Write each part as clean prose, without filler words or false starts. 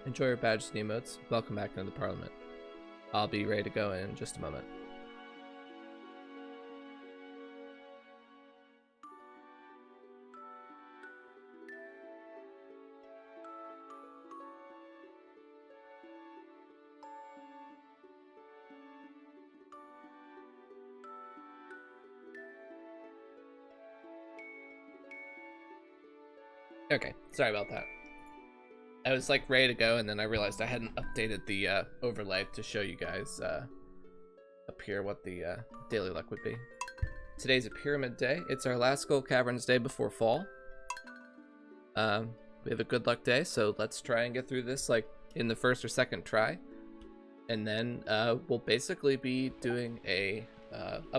Enjoy your badges and emotes. Welcome back into the Parliament. I'll be ready to go in just a moment. Okay, sorry about that. I was like ready to go, and then I realized I hadn't updated the overlay to show you guys up here what the daily luck would be. Today's a pyramid day. It's our last Gold Caverns day before fall. We have a good luck day, so let's try and get through this like in the first or second try, and then we'll basically be doing a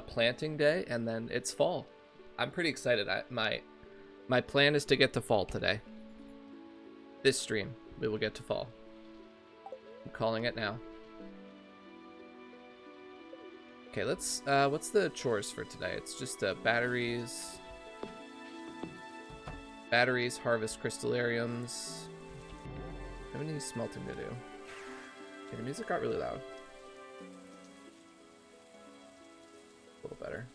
planting day, and then it's fall. I'm pretty excited. My plan is to get to fall today. This stream, we will get to fall. I'm calling it now. Okay, let's, what's the chores for today? It's just batteries, harvest crystallariums. I have any smelting to do. Okay, the music got really loud. A little better.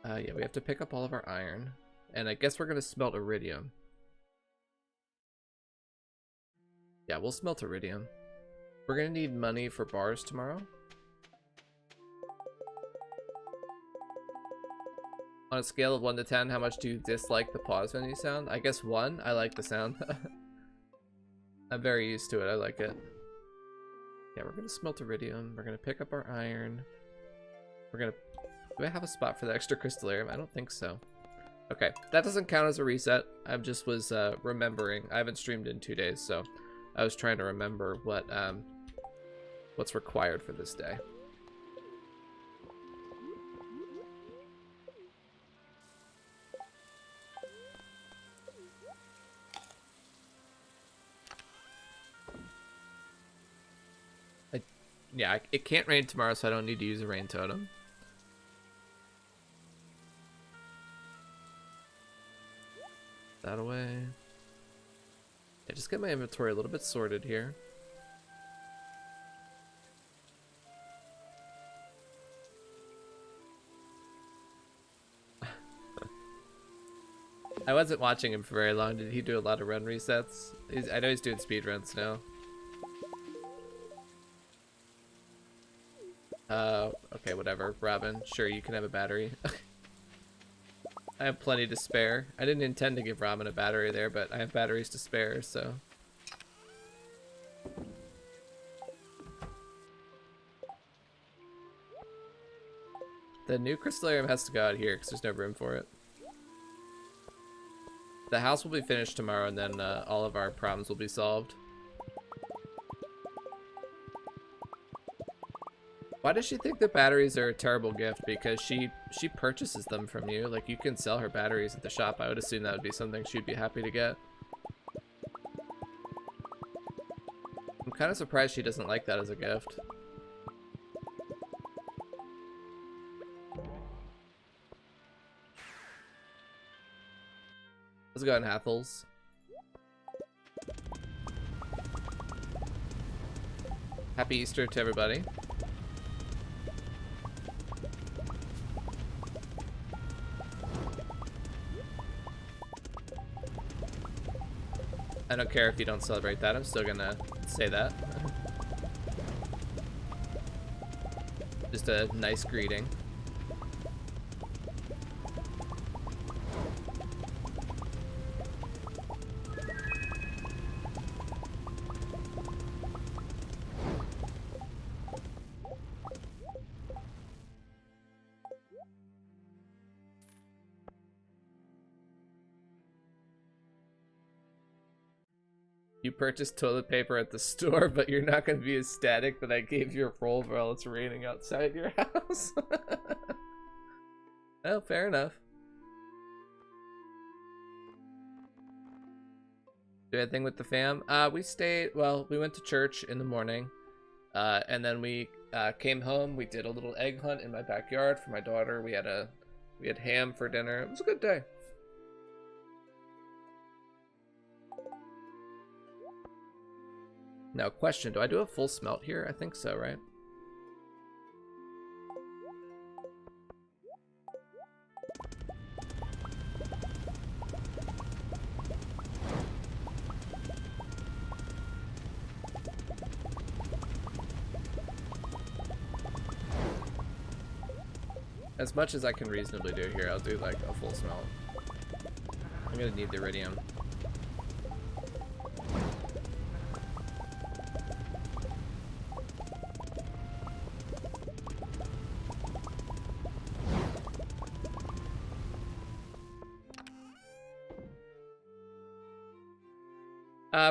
Yeah, we have to pick up all of our iron. And I guess we're gonna smelt iridium. Yeah, we'll smelt iridium. We're gonna need money for bars tomorrow. On a scale of 1 to 10, how much do you dislike the pause menu sound? I guess 1. I like the sound. I'm very used to it. I like it. Yeah, we're gonna smelt iridium. We're gonna pick up our iron. We're gonna... Do I have a spot for the extra crystallarium? I don't think so. Okay, that doesn't count as a reset. I just was remembering. I haven't streamed in 2 days, so I was trying to remember what what's required for this day. Yeah, it can't rain tomorrow, so I don't need to use a rain totem. That away. Yeah, just get my inventory a little bit sorted here. I wasn't watching him for very long. Did he do a lot of run resets? I know he's doing speed runs now. Okay, whatever. Robin, sure, you can have a battery. I have plenty to spare. I didn't intend to give Robin a battery there, but I have batteries to spare, so... The new crystallarium has to go out here, because there's no room for it. The house will be finished tomorrow, and then all of our problems will be solved. Why does she think that batteries are a terrible gift? Because she purchases them from you. Like, you can sell her batteries at the shop. I would assume that would be something she'd be happy to get. I'm kind of surprised she doesn't like that as a gift. Let's go in Hathels. Happy Easter to everybody. I don't care if you don't celebrate that, I'm still gonna say that. Just a nice greeting. You purchased toilet paper at the store, but you're not going to be ecstatic that I gave you a roll while it's raining outside your house. Oh, fair enough. Do anything with the fam? We stayed, well, we went to church in the morning, and then we came home. We did a little egg hunt in my backyard for my daughter. We had ham for dinner. It was a good day. Now, question, do I do a full smelt here? I think so, right? As much as I can reasonably do here, I'll do like a full smelt. I'm gonna need the iridium.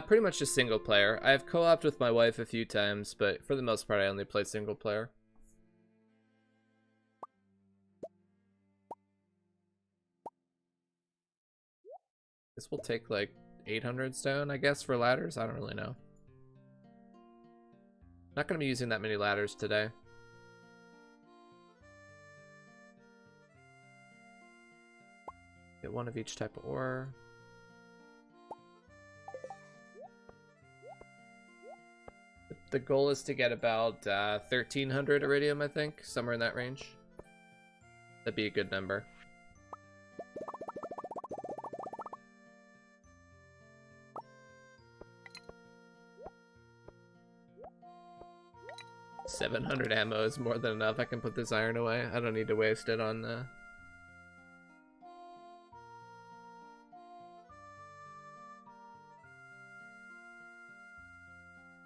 Pretty much just single player. I've co-opted with my wife a few times, but for the most part I only play single player. This will take like 800 stone, I guess, for ladders. I don't really know. Not going to be using that many ladders today. Get one of each type of ore. The goal is to get about 1,300 iridium, I think. Somewhere in that range. That'd be a good number. $700 ammo is more than enough. I can put this iron away. I don't need to waste it on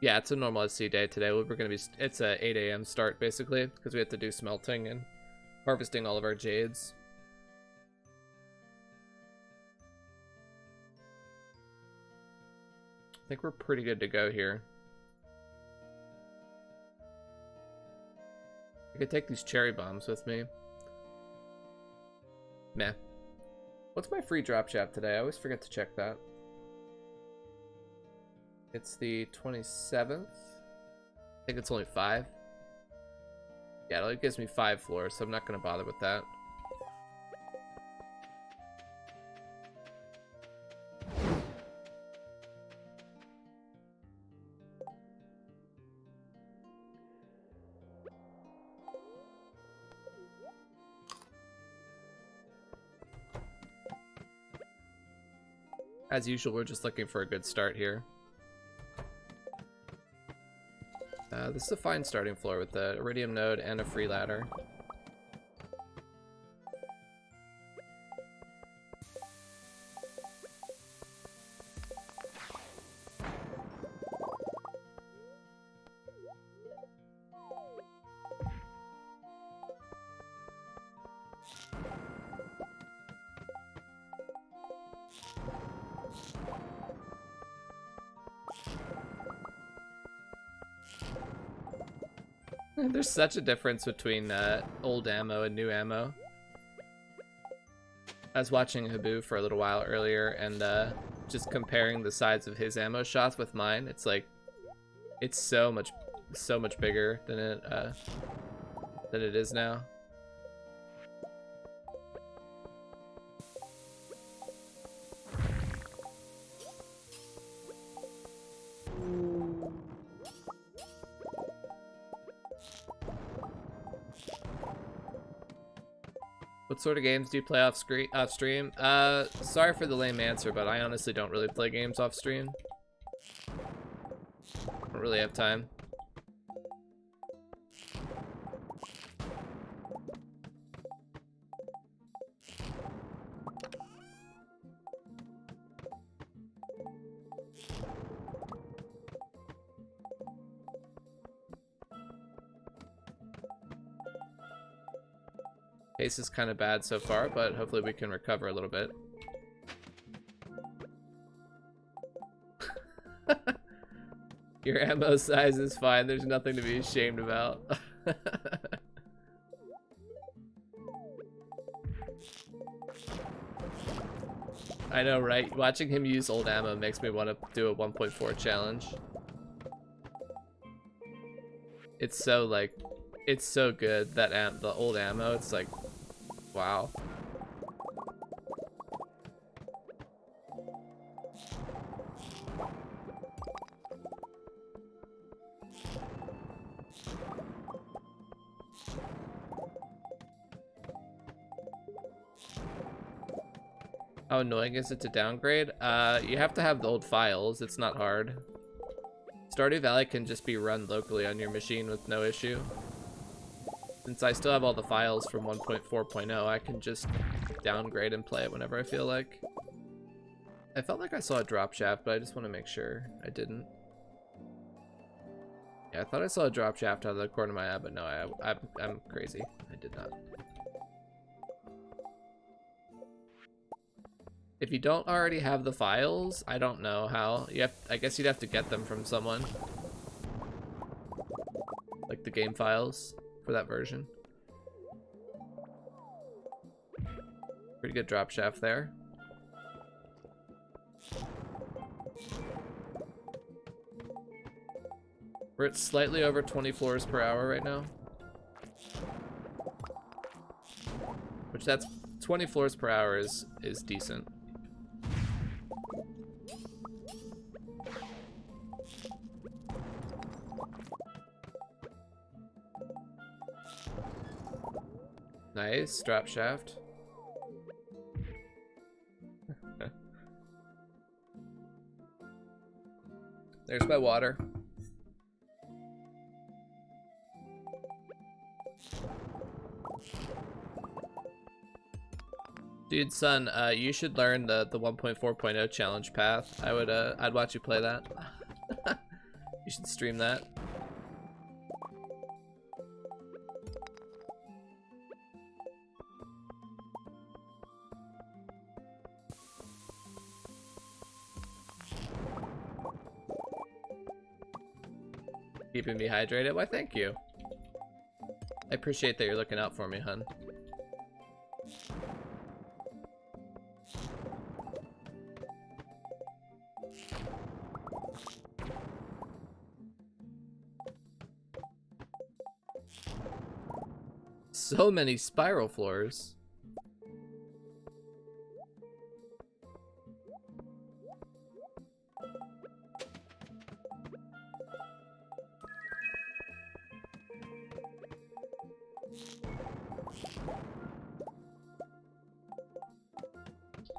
Yeah, it's a normal SC day today. We're gonna be. It's a 8 a.m. start basically because we have to do smelting and harvesting all of our jades. I think we're pretty good to go here. I could take these cherry bombs with me. Meh. What's my free drop shop today? I always forget to check that. It's the 27th. I think it's only 5. Yeah, it only gives me 5 floors, so I'm not going to bother with that. As usual, we're just looking for a good start here. This is a fine starting floor with the iridium node and a free ladder. There's such a difference between old ammo and new ammo. I was watching Habu for a little while earlier and just comparing the size of his ammo shots with mine. It's like, it's so much bigger than it is now. What sort of games do you play off stream? Sorry for the lame answer, but I honestly don't really play games off stream. Don't really have time. Pace is kind of bad so far, but hopefully we can recover a little bit. Your ammo size is fine. There's nothing to be ashamed about. I know, right? Watching him use old ammo makes me want to do a 1.4 challenge. It's so like, it's so good that the old ammo. It's like, wow. How annoying is it to downgrade? You have to have the old files. It's not hard. Stardew Valley can just be run locally on your machine with no issue. Since I still have all the files from 1.4.0, I can just downgrade and play it whenever I feel like. I felt like I saw a drop shaft, but I just want to make sure I didn't. Yeah, I thought I saw a drop shaft out of the corner of my eye, but no, I'm crazy. I did not. If you don't already have the files, I don't know how. I guess you'd have to get them from someone. Like the game files for that version. Pretty good drop shaft there. We're at slightly over 20 floors per hour right now. Which that's 20 floors per hour is decent. Nice, drop shaft. There's my water. Dude, son, you should learn the 1.4.0 challenge path. I'd watch you play that. You should stream that. Keeping me hydrated? Why, thank you. I appreciate that you're looking out for me, hun. So many spiral floors.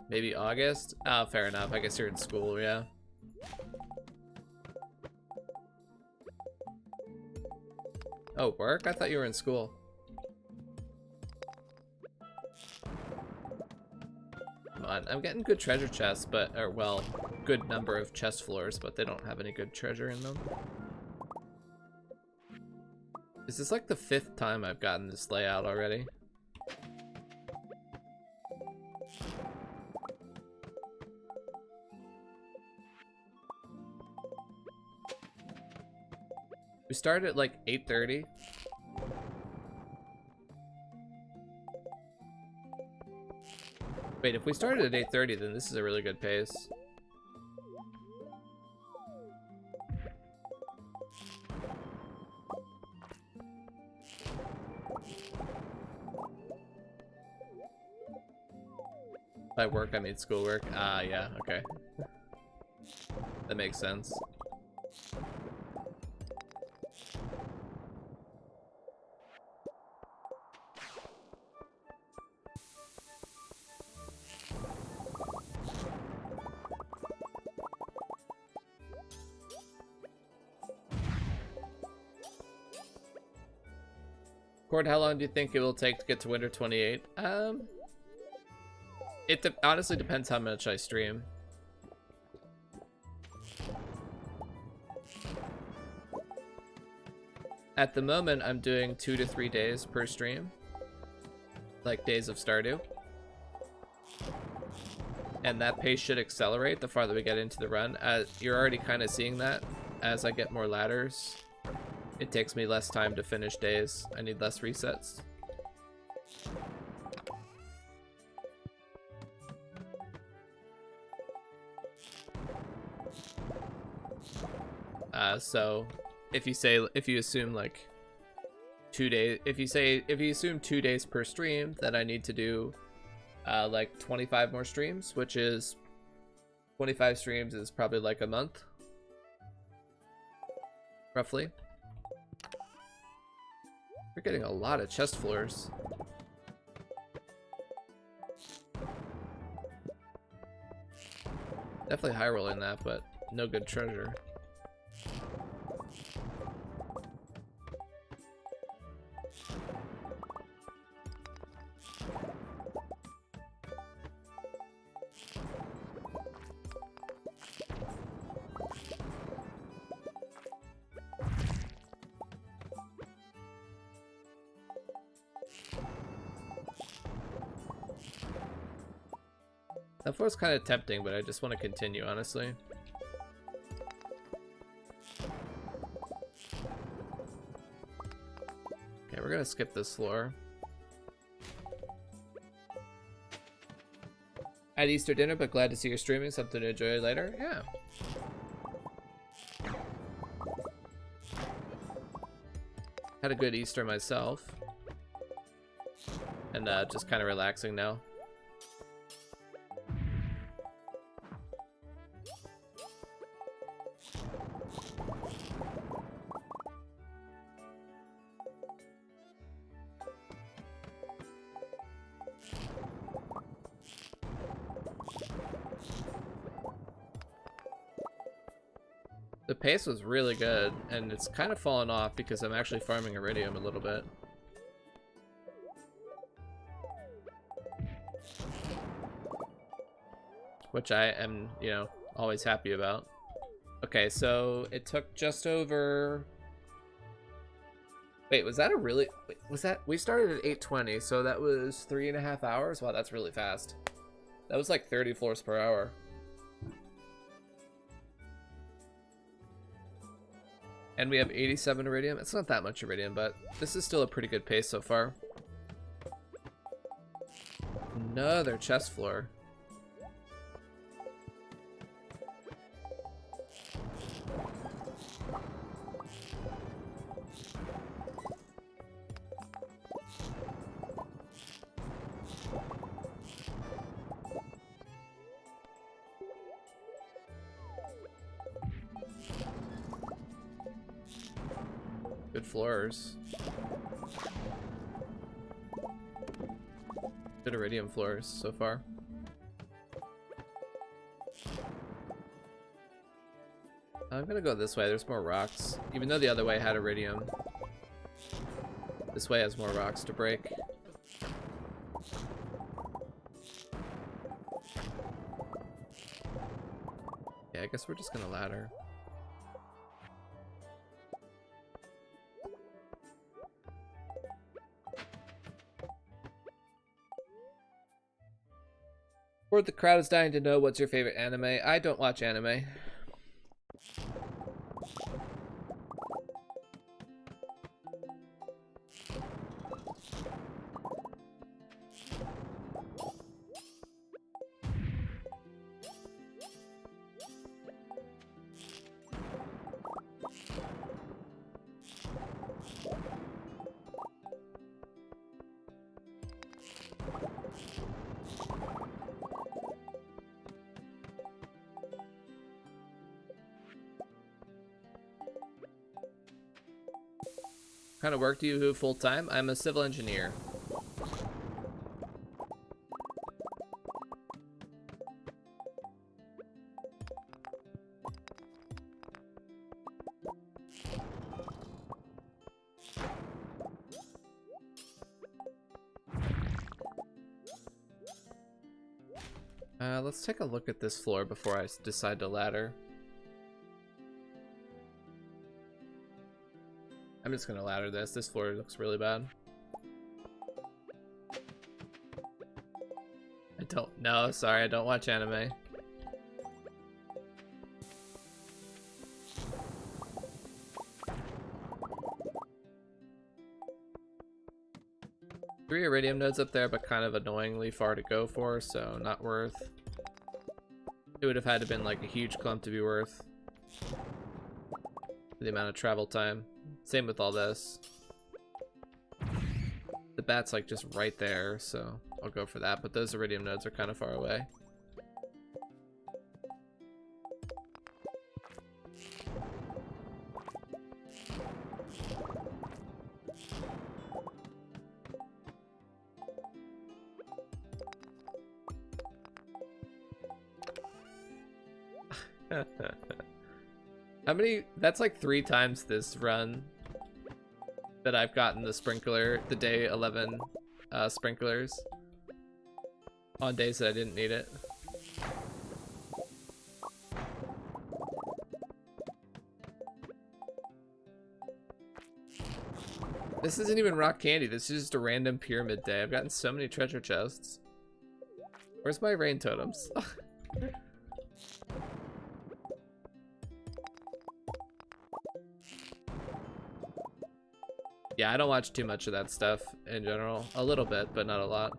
Maybe August? Oh, fair enough. I guess you're in school, yeah. Oh, work? I thought you were in school. Come on, I'm getting good treasure chests, or well, good number of chest floors, but they don't have any good treasure in them. Is this like the 5th time I've gotten this layout already? We started at like 8:30. Wait, if we started at 8:30, then this is a really good pace. By work, I mean schoolwork. Ah, yeah, okay. That makes sense. Cord, how long do you think it will take to get to Winter 28? It honestly depends how much I stream. At the moment, I'm doing 2 to 3 days per stream. Like days of Stardew. And that pace should accelerate the farther we get into the run. You're already kind of seeing that as I get more ladders. It takes me less time to finish days. I need less resets. So if you assume like 2 days, if you assume 2 days per stream, then I need to do like 25 more streams, which is 25 streams is probably like a month, roughly. We're getting a lot of chest floors. Definitely high rolling that, but no good treasure. That floor's kind of tempting, but I just want to continue, honestly. Okay, we're gonna skip this floor. I had Easter dinner, but glad to see you're streaming. Something to enjoy later. Yeah. Had a good Easter myself. And just kind of relaxing now. The pace was really good, and it's kind of fallen off because I'm actually farming iridium a little bit. Which I am, you know, always happy about. Okay, so it took just over... Wait, was that a really... Wait, was that... We started at 8:20, so that was 3.5 hours? Wow, that's really fast. That was like 30 floors per hour. And we have 87 iridium. It's not that much iridium, but this is still a pretty good pace so far. Another chest floor. Good floors. Good iridium floors so far. I'm gonna go this way. There's more rocks. Even though the other way had iridium, this way has more rocks to break. Yeah, I guess we're just gonna ladder. Or the crowd is dying to know what's your favorite anime. I don't watch anime. What kind of work do you do full time? I'm a civil engineer. Let's take a look at this floor before I decide to ladder. I'm just gonna ladder this. This floor looks really bad. I don't know. Sorry, I don't watch anime. Three iridium nodes up there, but kind of annoyingly far to go for, so not worth. It would have had to been like a huge clump to be worth the amount of travel time. Same with all this. The bat's like just right there, so I'll go for that, but those iridium nodes are kind of far away. How many? That's like 3 times this run that I've gotten the sprinkler, the day 11 sprinklers on days that I didn't need it. This isn't even rock candy. This is just a random pyramid day. I've gotten so many treasure chests. Where's my rain totems? Yeah, I don't watch too much of that stuff in general. A little bit, but not a lot.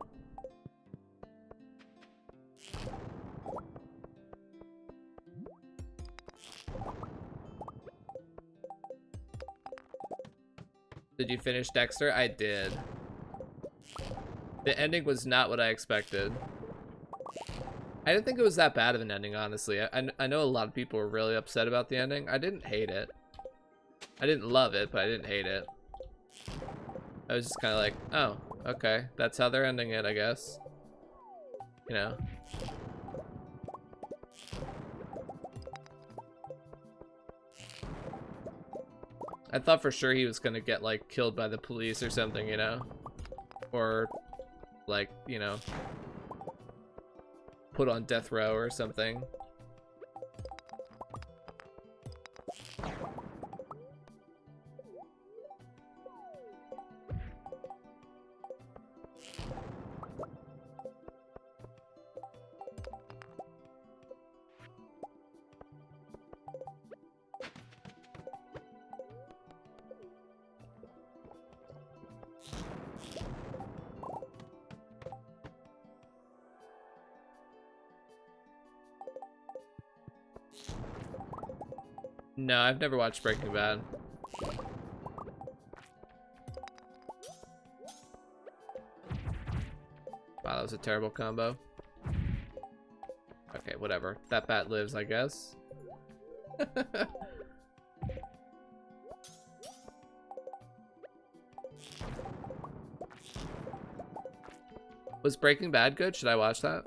Did you finish Dexter? I did. The ending was not what I expected. I didn't think it was that bad of an ending, honestly. I know a lot of people were really upset about the ending. I didn't hate it. I didn't love it, but I didn't hate it. I was just kind of like, oh, okay. That's how they're ending it, I guess. You know. I thought for sure he was gonna get, like, killed by the police or something, you know? Or, like, you know, put on death row or something. No, I've never watched Breaking Bad. Wow, that was a terrible combo. Okay, whatever. That bat lives, I guess. Was Breaking Bad good? Should I watch that?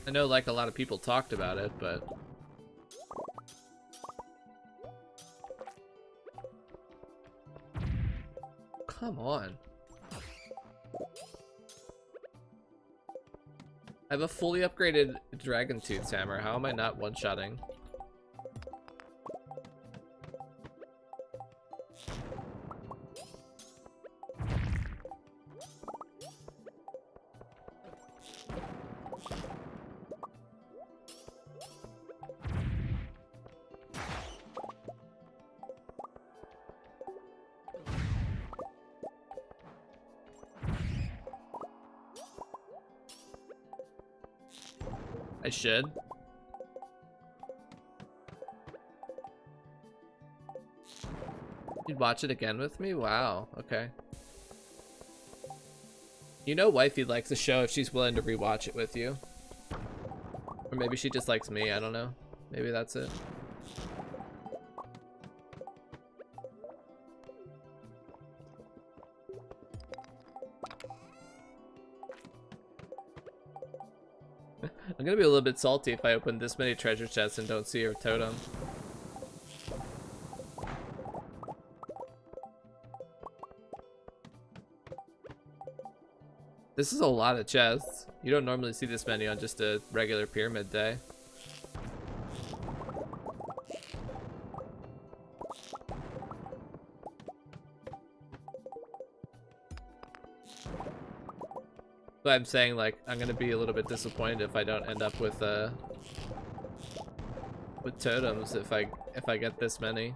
I know, like, a lot of people talked about it, but... Come on. I have a fully upgraded Dragon Tooth Hammer. How am I not one-shotting? I should. You'd watch it again with me? Wow, okay. You know wifey likes the show if she's willing to rewatch it with you. Or maybe she just likes me, I don't know. Maybe that's it. I'm gonna be a little bit salty if I open this many treasure chests and don't see her totem. This is a lot of chests. You don't normally see this many on just a regular pyramid day. But I'm saying, like, I'm gonna be a little bit disappointed if I don't end up with totems if I get this many.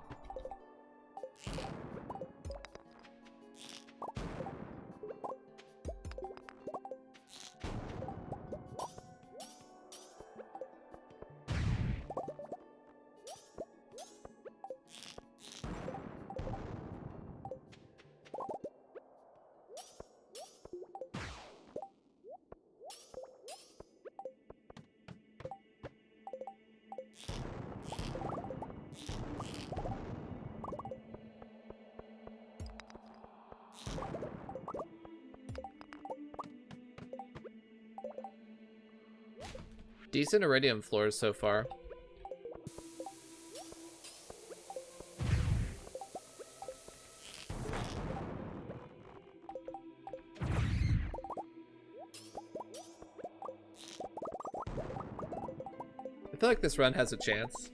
Decent iridium floors so far. I feel like this run has a chance.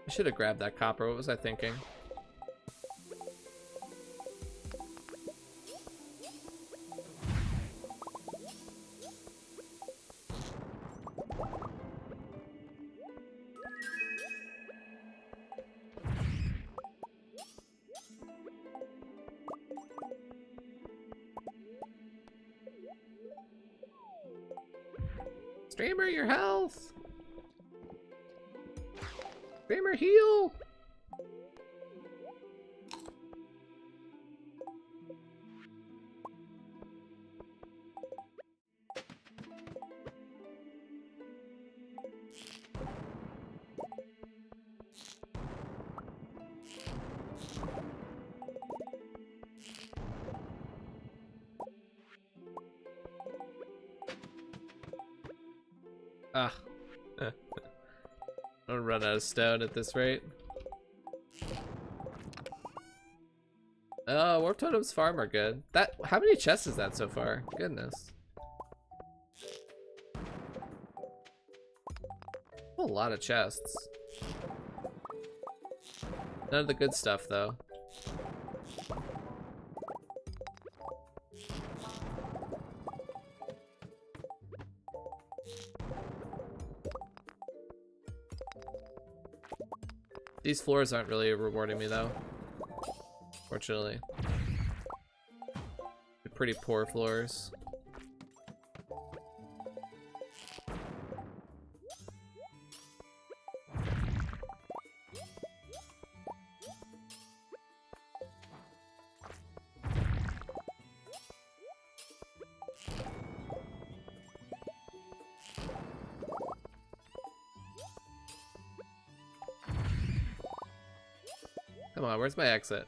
I should have grabbed that copper. What was I thinking? Streamer, your health! Streamer, heal! Ah. I'm gonna run out of stone at this rate. Oh, Warp Totem's farm are good. How many chests is that so far? Goodness. A lot of chests. None of the good stuff though. These floors aren't really rewarding me though. Fortunately. They're pretty poor floors. Come on, where's my exit?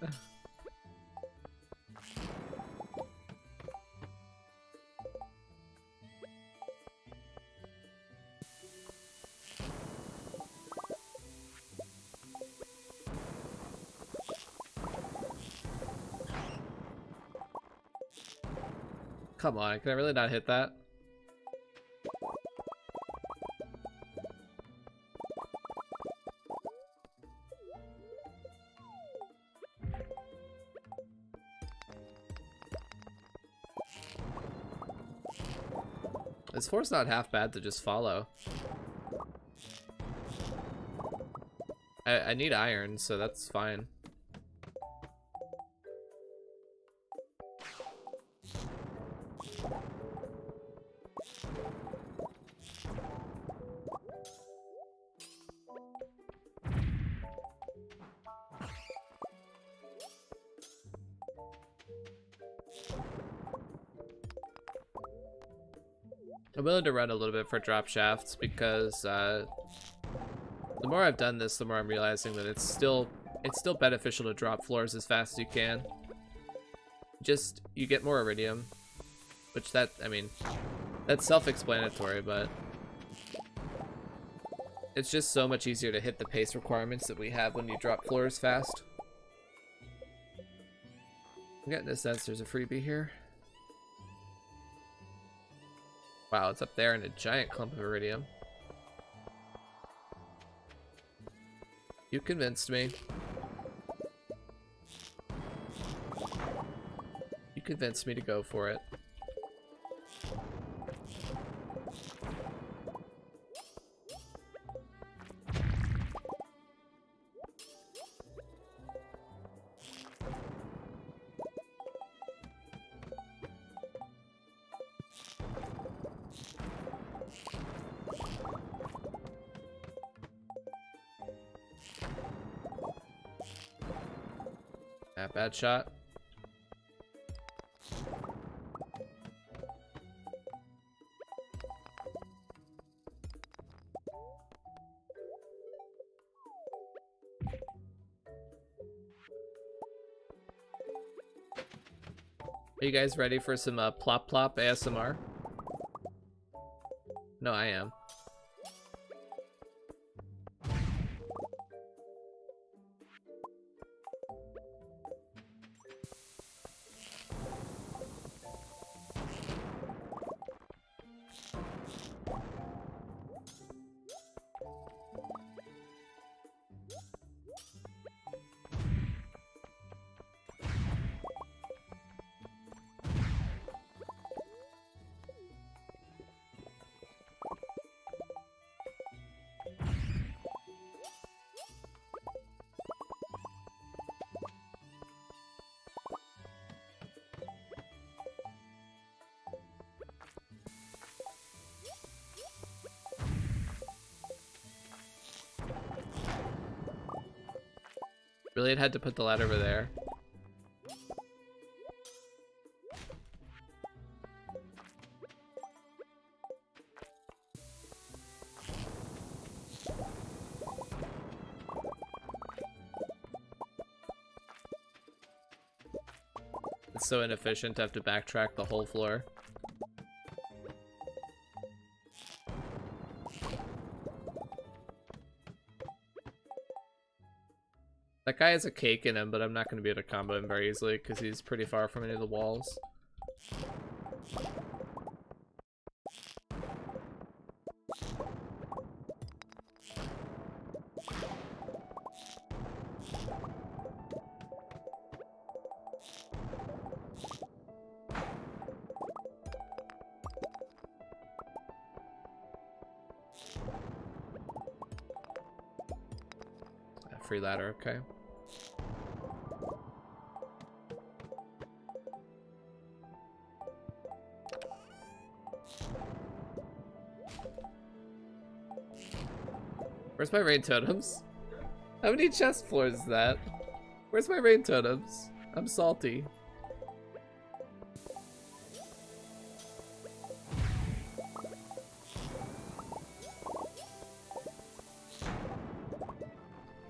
Come on, can I really not hit that? This floor's not half bad to just follow. I need iron, so that's fine. I'm willing to run a little bit for drop shafts because the more I've done this, the more I'm realizing that it's still beneficial to drop floors as fast as you can. Just, you get more iridium, which I mean, that's self-explanatory, but it's just so much easier to hit the pace requirements that we have when you drop floors fast. I'm getting a sense there's a freebie here. Wow, it's up there in a giant clump of iridium. You convinced me. You convinced me to go for it. Bad shot. Are you guys ready for some plop plop ASMR? No, I am. Really, it had to put the ladder over there. It's so inefficient to have to backtrack the whole floor. That guy has a cake in him, but I'm not going to be able to combo him very easily because he's pretty far from any of the walls. Free ladder, okay. Where's my rain totems? How many chest floors is that? Where's my rain totems? I'm salty.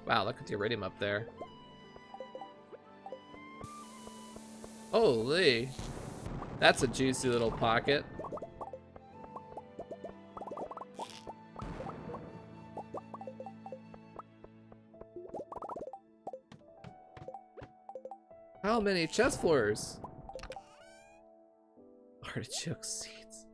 Wow, look at the iridium up there. Holy! That's a juicy little pocket. How many chest floors? Artichoke seeds.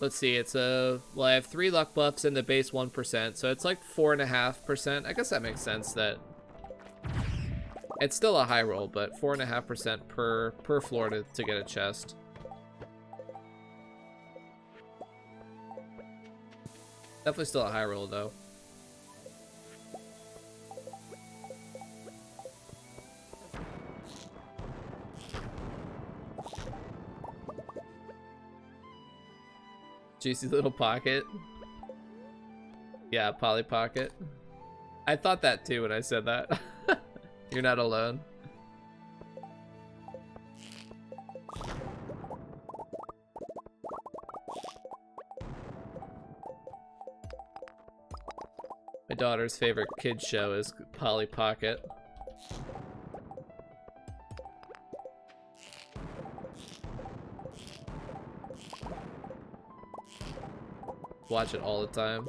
Let's see, it's well, I have 3 luck buffs and the base 1%, so it's like 4.5%. I guess that makes sense that it's still a high roll, but 4.5% per floor to get a chest. Definitely still a high roll though. Juicy little pocket. Yeah, Polly Pocket. I thought that too when I said that. You're not alone. My daughter's favorite kids show is Polly Pocket. Watch it all the time.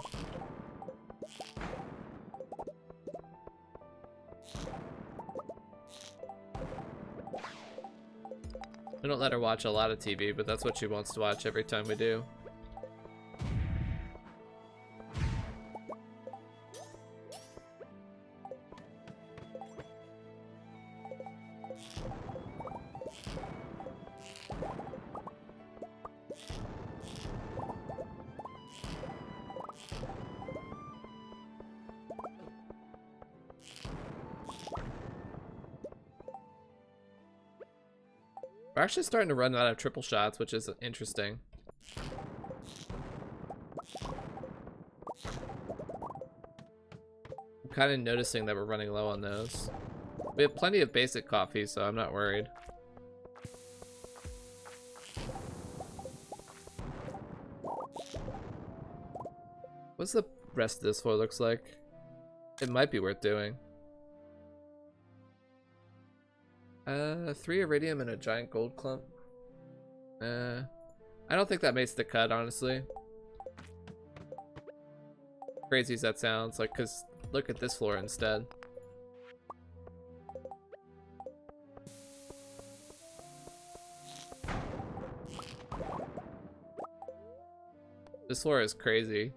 I don't let her watch a lot of TV, but that's what she wants to watch every time we do. We're actually starting to run out of triple shots, which is interesting. I'm kind of noticing that we're running low on those. We have plenty of basic coffee, so I'm not worried. What's the rest of this floor looks like? It might be worth doing. 3 iridium and a giant gold clump. I don't think that makes the cut, honestly. Crazy as that sounds, like, cause look at this floor instead. This floor is crazy.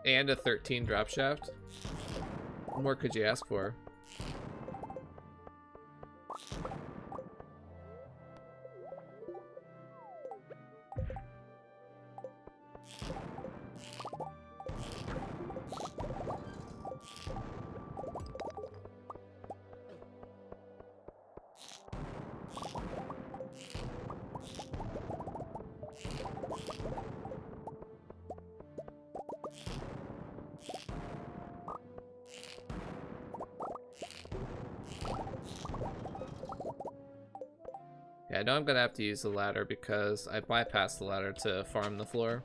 And a 13 drop shaft. What more could you ask for? Yeah, I know I'm gonna have to use the ladder because I bypassed the ladder to farm the floor.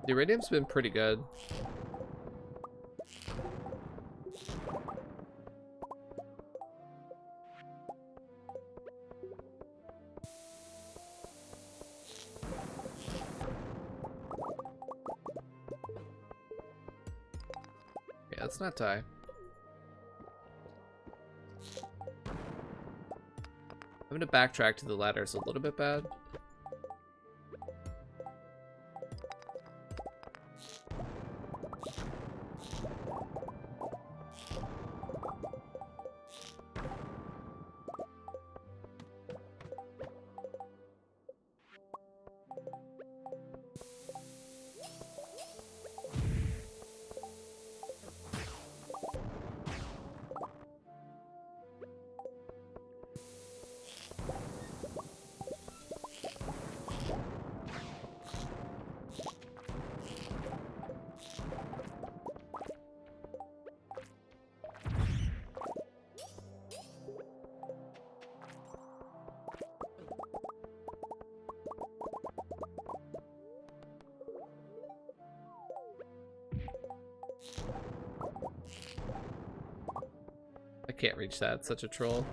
The iridium's been pretty good. Yeah, let's not die. I'm gonna backtrack to the ladder. It's a little bit bad. I can't reach that. It's such a troll.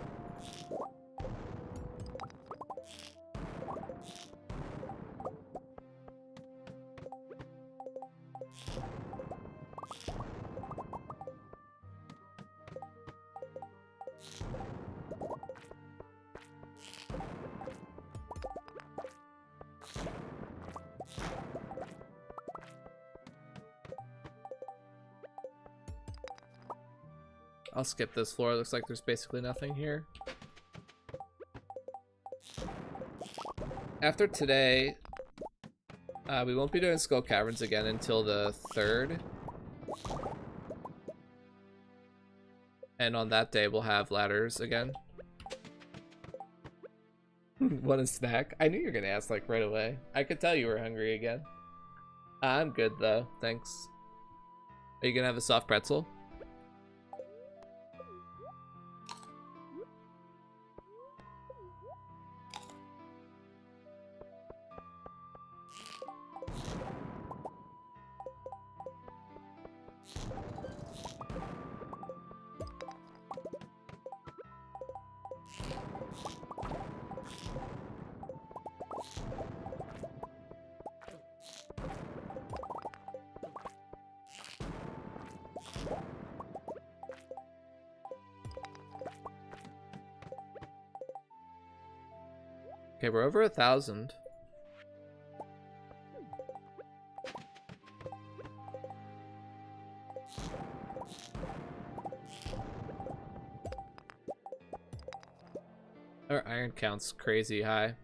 I'll skip this floor. It looks like there's basically nothing here. After today, we won't be doing Skull Caverns again until the 3rd. And on that day, we'll have ladders again. Want a snack? I knew you were gonna ask like right away. I could tell you were hungry again. I'm good though, thanks. Are you gonna have a soft pretzel? Okay, we're over 1,000. Our iron count's crazy high.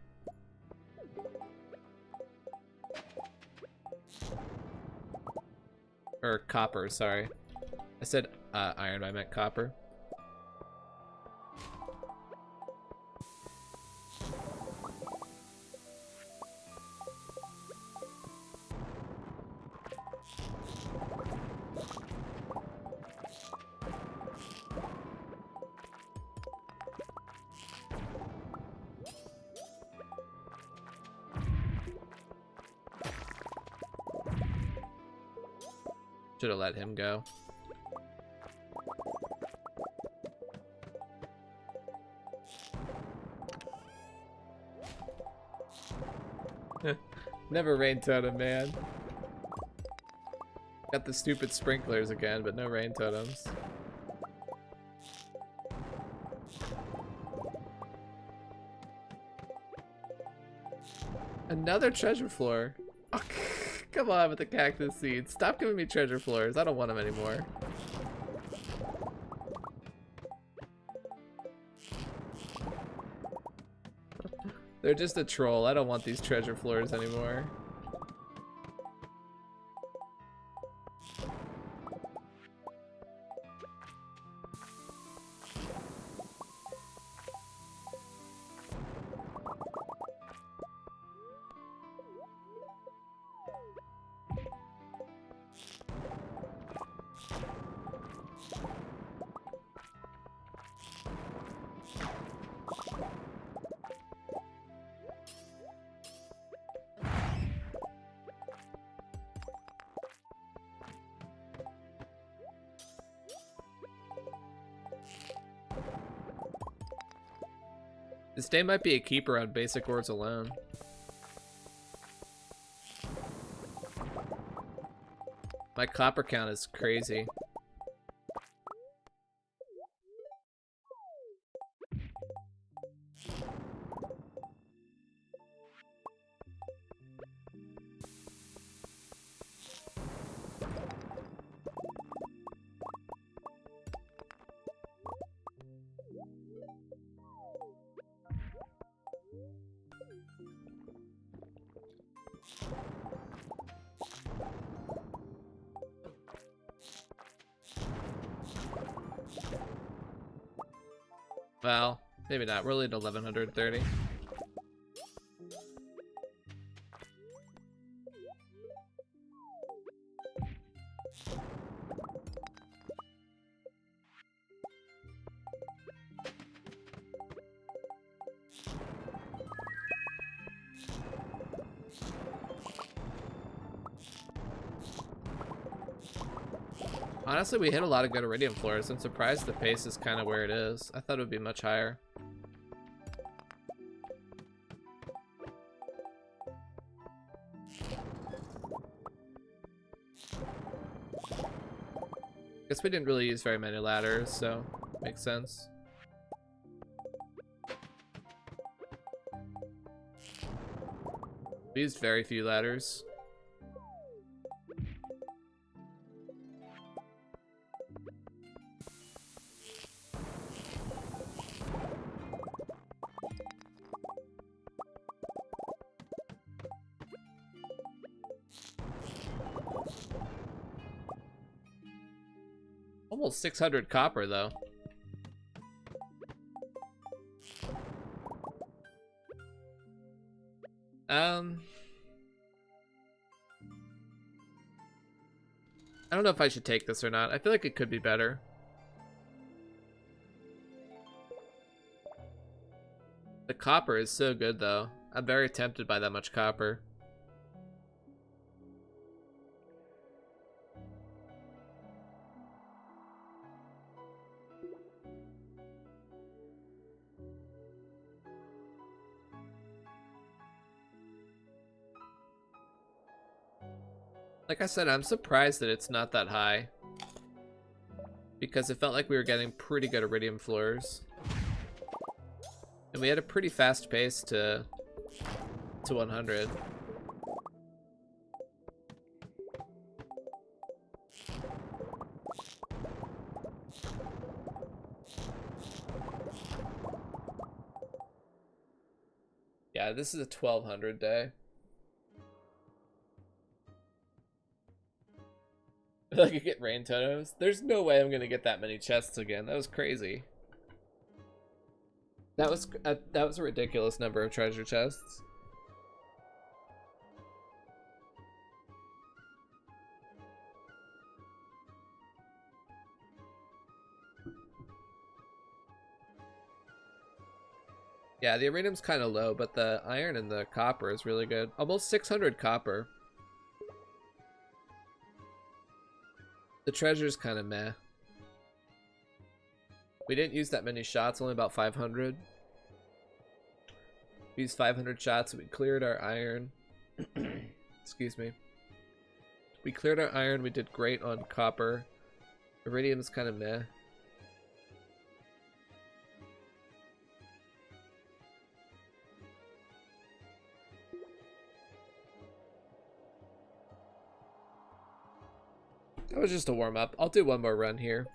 Or copper, sorry. I said iron, I meant copper. Should have let him go. Never rain totem, man. Got the stupid sprinklers again, but no rain totems. Another treasure floor. Oh, come on with the cactus seeds. Stop giving me treasure floors. I don't want them anymore. They're just a troll. I don't want these treasure floors anymore. This day might be a keeper on basic ores alone. My copper count is crazy. Well, maybe not. We're only at 1130. Honestly, we hit a lot of good iridium floors. I'm surprised the pace is kind of where it is. I thought it would be much higher. Guess we didn't really use very many ladders, so makes sense. We used very few ladders. Almost 600 copper, though. I don't know if I should take this or not. I feel like it could be better. The copper is so good, though. I'm very tempted by that much copper. Like I said, I'm surprised that it's not that high. Because it felt like we were getting pretty good iridium floors. And we had a pretty fast pace to 100. Yeah, this is a 1200 day. I feel like I get rain totems. There's no way I'm gonna get that many chests again. That was crazy. That was a ridiculous number of treasure chests. Yeah, the iridium's kind of low, but the iron and the copper is really good. Almost 600 copper. The treasure's kind of meh. We didn't use that many shots, only about 500. We used 500 shots, we cleared our iron. Excuse me. We cleared our iron, we did great on copper. Iridium's kind of meh. That was just a warm-up. I'll do one more run here.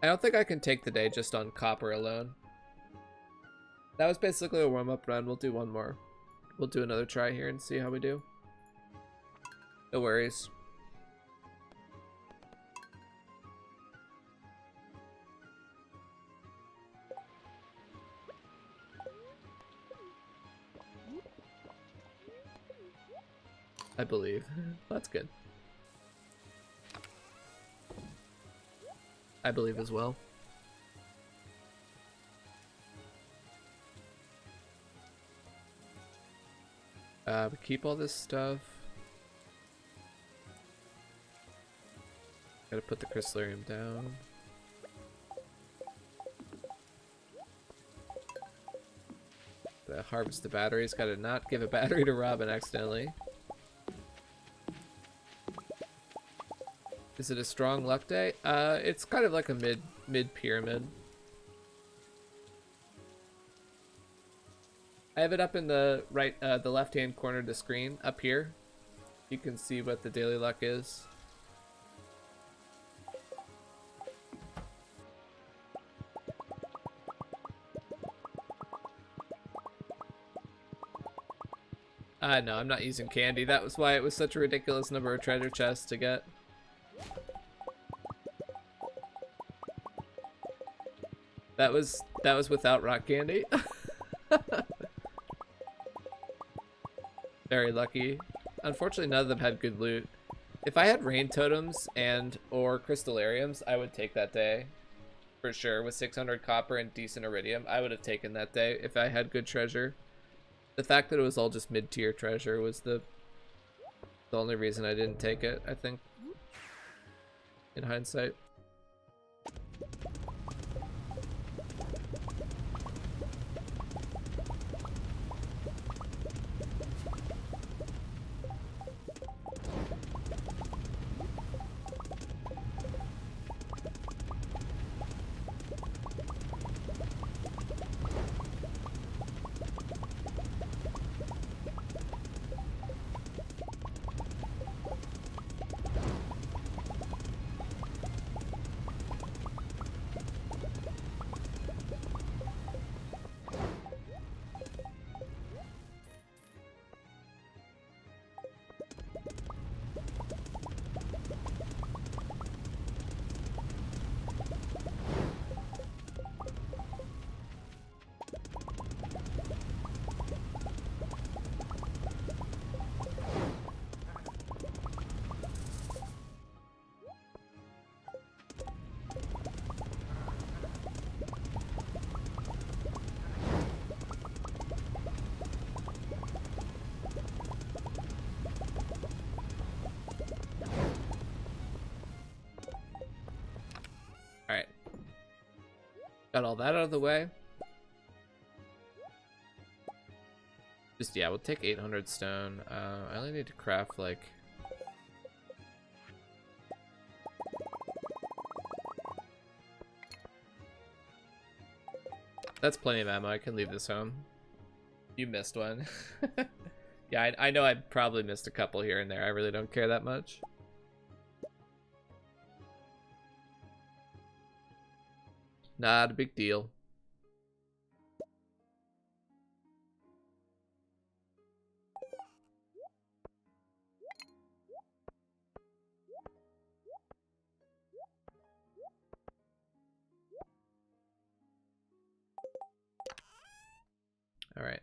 I don't think I can take the day just on copper alone. That was basically a warm-up run. We'll do one more. We'll do another try here and see how we do. No worries. I believe. That's good. I believe as well. We keep all this stuff. Gotta put the crystallarium down. Gotta harvest the batteries. Gotta not give a battery to Robin accidentally. Is it a strong luck day? It's kind of like a mid pyramid. I have it up in the right, the left-hand corner of the screen, up here. You can see what the daily luck is. No, I'm not using candy. That was why it was such a ridiculous number of treasure chests to get. That was without rock candy. Very lucky. Unfortunately, none of them had good loot. If I had rain totems and or crystallariums, I would take that day. For sure. With 600 copper and decent iridium, I would have taken that day if I had good treasure. The fact that it was all just mid-tier treasure was the only reason I didn't take it, I think. In hindsight. Alright. Got all that out of the way. Just, yeah, we'll take 800 stone. I only need to craft, like... That's plenty of ammo. I can leave this home. You missed one. Yeah, I know I probably missed a couple here and there. I really don't care that much. Not a big deal. All right.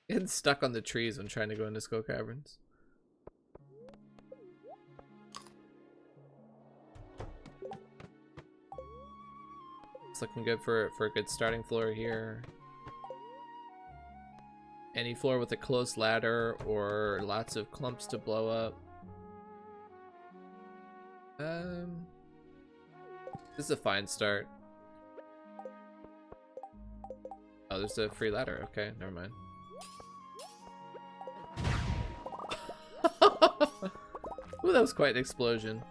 Getting stuck on the trees when trying to go into Skull Caverns. It's looking good for a good starting floor here. Any floor with a close ladder or lots of clumps to blow up. This is a fine start. Oh, there's a free ladder. Okay, never mind. Ooh, that was quite an explosion.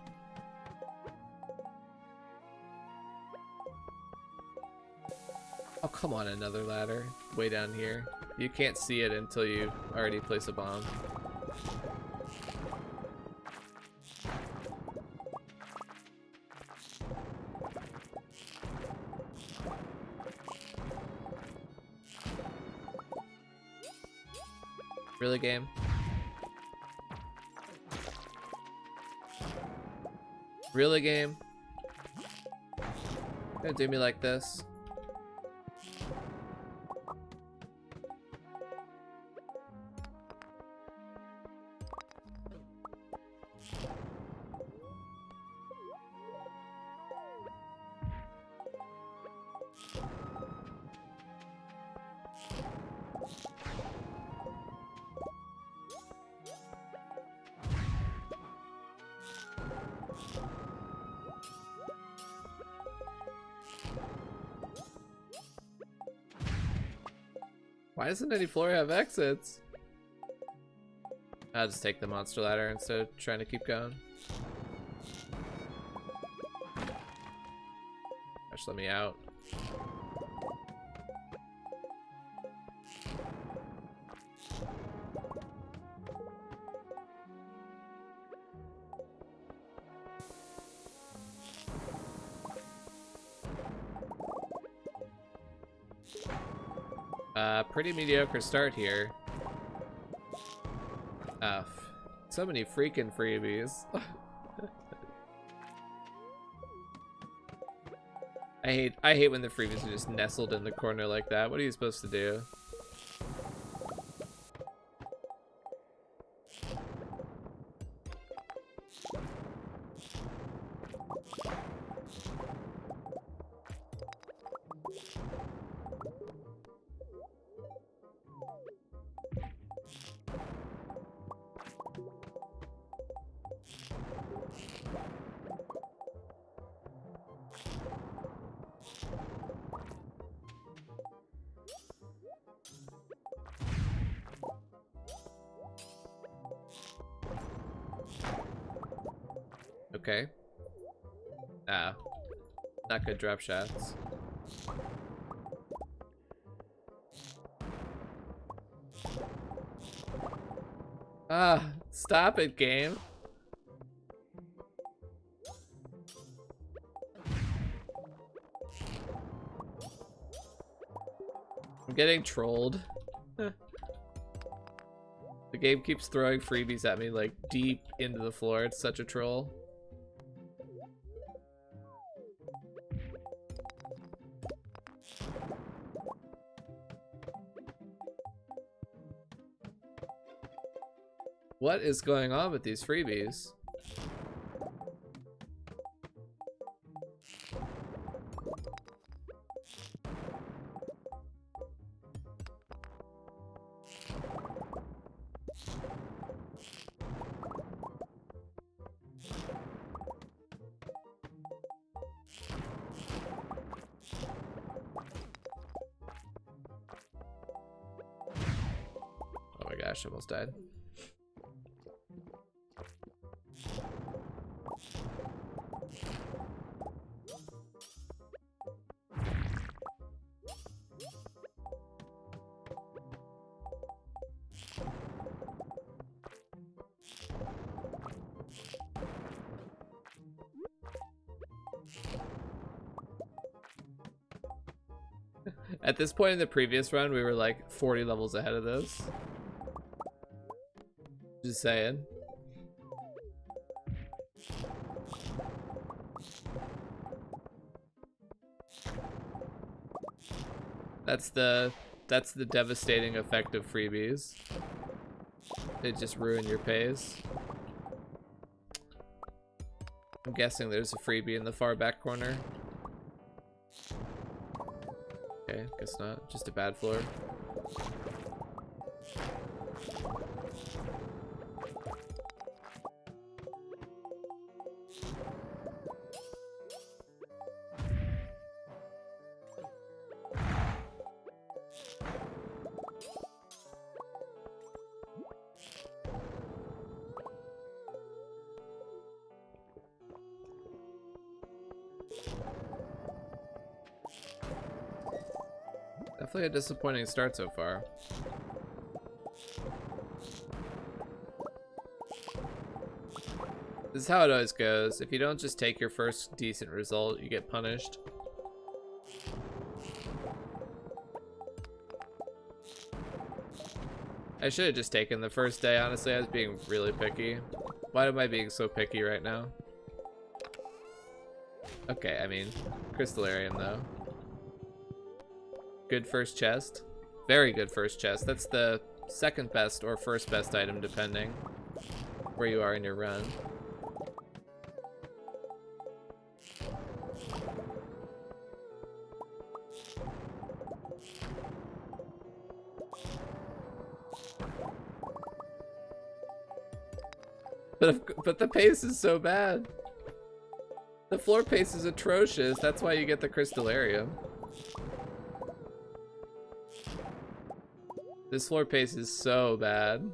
Oh, come on, another ladder. Way down here. You can't see it until you already place a bomb. Really, game? Really, game? Gonna do me like this? Why doesn't any floor have exits? I'll just take the monster ladder instead of trying to keep going. Gosh, let me out. Pretty mediocre start here. So many freaking freebies. I hate when the freebies are just nestled in the corner like that. What are you supposed to do? Okay. Not good drop shots. Stop it, game. I'm getting trolled. The game keeps throwing freebies at me like deep into the floor. It's such a troll. What is going on with these freebies? Oh my gosh, I almost died. At this point in the previous run, we were like 40 levels ahead of this. Just saying. That's the devastating effect of freebies. They just ruin your pace. I'm guessing there's a freebie in the far back corner. Okay, guess not. Just a bad floor. Definitely a disappointing start so far. This is how it always goes. If you don't just take your first decent result, you get punished. I should have just taken the first day, honestly. I was being really picky. Why am I being so picky right now? Okay, I mean, Crystallarium though. Good first chest. Very good first chest. That's the second best or first best item, depending where you are in your run. But the pace is so bad. The floor pace is atrocious. That's why you get the Crystallarium. This floor pace is so bad.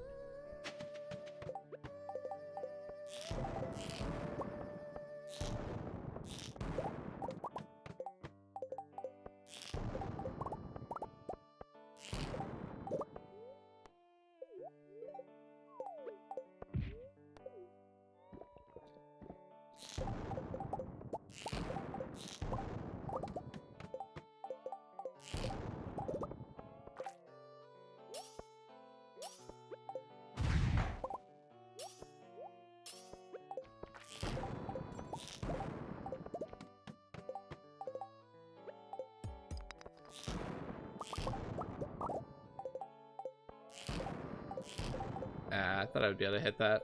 Ah, I thought I would be able to hit that.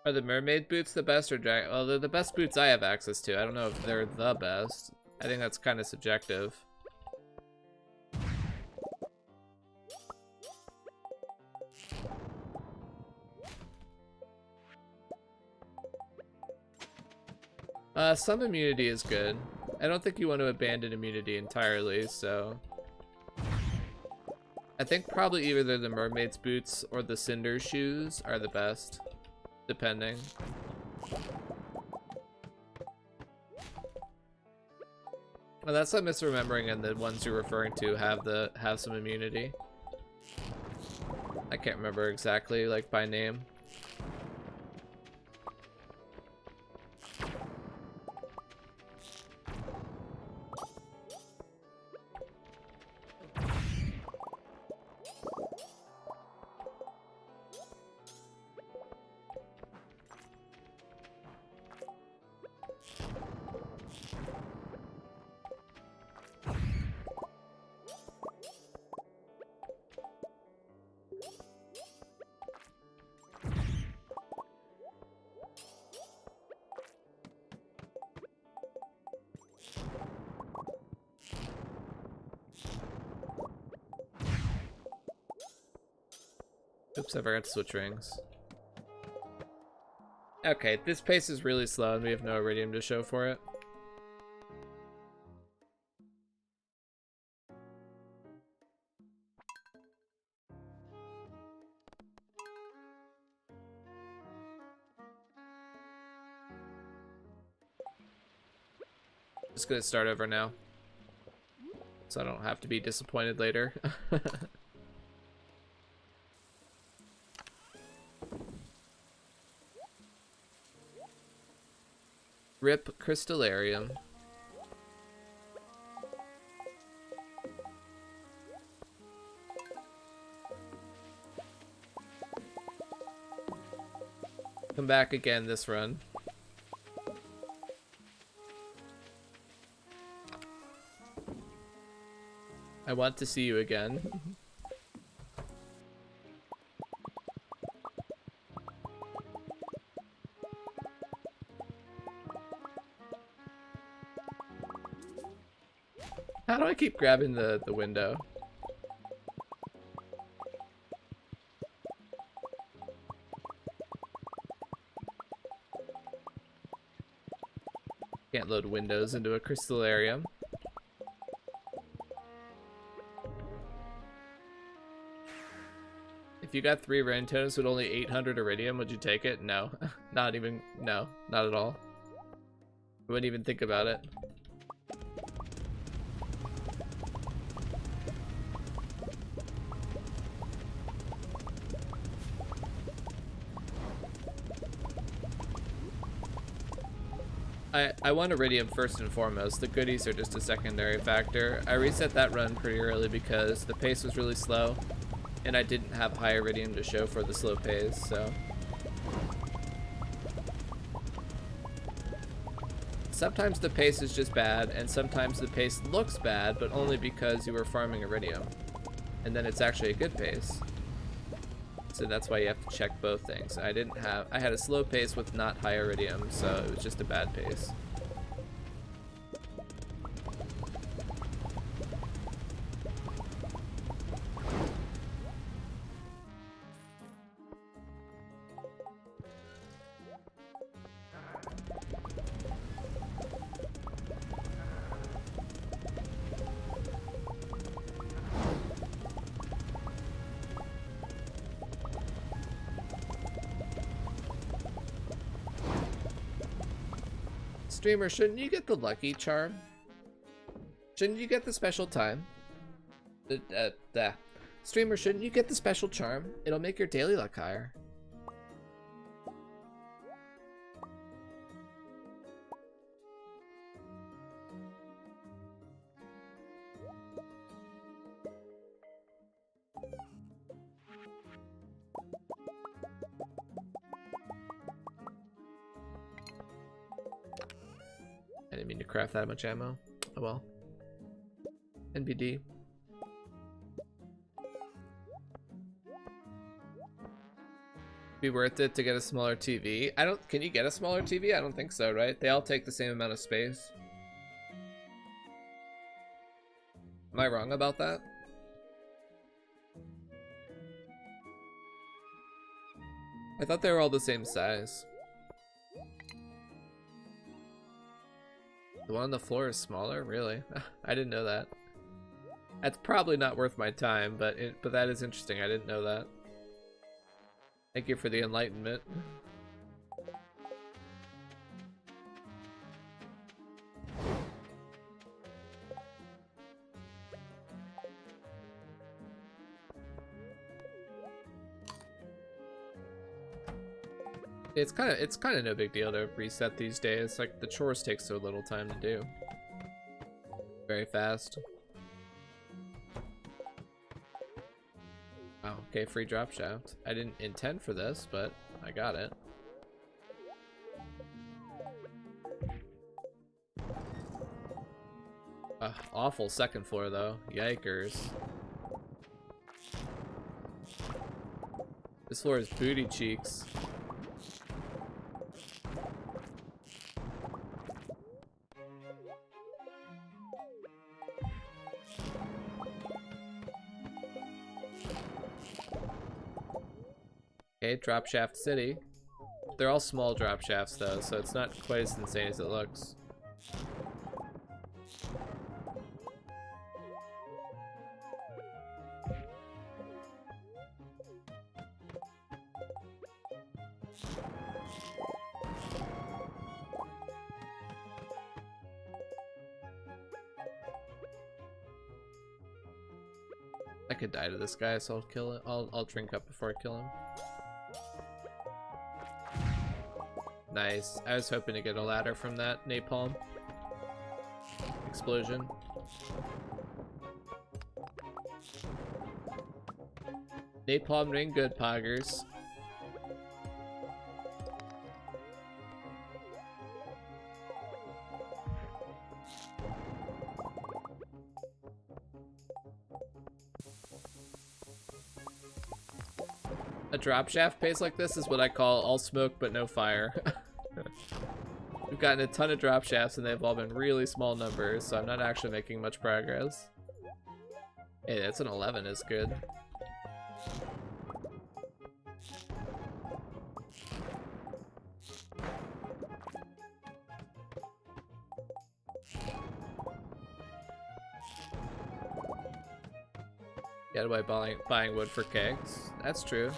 Are the mermaid boots the best or drag? Well, they're the best boots I have access to. I don't know if they're the best. I think that's kind of subjective. Some immunity is good. I don't think you want to abandon immunity entirely, so... I think probably either the mermaid's boots or the cinder shoes are the best, depending. Well, that's what I'm misremembering, and the ones you're referring to have some immunity. I can't remember exactly, like, by name. Oops, I forgot to switch rings. Okay, this pace is really slow and we have no iridium to show for it. Just gonna start over now, so I don't have to be disappointed later. Rip Crystallarium. Come back again this run. I want to see you again. How do I keep grabbing the window? Can't load windows into a Crystallarium. If you got 3 rain totems with only 800 iridium, would you take it? No. Not even, no, not at all. I wouldn't even think about it. I want iridium first and foremost. The goodies are just a secondary factor. I reset that run pretty early because the pace was really slow and I didn't have high iridium to show for the slow pace, so. Sometimes the pace is just bad and sometimes the pace looks bad, but only because you were farming iridium. And then it's actually a good pace. So that's why you have to check both things. I had a slow pace with not high iridium, so it was just a bad pace. Streamer, shouldn't you get the lucky charm? Shouldn't you get the special time? Streamer, shouldn't you get the special charm? It'll make your daily luck higher. I didn't mean to craft that much ammo. Oh well. NBD. Be worth it to get a smaller TV? Can you get a smaller TV? I don't think so, right? They all take the same amount of space. Am I wrong about that? I thought they were all the same size. The one on the floor is smaller? Really? I didn't know that. That's probably not worth my time, but that is interesting. I didn't know that. Thank you for the enlightenment. It's kind of no big deal to reset these days. Like, the chores take so little time to do. Very fast. Oh, okay, free drop shaft. I didn't intend for this, but I got it. Awful second floor though. Yikers. This floor is booty cheeks. Okay, drop shaft city. They're all small drop shafts though, so it's not quite as insane as it looks. I could die to this guy, so I'll kill it. I'll drink up before I kill him. Nice. I was hoping to get a ladder from that napalm explosion. Napalm ring, good poggers. A drop shaft pace like this is what I call all smoke but no fire. We've gotten a ton of drop shafts and they've all been really small numbers, so I'm not actually making much progress. Hey, that's an 11 is good. Get away buying wood for kegs. That's true.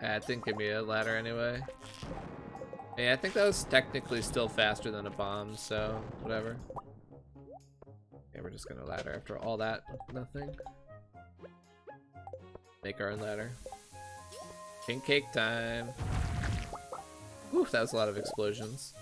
It didn't give me a ladder anyway. Yeah, I think that was technically still faster than a bomb, so whatever. Yeah, we're just gonna ladder after all that. Nothing. Make our own ladder. King cake time. Oof, that was a lot of explosions.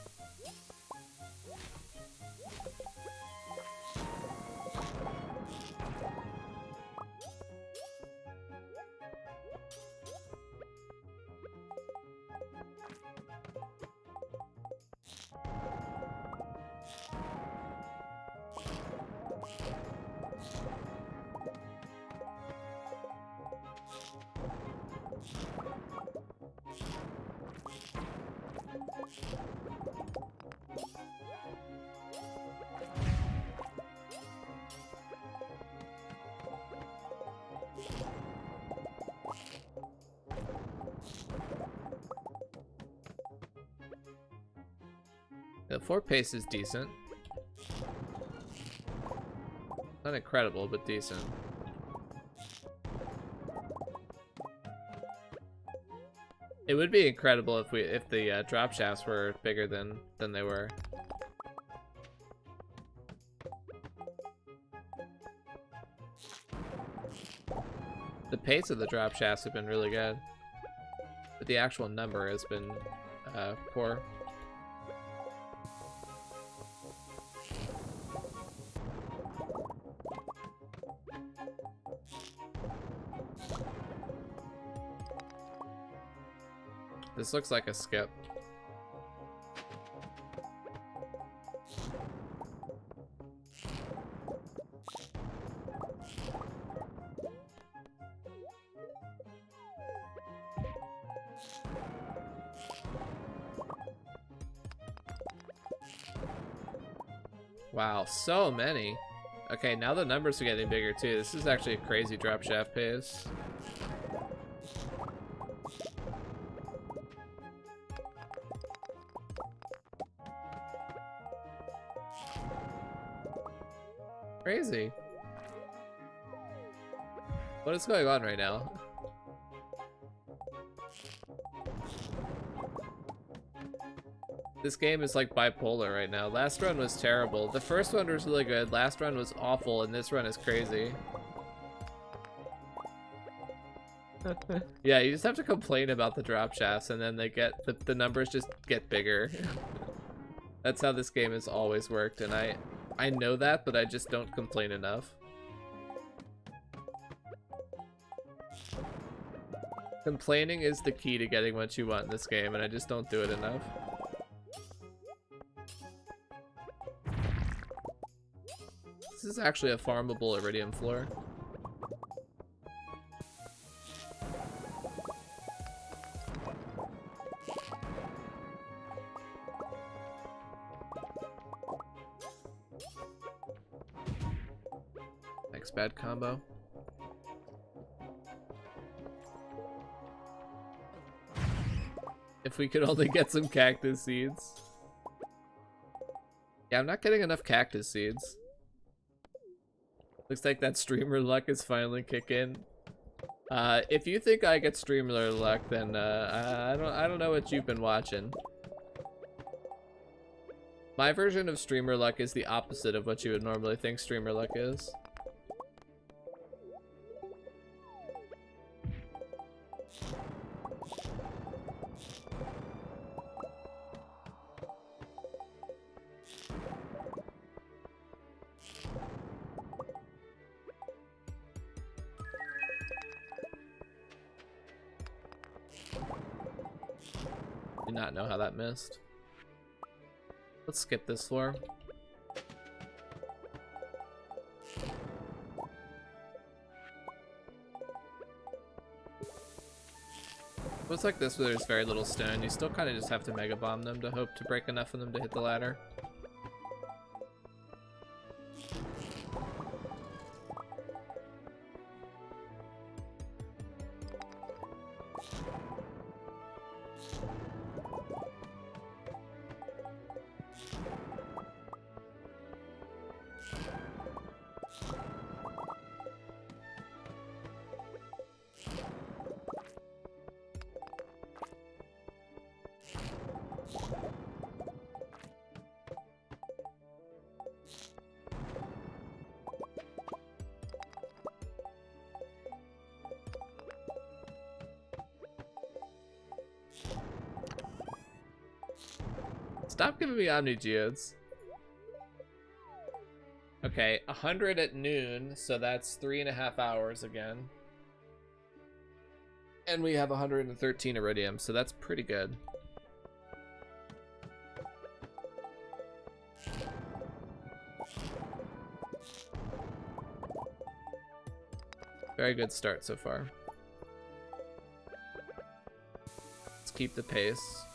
The 4 pace is decent. Not incredible, but decent. It would be incredible if the drop shafts were bigger than they were. The pace of the drop shafts have been really good, but the actual number has been poor. This looks like a skip. Wow, so many. Okay, now the numbers are getting bigger too. This is actually a crazy drop shaft pace. Crazy. What is going on right now? This game is like bipolar right now. Last run was terrible. The first one was really good. Last run was awful, and this run is crazy. Yeah, you just have to complain about the drop shafts, and then they get the numbers just get bigger. That's how this game has always worked, and I know that, but I just don't complain enough. Complaining is the key to getting what you want in this game, and I just don't do it enough. This is actually a farmable iridium floor. Next bad combo. If we could only get some cactus seeds. Yeah, I'm not getting enough cactus seeds. Looks like that streamer luck is finally kicking. If you think I get streamer luck, then I don't know what you've been watching. My version of streamer luck is the opposite of what you would normally think streamer luck is. Do not know how that missed. Let's skip this floor. Looks like this where there's very little stone. You still kind of just have to mega bomb them to hope to break enough of them to hit the ladder. Stop giving me Omni Geodes. Okay, 100 at noon, so that's 3.5 hours again. And we have 113 iridium, so that's pretty good. Very good start so far. Let's keep the pace.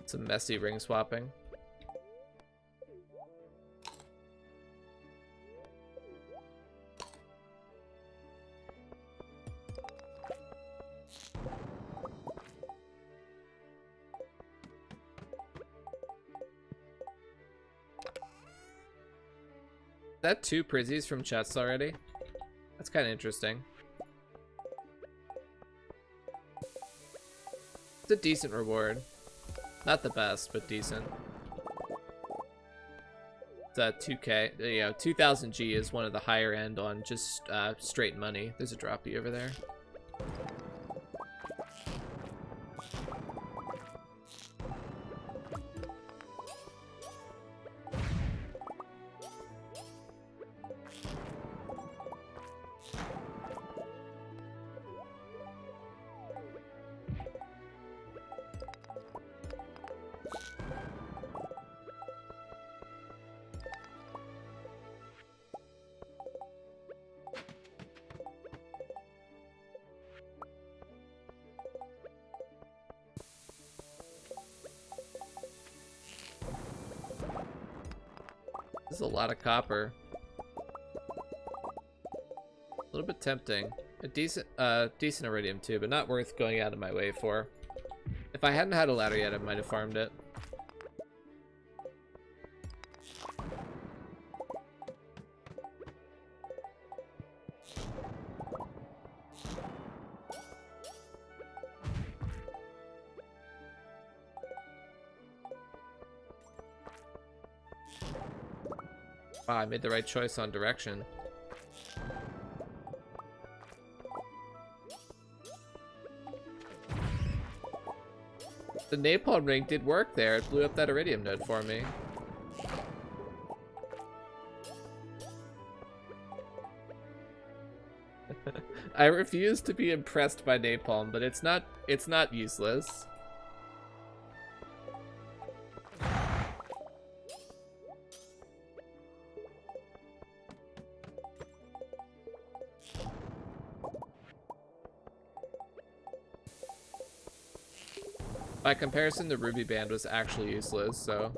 Some messy ring swapping. Is that 2 prizzies from chests already? That's kind of interesting. It's a decent reward. Not the best, but decent. It's 2K. You know, 2000 G is one of the higher end on just straight money. There's a droppy over there. This is a lot of copper. A little bit tempting. A decent iridium too, but not worth going out of my way for. If I hadn't had a ladder yet, I might have farmed it. Wow, I made the right choice on direction. The napalm ring did work there. It blew up that iridium node for me. I refuse to be impressed by napalm, but it's not useless. By comparison, the ruby band was actually useless, so...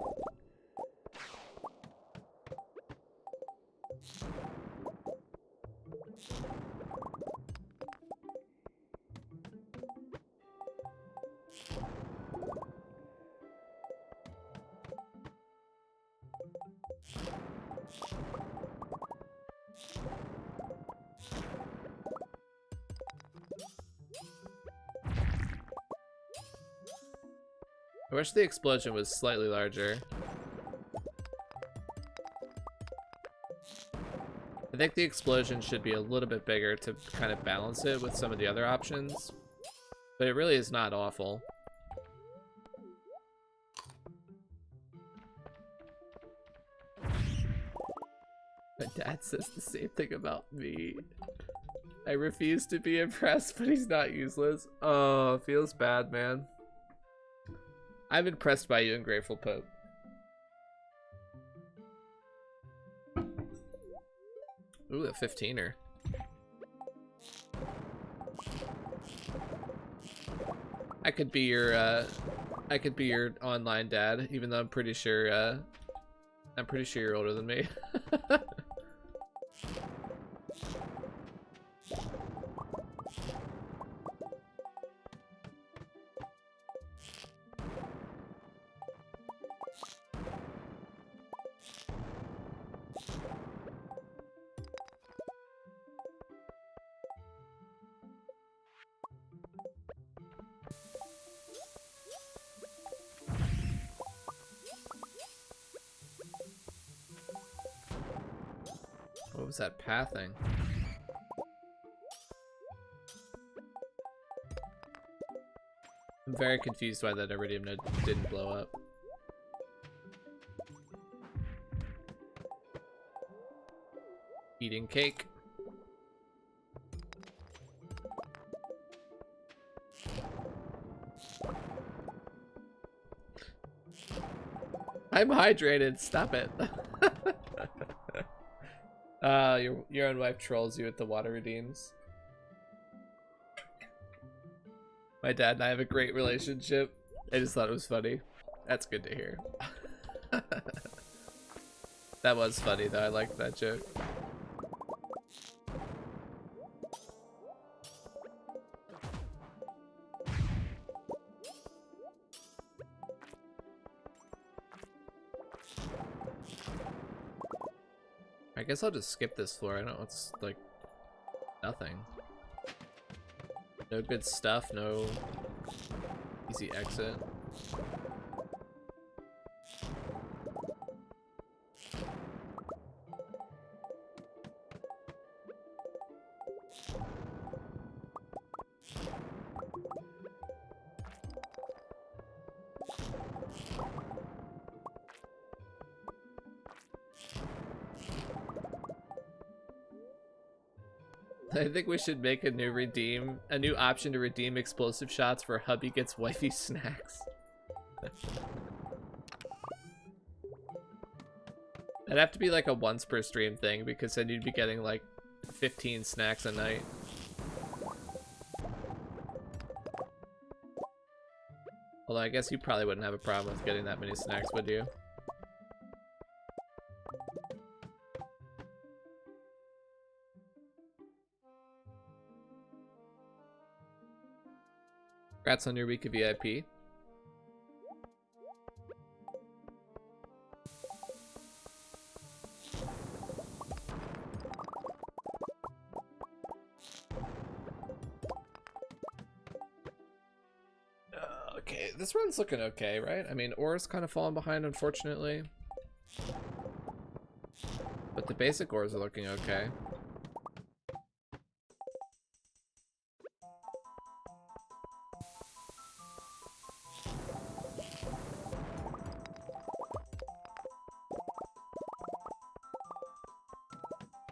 I wish the explosion was slightly larger. I think the explosion should be a little bit bigger to kind of balance it with some of the other options. But it really is not awful. My dad says the same thing about me. I refuse to be impressed, but he's not useless. Oh, feels bad, man. I'm impressed by you, Ungrateful Pope. Ooh, a 15er. I could be your online dad, even though I'm pretty sure you're older than me. was that pathing? I'm very confused why that iridium node didn't blow up. Eating cake. I'm hydrated. Stop it. Your own wife trolls you at the water redeems. My dad and I have a great relationship. I just thought it was funny. That's good to hear. That was funny though. I liked that joke. I guess I'll just skip this floor. I don't know, it's like nothing. No good stuff, no easy exit. I think we should make a new option to redeem explosive shots for hubby gets wifey snacks. It'd have to be like a once per stream thing because then you'd be getting like 15 snacks a night. Although I guess you probably wouldn't have a problem with getting that many snacks, would you? Congrats on your week of VIP. Okay, this run's looking okay, right? I mean, ore's kind of falling behind, unfortunately. But the basic ores are looking okay.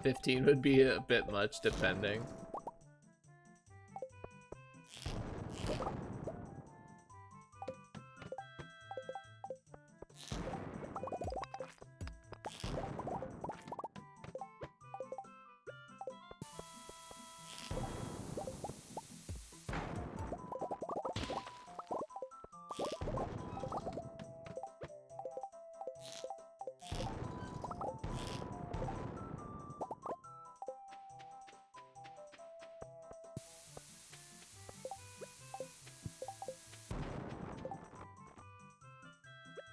$15 would be a bit much, depending.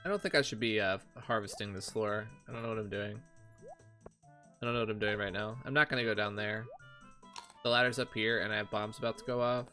I don't think I should be harvesting this floor. I don't know what I'm doing. I don't know what I'm doing right now. I'm not gonna go down there. The ladder's up here and I have bombs about to go off.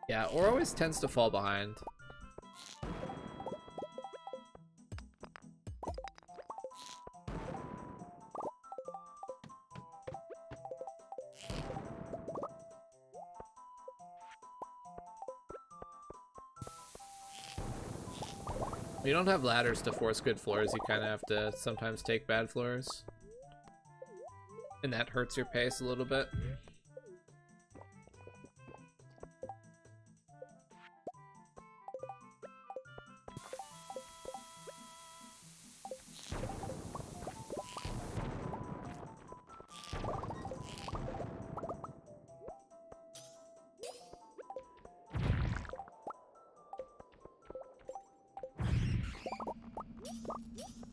Yeah, ore always tends to fall behind. You don't have ladders to force good floors, you kind of have to sometimes take bad floors. And that hurts your pace a little bit.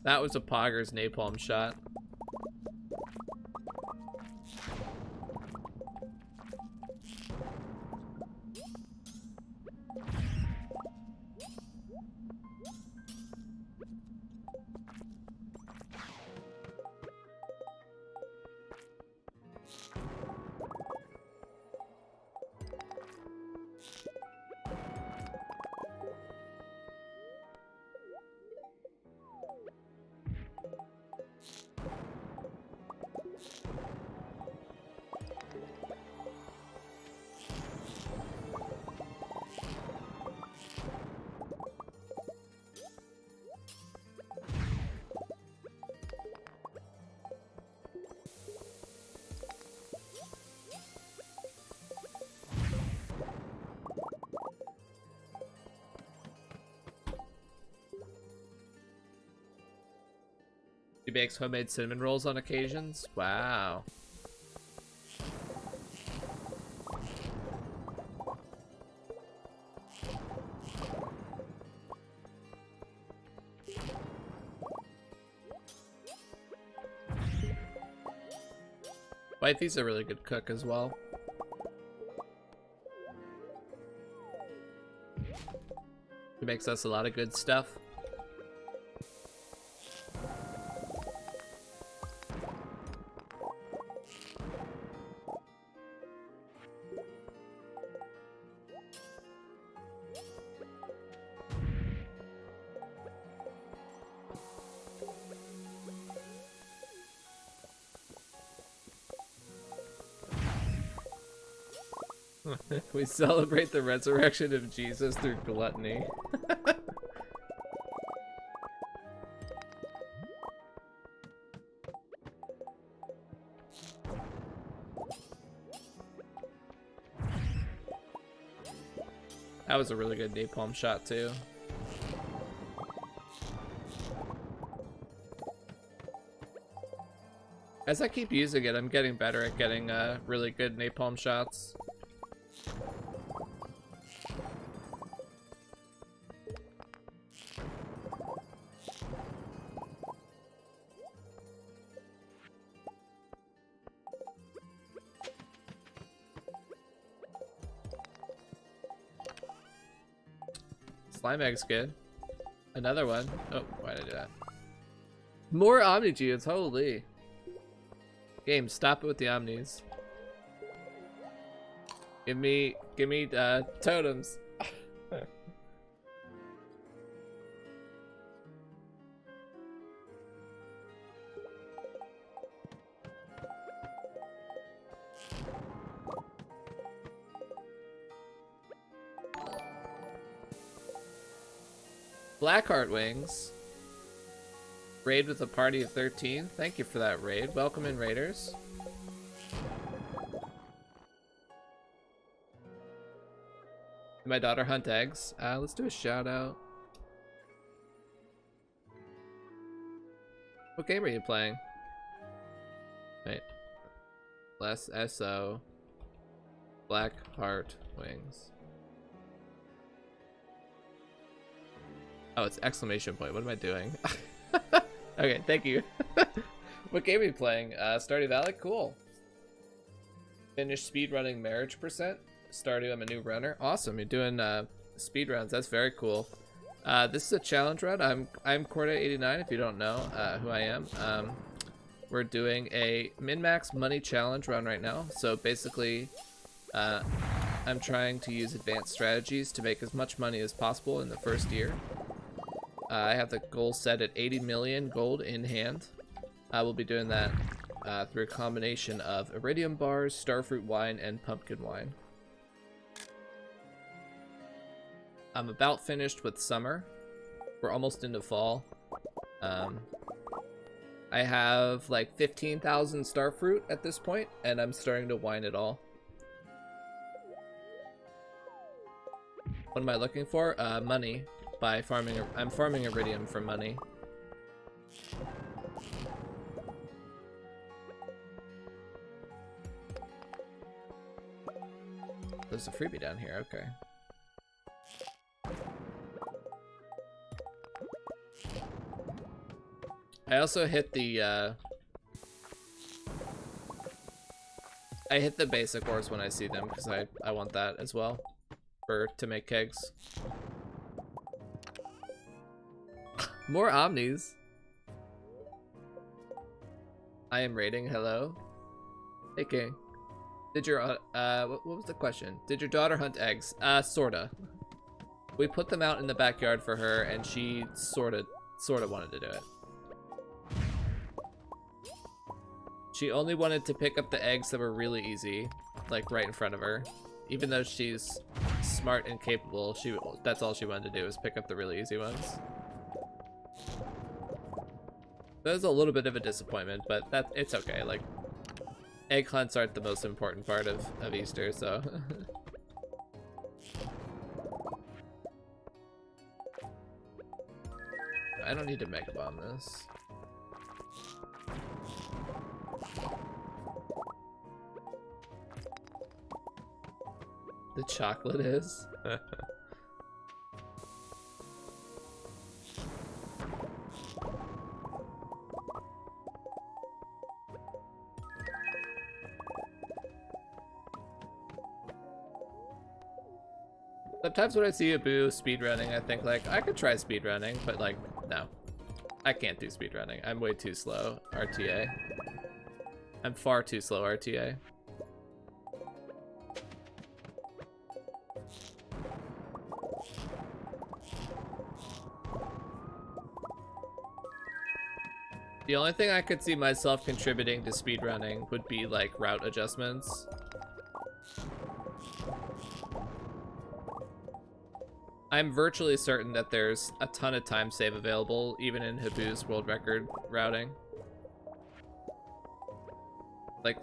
That was a Pogger's napalm shot. He makes homemade cinnamon rolls on occasions. Wow. Wifey's a really good cook as well. She makes us a lot of good stuff. We celebrate the resurrection of Jesus through gluttony. That was a really good napalm shot too. As I keep using it, I'm getting better at getting really good napalm shots. Slime egg's good. Another one. Oh, why did I do that? More Omni Geodes, holy. Game, stop it with the Omnis. Give me totems. Blackheart Wings. Raid with a party of 13. Thank you for that raid. Welcome in, raiders. My daughter hunt eggs. Let's do a shout out. What game are you playing? Wait. Less SO. Blackheart Wings. Oh, it's exclamation point. What am I doing? Okay, thank you. What game are you playing? Stardew Valley? Cool. Finished speedrunning Marriage Percent. Stardew, I'm a new runner. Awesome, you're doing speedruns. That's very cool. This is a challenge run. I'm Corda89, if you don't know who I am. We're doing a min-max money challenge run right now. So basically, I'm trying to use advanced strategies to make as much money as possible in the first year. I have the goal set at 80 million gold in hand. I will be doing that through a combination of iridium bars, starfruit wine, and pumpkin wine. I'm about finished with summer. We're almost into fall. I have like 15,000 starfruit at this point, and I'm starting to wine it all. What am I looking for? Money. By farming, I'm farming iridium for money. There's a freebie down here, okay. I also hit the, I hit the basic ores when I see them, because I want that as well, to make kegs. More Omnis. I am raiding. Hello. Hey, King. Did your what was the question? Did your daughter hunt eggs? Sorta. We put them out in the backyard for her, and she sorta wanted to do it. She only wanted to pick up the eggs that were really easy, like right in front of her. Even though she's smart and capable, that's all she wanted to do, was pick up the really easy ones. That was a little bit of a disappointment, but it's okay. Like, egg hunts aren't the most important part of Easter, so. I don't need to mega bomb this. The chocolate is? Sometimes when I see a boo speedrunning, I think like, I could try speedrunning, but like, no. I can't do speedrunning. I'm way too slow, RTA. I'm far too slow, RTA. The only thing I could see myself contributing to speedrunning would be like route adjustments. I'm virtually certain that there's a ton of time save available, even in Habu's world record routing. Like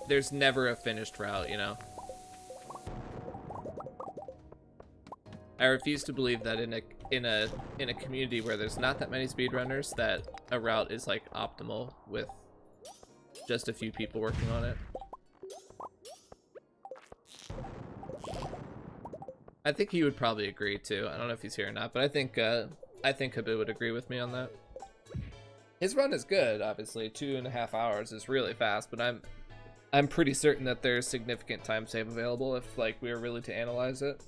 there's never a finished route, you know? I refuse to believe that in a community where there's not that many speedrunners that a route is like optimal with just a few people working on it. I think he would probably agree too. I don't know if he's here or not, but I think Habu would agree with me on that. His run is good, obviously. 2.5 hours is really fast, but I'm pretty certain that there's significant time save available if like we were really to analyze it.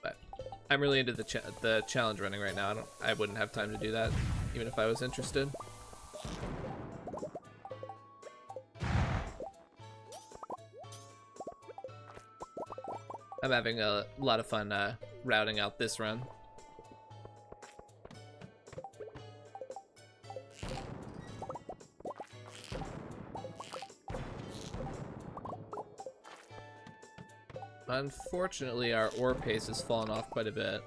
But I'm really into the challenge running right now. I wouldn't have time to do that, even if I was interested. I'm having a lot of fun routing out this run. Unfortunately, our ore pace has fallen off quite a bit.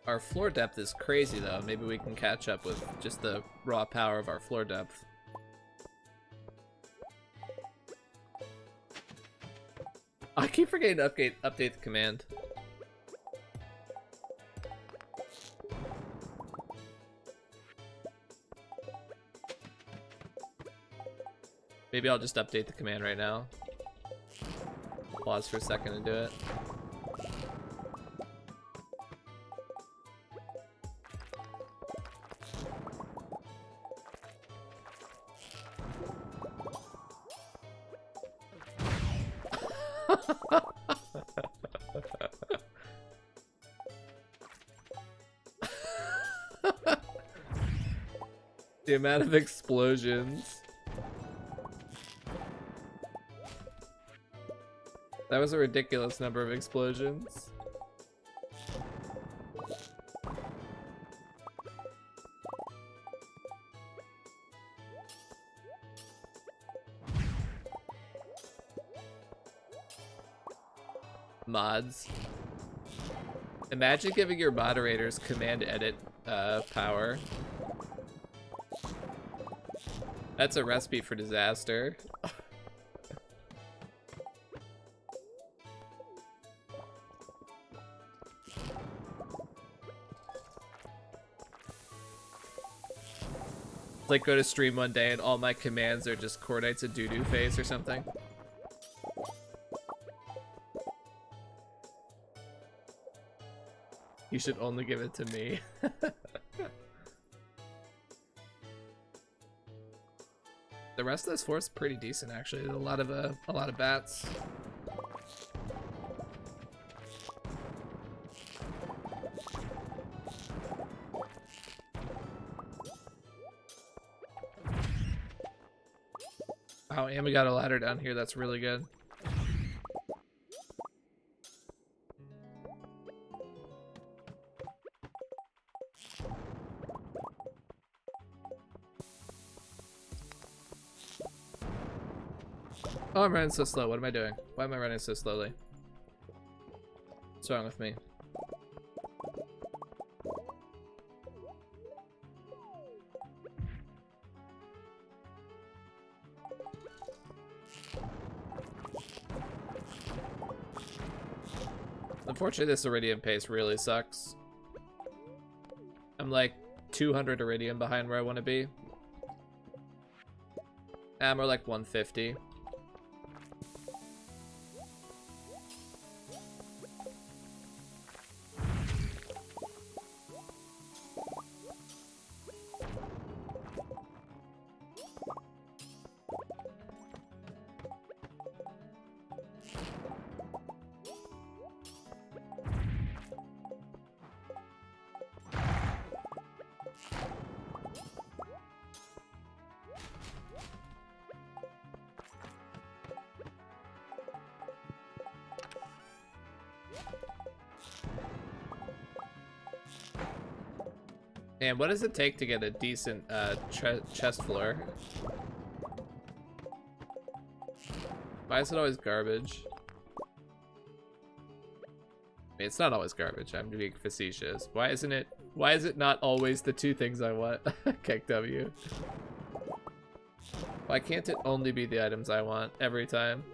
Our floor depth is crazy though. Maybe we can catch up with just the raw power of our floor depth. I keep forgetting to update the command. Maybe I'll just update the command right now. Pause for a second and do it. The amount of explosions. That was a ridiculous number of explosions. Mods. Imagine giving your moderators command edit power. That's a recipe for disaster. Like go to stream one day and all my commands are just Cordyce's a doo-doo face or something. You should only give it to me. The rest of this force is pretty decent actually. There's a lot of bats. Oh, and we got a ladder down here. That's really good. Oh, I'm running so slow. What am I doing? Why am I running so slowly? What's wrong with me? Unfortunately, this iridium pace really sucks. I'm like 200 iridium behind where I want to be. We're like 150. And what does it take to get a decent chest floor? Why is it always garbage? I mean, it's not always garbage. I'm being facetious. Why is it not always the two things I want? Kek W. Why can't it only be the items I want every time?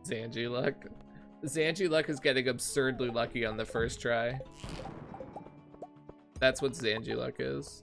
Zanji luck. Zanji luck is getting absurdly lucky on the first try. That's what Zanji luck is.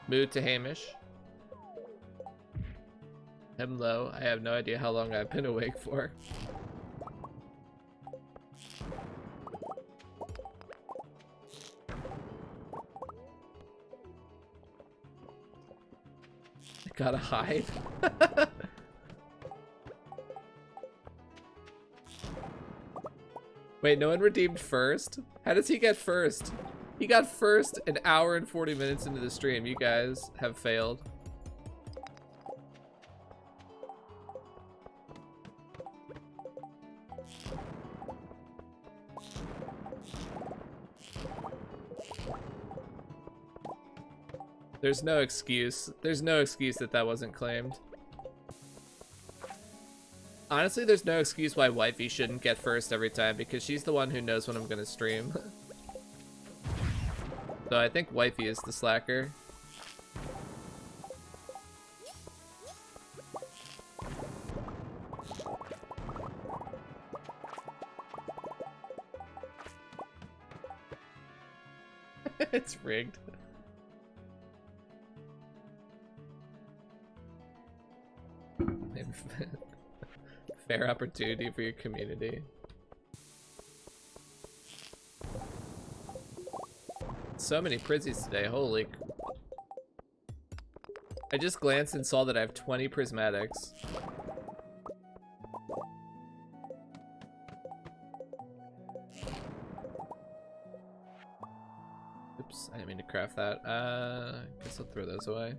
Mood to Hamish. Hello, I have no idea how long I've been awake for. I gotta hide. Wait, no one redeemed first? How does he get first? He got first an hour and 40 minutes into the stream. You guys have failed. There's no excuse. There's no excuse that that wasn't claimed. Honestly, there's no excuse why Wifey shouldn't get first every time, because she's the one who knows when I'm gonna stream. So I think Wifey is the slacker. It's rigged. Fair opportunity for your community. So many prizzies today, holy. I just glanced and saw that I have 20 prismatics. Oops, I didn't mean to craft that. Guess I'll throw those away.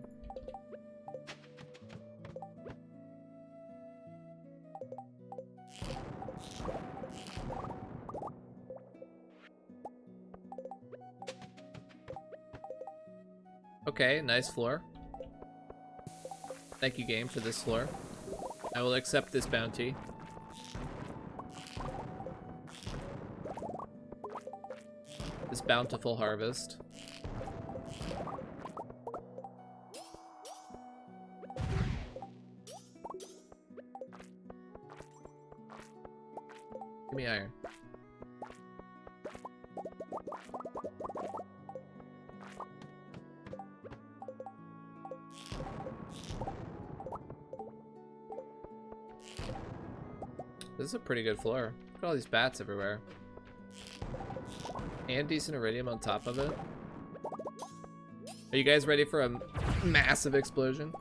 Okay, nice floor. Thank you, game, for this floor. I will accept this bounty. This bountiful harvest. Give me iron. This is a pretty good floor. Look at all these bats everywhere. And decent iridium on top of it. Are you guys ready for a massive explosion?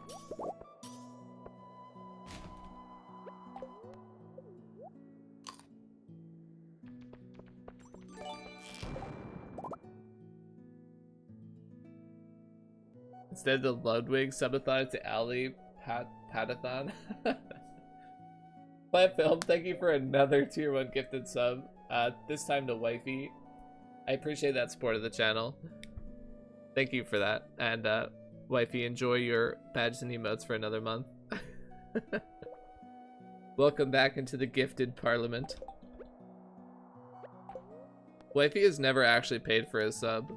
Instead of Ludwig subathon to Ali Patathon. Plant Film, thank you for another tier 1 gifted sub. This time to Wifey. I appreciate that support of the channel. Thank you for that. And Wifey, enjoy your badges and emotes for another month. Welcome back into the gifted parliament. Wifey has never actually paid for a sub.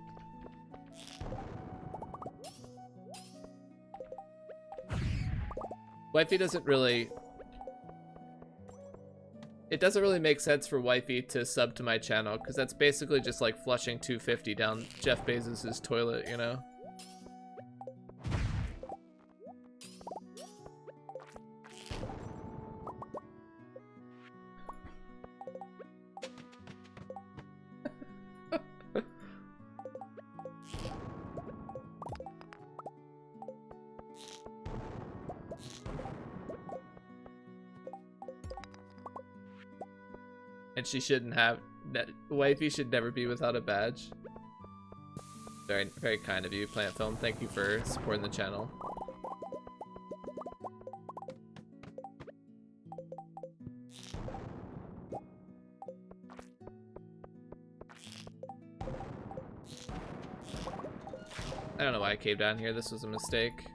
Wifey doesn't really... It doesn't really make sense for Wifey to sub to my channel, because that's basically just like flushing 250 down Jeff Bezos' toilet, you know? And she shouldn't have... Wifey should never be without a badge. Very, very kind of you, Plant Film. Thank you for supporting the channel. I don't know why I came down here. This was a mistake.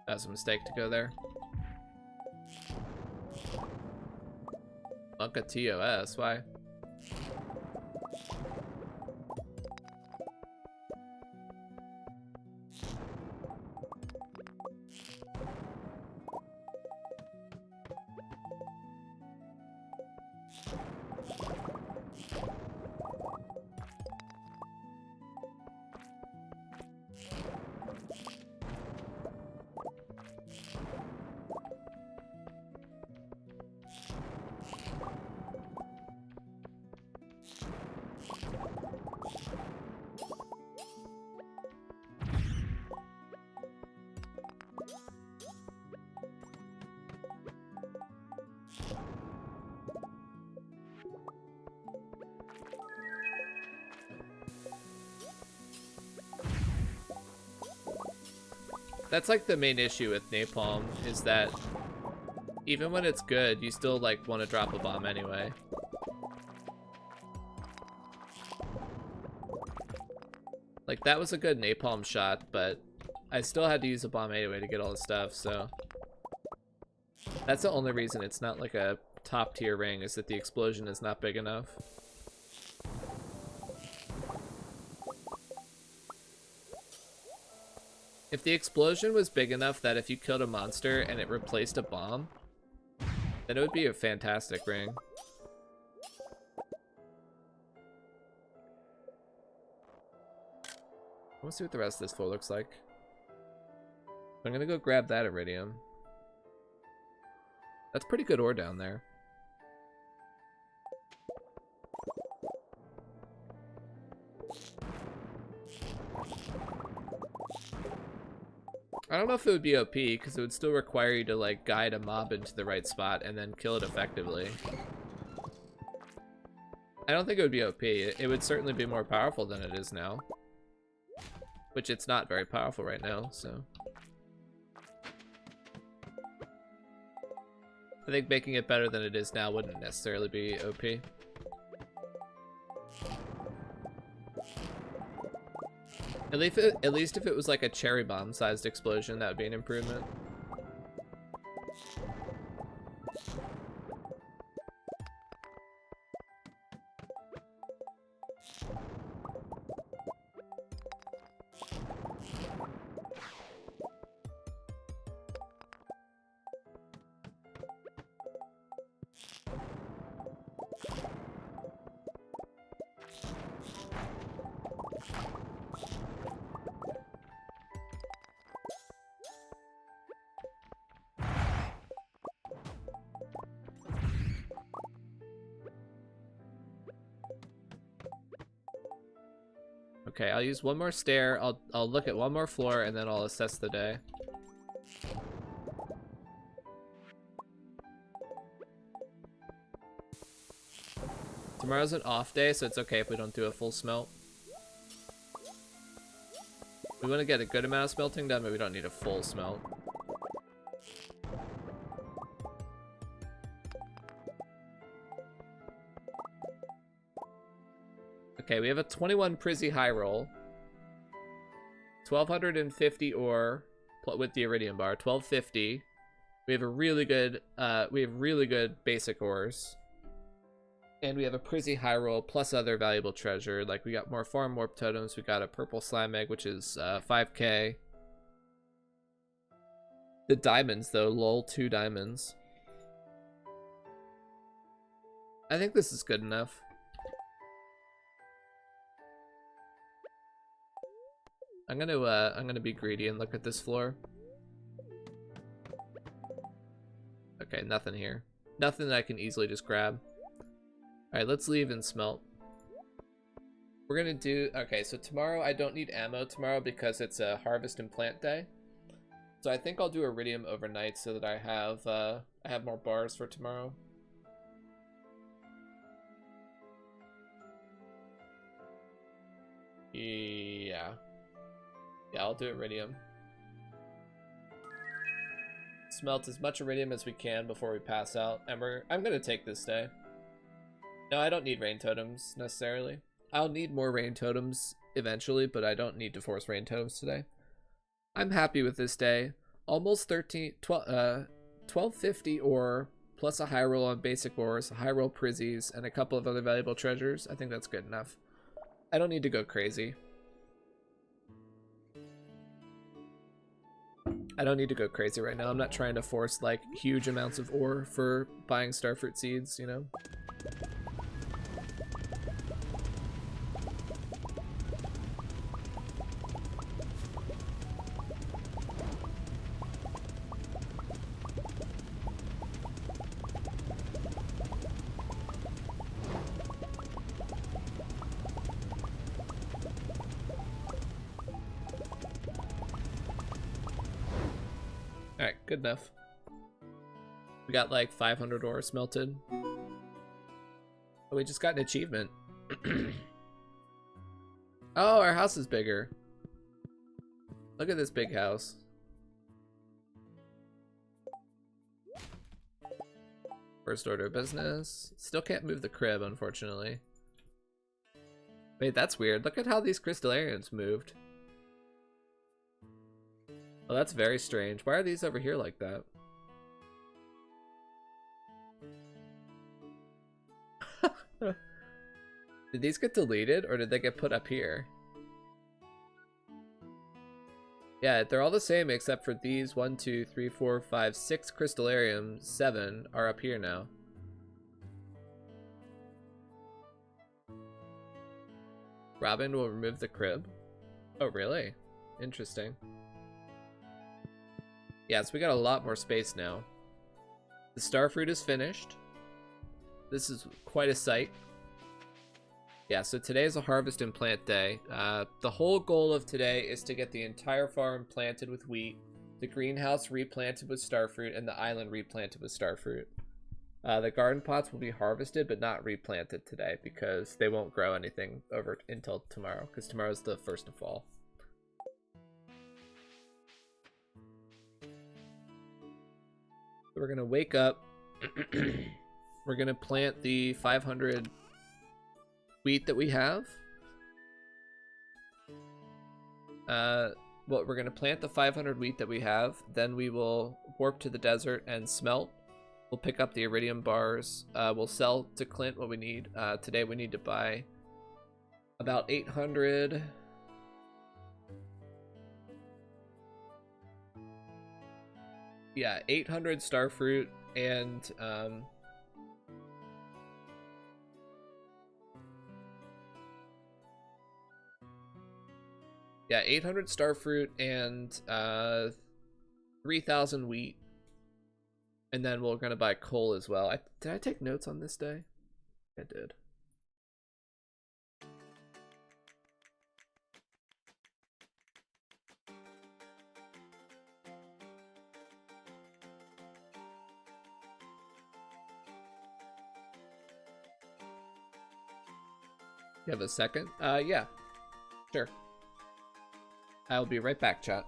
That was a mistake to go there. Unca TOS, why? That's like the main issue with napalm, is that even when it's good, you still like want to drop a bomb anyway. Like that was a good napalm shot, but I still had to use a bomb anyway to get all the stuff, so that's the only reason it's not like a top tier ring, is that the explosion is not big enough. If the explosion was big enough that if you killed a monster and it replaced a bomb, then it would be a fantastic ring. I want to see what the rest of this floor looks like. I'm gonna go grab that iridium. That's pretty good ore down there. I don't know if it would be OP, because it would still require you to like guide a mob into the right spot and then kill it effectively. I don't think it would be OP. It would certainly be more powerful than it is now. Which it's not very powerful right now, so. I think making it better than it is now wouldn't necessarily be OP. At least if it was like a cherry bomb sized explosion, that would be an improvement. Okay, I'll use one more stair, I'll look at one more floor, and then I'll assess the day. Tomorrow's an off day, so it's okay if we don't do a full smelt. We want to get a good amount of smelting done, but we don't need a full smelt. Okay, we have a 21 Prizzy high roll. 1250 ore with the iridium bar. 1250. We have a really good basic ores. And we have a Prizzy high roll plus other valuable treasure. Like, we got more farm warp totems. We got a purple slime egg, which is 5k. The diamonds, though. Lol, 2 diamonds. I think this is good enough. I'm gonna be greedy and look at this floor. Okay, nothing here. Nothing that I can easily just grab. Alright, let's leave and smelt. We're gonna do... Okay, so tomorrow I don't need ammo tomorrow because it's a harvest and plant day. So I think I'll do iridium overnight so that I have more bars for tomorrow. Yeah. Yeah, I'll do iridium. Smelt as much iridium as we can before we pass out. And I'm gonna take this day. No, I don't need rain totems necessarily. I'll need more rain totems eventually, but I don't need to force rain totems today. I'm happy with this day. Almost 1250 ore plus a high roll on basic ores, high roll prizzies, and a couple of other valuable treasures. I think that's good enough. I don't need to go crazy. I don't need to go crazy right now. I'm not trying to force like huge amounts of ore for buying starfruit seeds, you know? Alright, good enough. We got like 500 ore smelted. Oh, we just got an achievement. Oh, our house is bigger. Look at this big house. First order of business. Still can't move the crib, unfortunately. Wait, that's weird. Look at how these crystallarians moved. Oh, that's very strange. Why are these over here like that? Did these get deleted or did they get put up here? Yeah, they're all the same except for these 1, 2, 3, 4, 5, 6 crystallariums. 7 are up here now. Robin will remove the crib. Oh, really? Interesting. Yeah, so we got a lot more space now. The starfruit is finished. This is quite a sight. Yeah, so today is a harvest and plant day. The whole goal of today is to get the entire farm planted with wheat, the greenhouse replanted with starfruit, and the island replanted with starfruit. The garden pots will be harvested but not replanted today because they won't grow anything over until tomorrow, because tomorrow's the 1st of fall. So we're gonna wake up. We're gonna plant the 500 wheat that we have. Well, we're gonna plant the 500 wheat that we have. Then we will warp to the desert and smelt. We'll pick up the iridium bars. We'll sell to Clint what we need. Today we need to buy about 800. Yeah, 800 starfruit and yeah, 800 starfruit and 3,000 wheat. And then we're gonna buy coal as well. Did I take notes on this day? I did. You have a second? Yeah. Sure. I'll be right back, chat.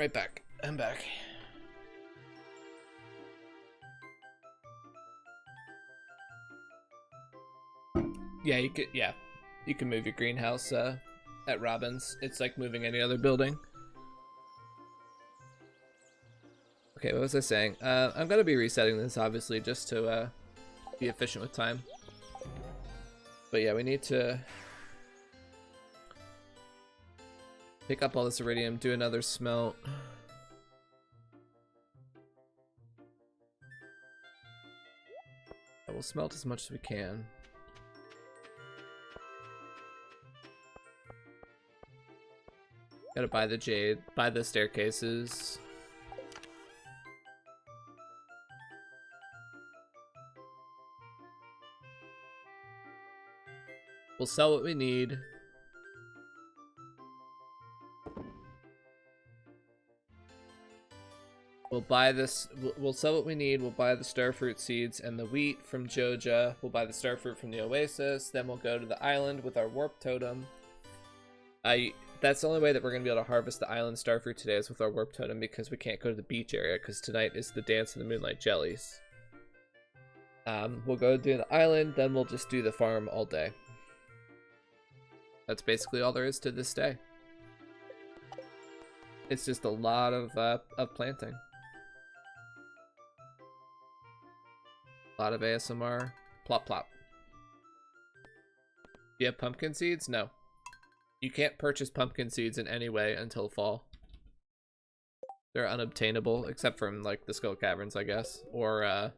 Right back. I'm back. Yeah, you can move your greenhouse at Robin's. It's like moving any other building. Okay, what was I saying? I'm gonna be resetting this obviously just to be efficient with time. But yeah, we need to pick up all this iridium, do another smelt. We'll smelt as much as we can. Gotta buy the jade, buy the staircases. We'll sell what we need. We'll buy this, we'll sell what we need. We'll buy the starfruit seeds and the wheat from Joja. We'll buy the starfruit from the oasis. Then we'll go to the island with our warp totem. That's the only way that we're going to be able to harvest the island starfruit today is with our warp totem, because we can't go to the beach area because tonight is the Dance of the Moonlight Jellies. We'll go do the island, then we'll just do the farm all day. That's basically all there is to this day. It's just a lot of planting. A lot of ASMR. Plop plop. Do you have pumpkin seeds? No. You can't purchase pumpkin seeds in any way until fall. They're unobtainable, except from like the Skull Caverns, I guess. Or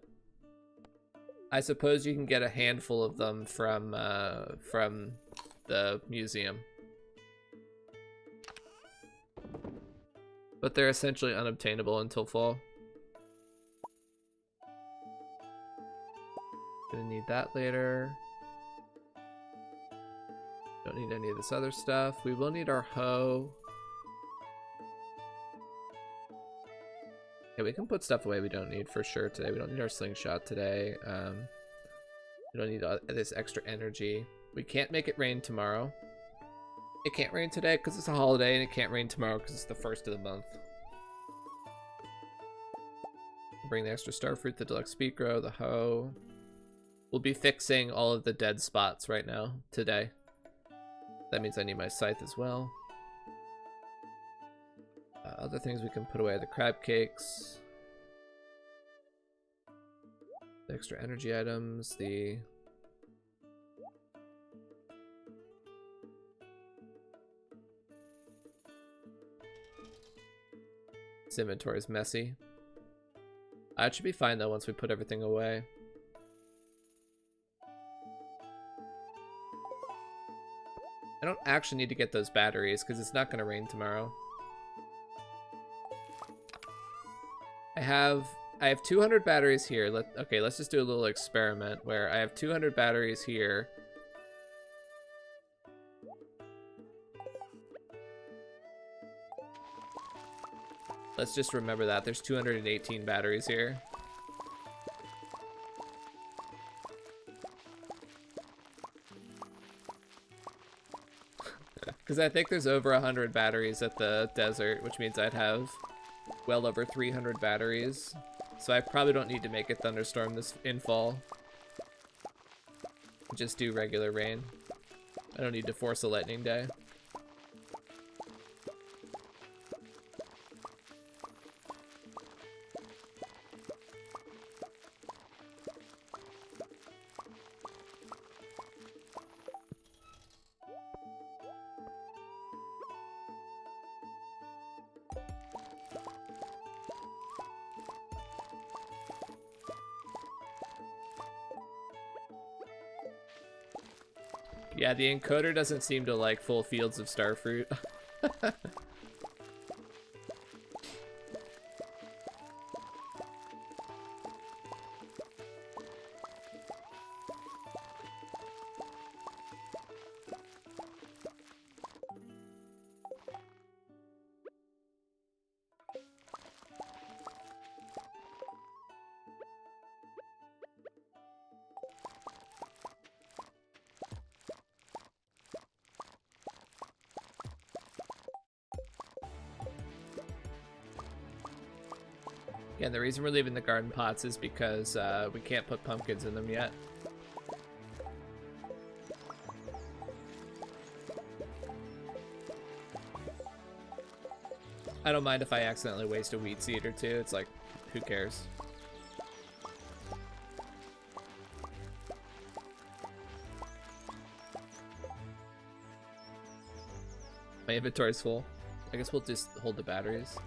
I suppose you can get a handful of them from the museum. But they're essentially unobtainable until fall. Gonna need that later. Don't need any of this other stuff. We will need our hoe. Yeah, we can put stuff away we don't need for sure today. We don't need our slingshot today. We don't need this extra energy. We can't make it rain tomorrow. It can't rain today because it's a holiday, and it can't rain tomorrow because it's the 1st of the month. Bring the extra starfruit, the deluxe speed grow, the hoe. We'll be fixing all of the dead spots right now today. That means I need my scythe as well. Other things we can put away are the crab cakes, the extra energy items, the this inventory is messy. It should be fine though once we put everything away. I don't actually need to get those batteries because it's not going to rain tomorrow. I have 200 batteries here. Okay, let's just do a little experiment where I have 200 batteries here. Let's just remember that there's 218 batteries here. Because I think there's over 100 batteries at the desert, which means I'd have well over 300 batteries. So I probably don't need to make a thunderstorm in fall. Just do regular rain. I don't need to force a lightning day. Yeah, the encoder doesn't seem to like full fields of starfruit. Yeah, and the reason we're leaving the garden pots is because we can't put pumpkins in them yet. I don't mind if I accidentally waste a wheat seed or two. It's like, who cares? My inventory's full. I guess we'll just hold the batteries.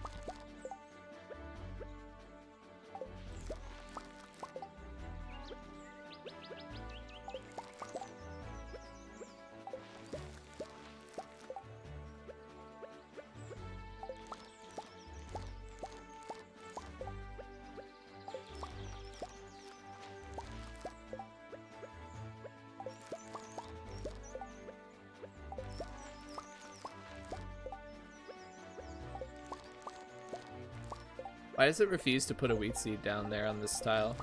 Why does it refuse to put a wheat seed down there on this tile?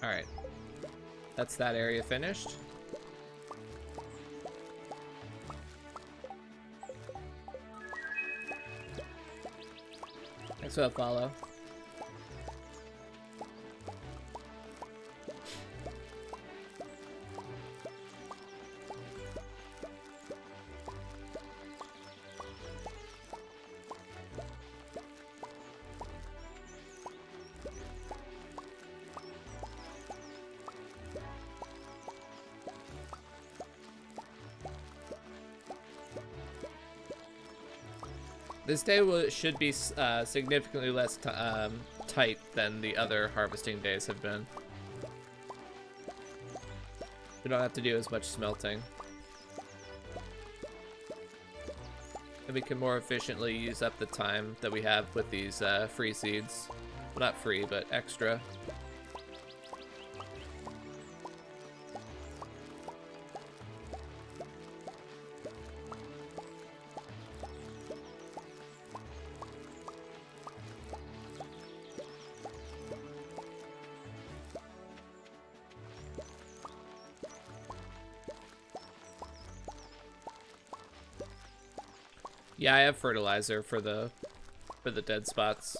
Alright. That's that area finished. Thanks for the follow. This day should be significantly less tight than the other harvesting days have been. We don't have to do as much smelting. And we can more efficiently use up the time that we have with these free seeds. Well, not free, but extra. Yeah, I have fertilizer for the dead spots.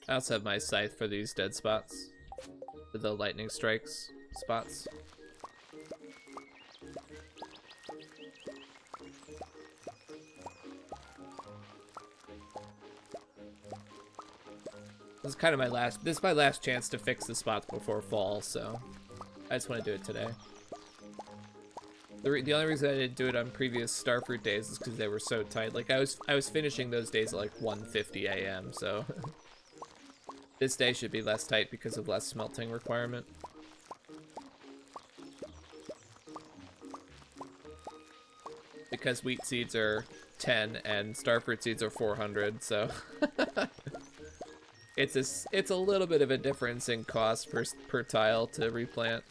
I also have my scythe for these dead spots, for the lightning strikes spots. This is kind of this is my last chance to fix the spots before fall, so I just want to do it today. The only reason I didn't do it on previous Starfruit days is because they were so tight. Like I was finishing those days at like 1:50 a.m. So this day should be less tight because of less smelting requirement. Because wheat seeds are 10 and starfruit seeds are 400, so it's a little bit of a difference in cost per tile to replant.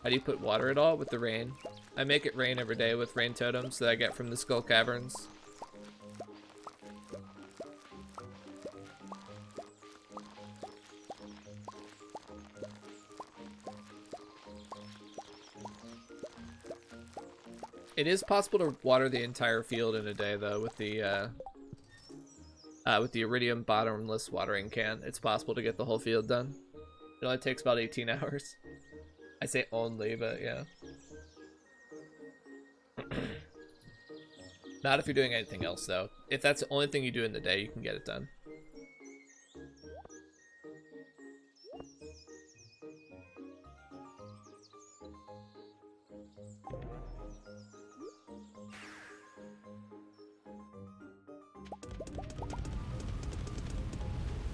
How do you put water at all? With the rain. I make it rain every day with rain totems that I get from the Skull Caverns. It is possible to water the entire field in a day, though, with the Iridium bottomless watering can. It's possible to get the whole field done. It only takes about 18 hours. I say only, but yeah. Not if you're doing anything else, though. If that's the only thing you do in the day, you can get it done.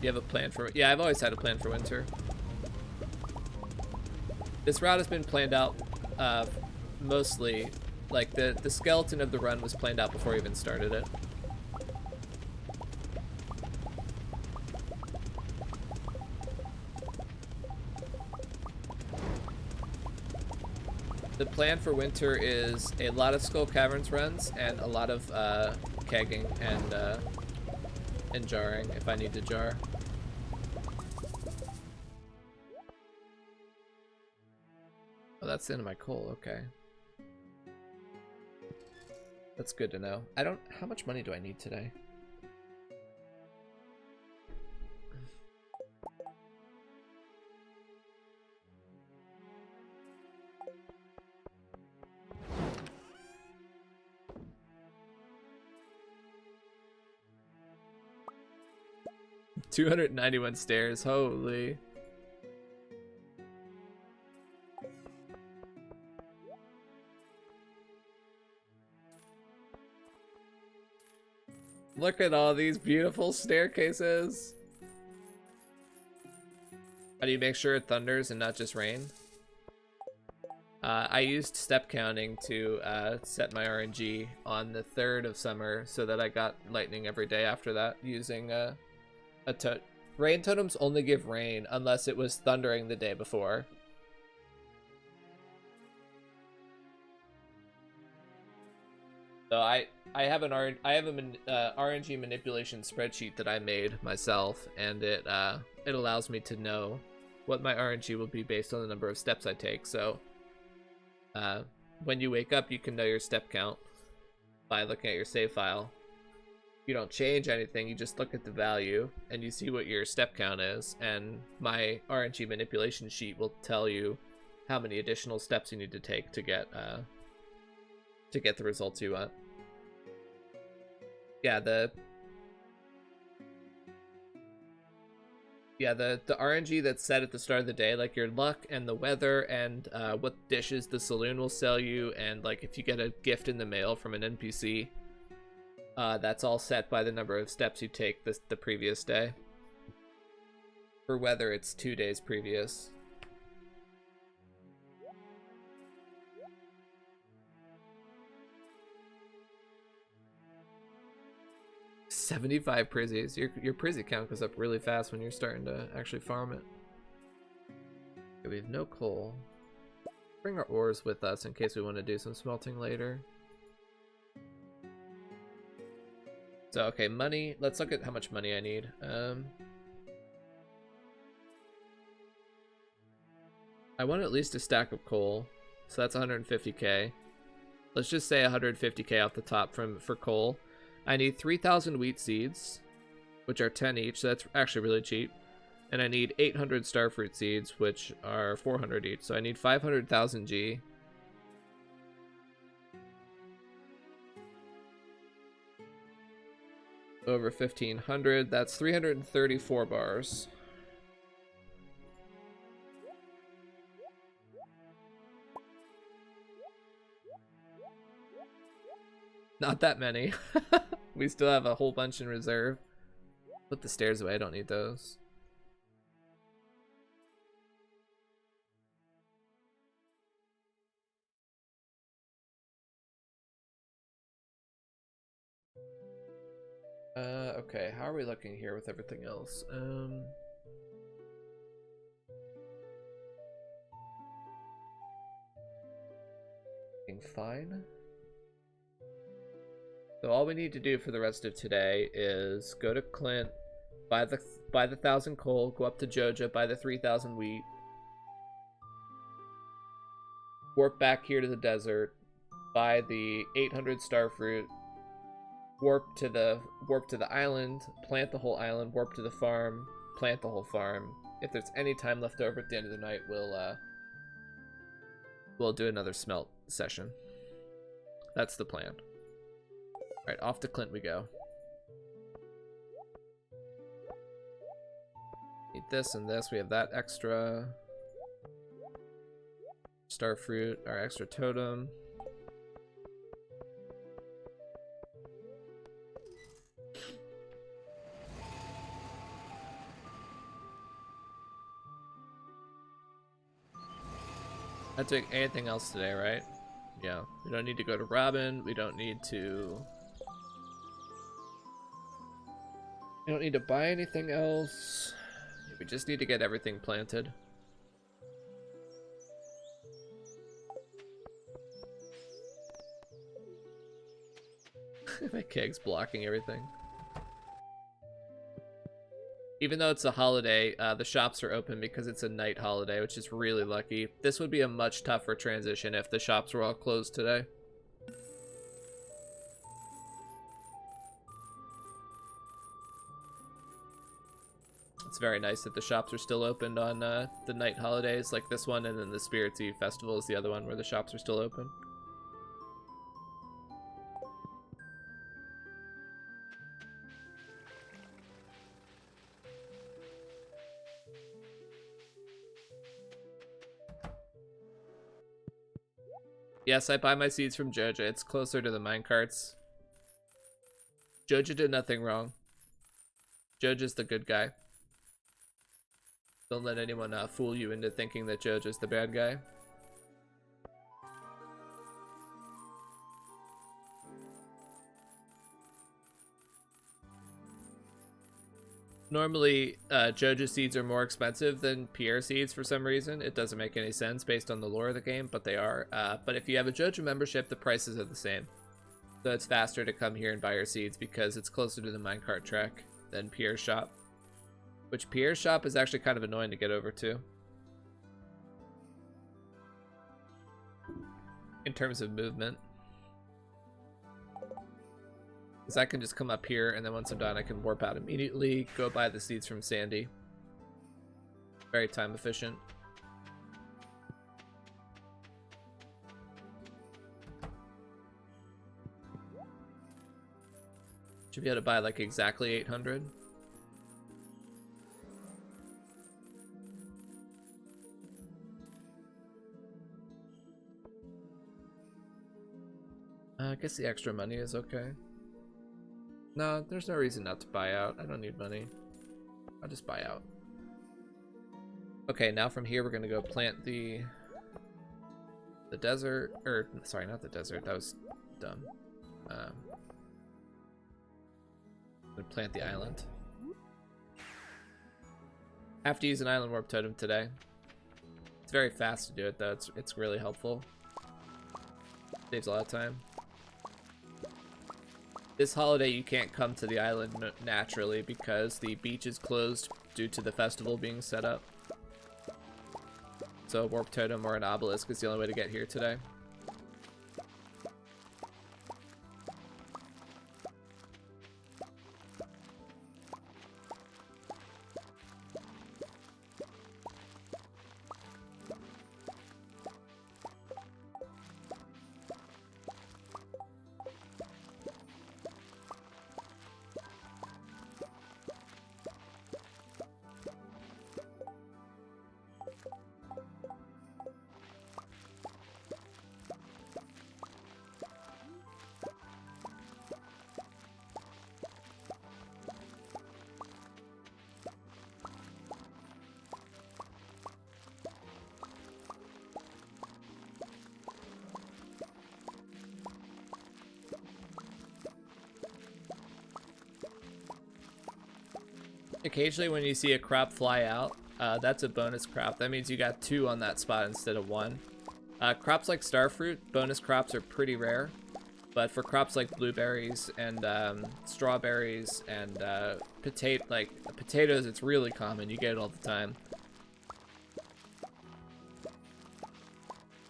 You have a plan for... Yeah, I've always had a plan for winter. This route has been planned out mostly... Like, the skeleton of the run was planned out before I even started it. The plan for winter is a lot of Skull Caverns runs and a lot of kegging and jarring if I need to jar. Oh, that's the end of my coal. Okay. That's good to know. I don't... How much money do I need today? $291 stairs. Holy. Look at all these beautiful staircases. How do you make sure it thunders and not just rain? I used step counting to set my RNG on the 3rd of summer so that I got lightning every day after that using a rain totems only give rain unless it was thundering the day before. So I have an RNG manipulation spreadsheet that I made myself, and it allows me to know what my RNG will be based on the number of steps I take. So when you wake up, you can know your step count by looking at your save file. You don't change anything, you just look at the value and you see what your step count is, and my RNG manipulation sheet will tell you how many additional steps you need to take to get the results you want. Yeah, the RNG that's set at the start of the day, like your luck and the weather and what dishes the saloon will sell you, and like if you get a gift in the mail from an NPC, that's all set by the number of steps you take the previous day. For weather, it's 2 days previous. $75 prizzies. Your prizzy count goes up really fast when you're starting to actually farm it. Okay, we have no coal. Bring our ores with us in case we want to do some smelting later. So, okay, money. Let's look at how much money I need. I want at least a stack of coal, so that's 150k. Let's just say 150k off the top for coal. I need 3,000 wheat seeds, which are 10 each, so that's actually really cheap. And I need 800 starfruit seeds, which are 400 each, so I need 500,000 G. Over 1,500, that's 334 bars. Not that many. We still have a whole bunch in reserve. Put the stairs away, I don't need those. Okay, how are we looking here with everything else? Looking fine. So all we need to do for the rest of today is go to Clint, buy the 1,000 coal, go up to Joja, buy the 3,000 wheat, warp back here to the desert, buy the 800 starfruit, warp to the island, plant the whole island, warp to the farm, plant the whole farm. If there's any time left over at the end of the night, we'll do another smelt session. That's the plan. Alright, off to Clint we go. Need this and this. We have that extra starfruit, our extra totem. Not doing anything else today, right? Yeah, we don't need to go to Robin. We don't need to buy anything else. We just need to get everything planted. My keg's blocking everything. Even though it's a holiday, the shops are open because it's a night holiday, which is really lucky. This would be a much tougher transition if the shops were all closed today. It's very nice that the shops are still open on the night holidays like this one, and then the Spirits Eve Festival is the other one where the shops are still open. Yes, I buy my seeds from Joja. It's closer to the minecarts. Joja did nothing wrong. Joja's the good guy. Don't let anyone fool you into thinking that Joja's the bad guy. Normally, Joja seeds are more expensive than Pierre seeds for some reason. It doesn't make any sense based on the lore of the game, but they are. But if you have a Joja membership, the prices are the same. So it's faster to come here and buy your seeds because it's closer to the minecart track than Pierre's shop. Which Pierre's shop is actually kind of annoying to get over to. In terms of movement. Because I can just come up here, and then once I'm done, I can warp out immediately, go buy the seeds from Sandy. Very time efficient. Should be able to buy like exactly 800. I guess the extra money is okay. No, there's no reason not to buy out. I don't need money. I'll just buy out. Okay, now from here we're gonna go plant the desert, or sorry, not the desert. That was dumb. We'll plant the island. Have to use an island warp totem today. It's very fast to do it though. It's really helpful. Saves a lot of time. This holiday you can't come to the island naturally because the beach is closed due to the festival being set up. So a warp totem or an obelisk is the only way to get here today. Occasionally when you see a crop fly out, that's a bonus crop. That means you got 2 on that spot instead of 1. Crops like starfruit, bonus crops are pretty rare. But for crops like blueberries and strawberries and potatoes, it's really common. You get it all the time.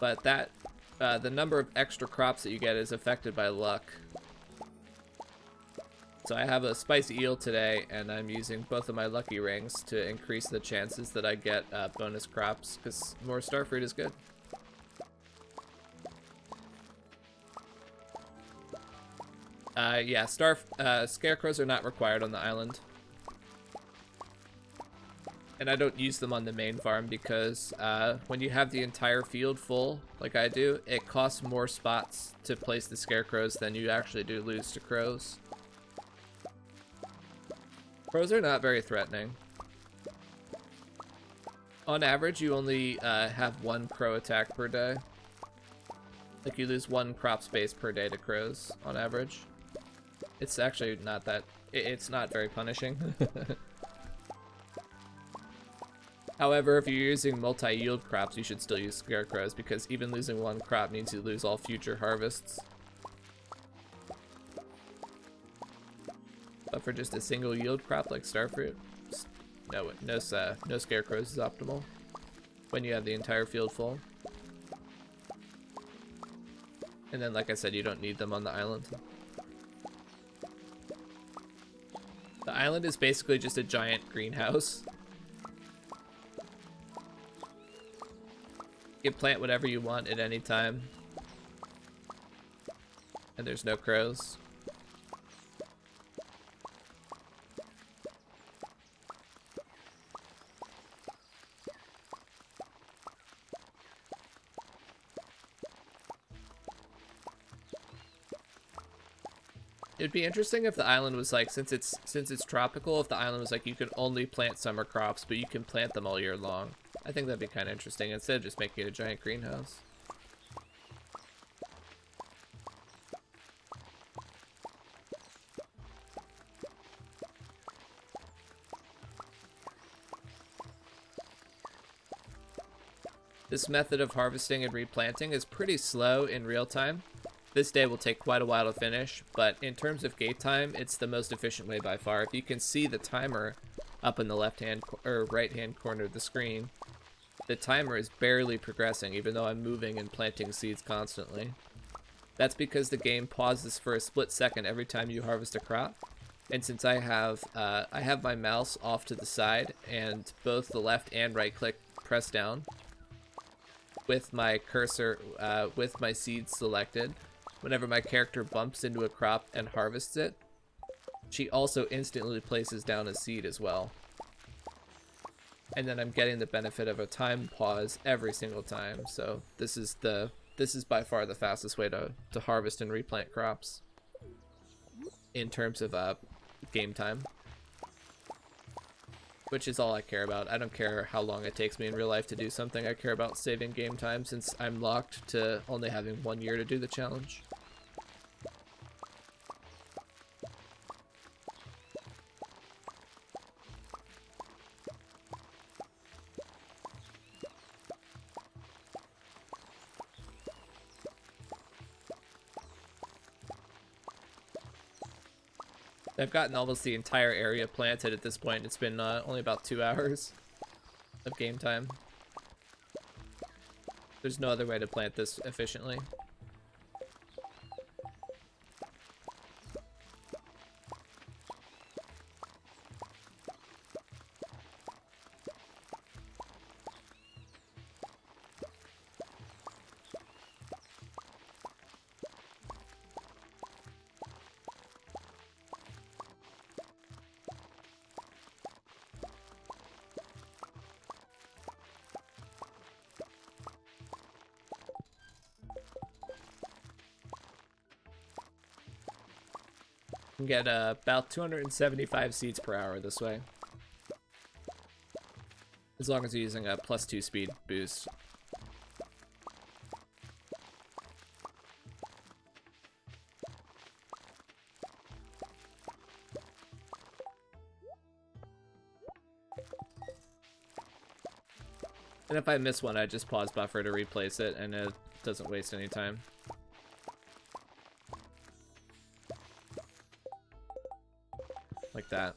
But that the number of extra crops that you get is affected by luck. So I have a spicy eel today, and I'm using both of my lucky rings to increase the chances that I get bonus crops, because more starfruit is good. Yeah, scarecrows are not required on the island. And I don't use them on the main farm because when you have the entire field full, like I do, it costs more spots to place the scarecrows than you actually do lose to crows. Crows are not very threatening. On average, you only have 1 crow attack per day. Like, you lose 1 crop space per day to crows, on average. It's actually not that... It's not very punishing. However, if you're using multi-yield crops, you should still use scarecrows, because even losing 1 crop means you lose all future harvests. but for just a single yield crop like starfruit, no scarecrows is optimal when you have the entire field full. And then, like I said, you don't need them on the island. The island is basically just a giant greenhouse. You can plant whatever you want at any time. And there's no crows. It'd be interesting if the island was like, since it's tropical, if the island was like you can only plant summer crops, but you can plant them all year long. I think that'd be kind of interesting instead of just making it a giant greenhouse. This method of harvesting and replanting is pretty slow in real time. This day will take quite a while to finish, but in terms of gate time, it's the most efficient way by far. If you can see the timer up in the left-hand or right-hand corner of the screen, the timer is barely progressing, even though I'm moving and planting seeds constantly. That's because the game pauses for a split second every time you harvest a crop. And since I have my mouse off to the side and both the left and right click pressed down with my cursor, with my seed selected, whenever my character bumps into a crop and harvests it, she also instantly places down a seed as well. And then I'm getting the benefit of a time pause every single time. So this is by far the fastest way to harvest and replant crops in terms of game time, which is all I care about. I don't care how long it takes me in real life to do something. I care about saving game time since I'm locked to only having 1 year to do the challenge. I've gotten almost the entire area planted at this point. It's been only about 2 hours of game time. There's no other way to plant this efficiently. You can get about 275 seeds per hour this way, as long as you're using a +2 speed boost. And if I miss one, I just pause buffer to replace it, and it doesn't waste any time. Like that.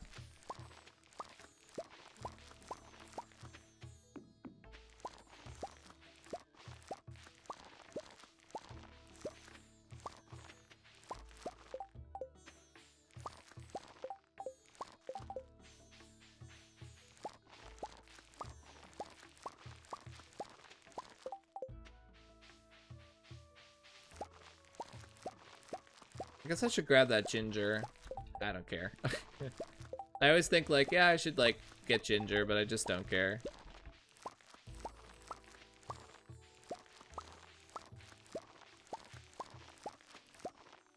I guess I should grab that ginger. I don't care. I always think like, yeah, I should like get ginger, but I just don't care.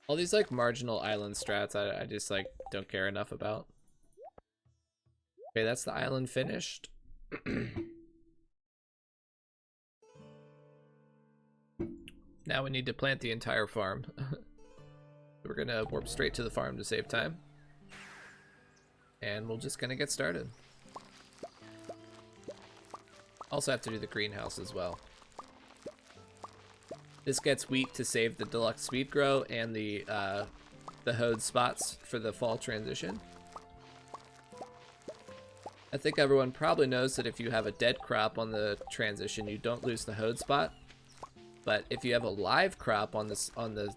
All these like marginal island strats, I just like don't care enough about. Okay, that's the island finished. Now we need to plant the entire farm. We're gonna warp straight to the farm to save time. And we're just gonna get started. Also have to do the greenhouse as well. This gets wheat to save the deluxe speed grow and the the hoed spots for the fall transition. I think everyone probably knows that if you have a dead crop on the transition, you don't lose the hoed spot. But if you have a live crop on the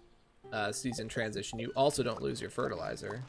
season transition, you also don't lose your fertilizer.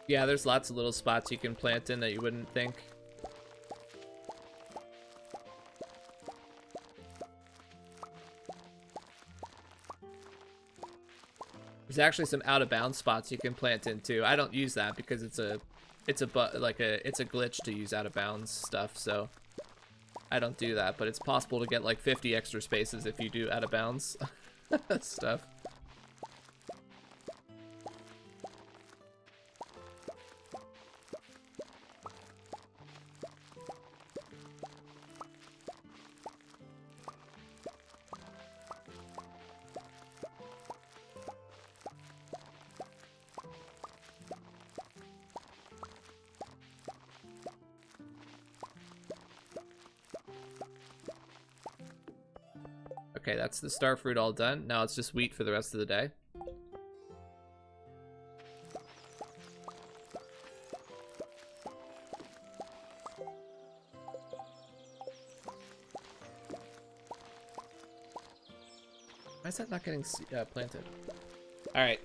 Yeah, there's lots of little spots you can plant in that you wouldn't think. There's actually some out of bounds spots you can plant in too. I don't use that because it's a glitch to use out of bounds stuff, so I don't do that, but it's possible to get like 50 extra spaces if you do out of bounds stuff. Okay, that's the starfruit all done. Now it's just wheat for the rest of the day. Why is that not getting planted? Alright.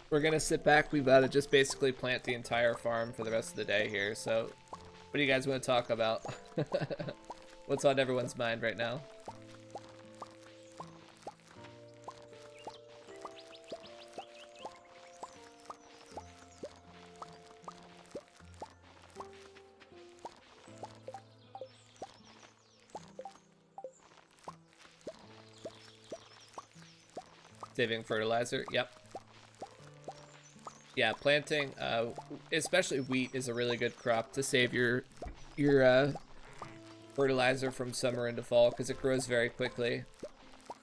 We're gonna sit back. We've got to just basically plant the entire farm for the rest of the day here. So, what do you guys want to talk about? What's on everyone's mind right now? Saving fertilizer, yep. Yeah, planting, especially wheat, is a really good crop to save your fertilizer from summer into fall because it grows very quickly.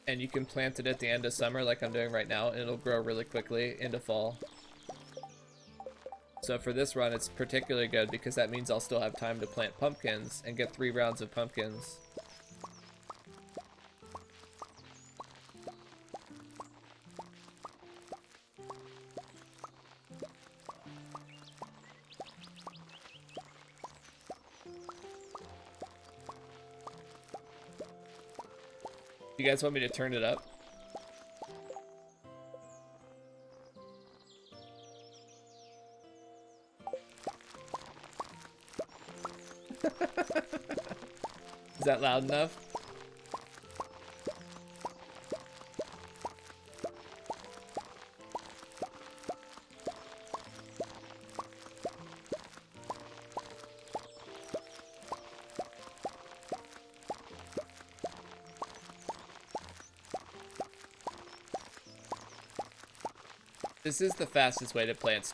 And you can plant it at the end of summer like I'm doing right now, and it'll grow really quickly into fall. So for this run, it's particularly good because that means I'll still have time to plant pumpkins and get 3 rounds of pumpkins. You guys want me to turn it up? Is that loud enough? This is the fastest way to plant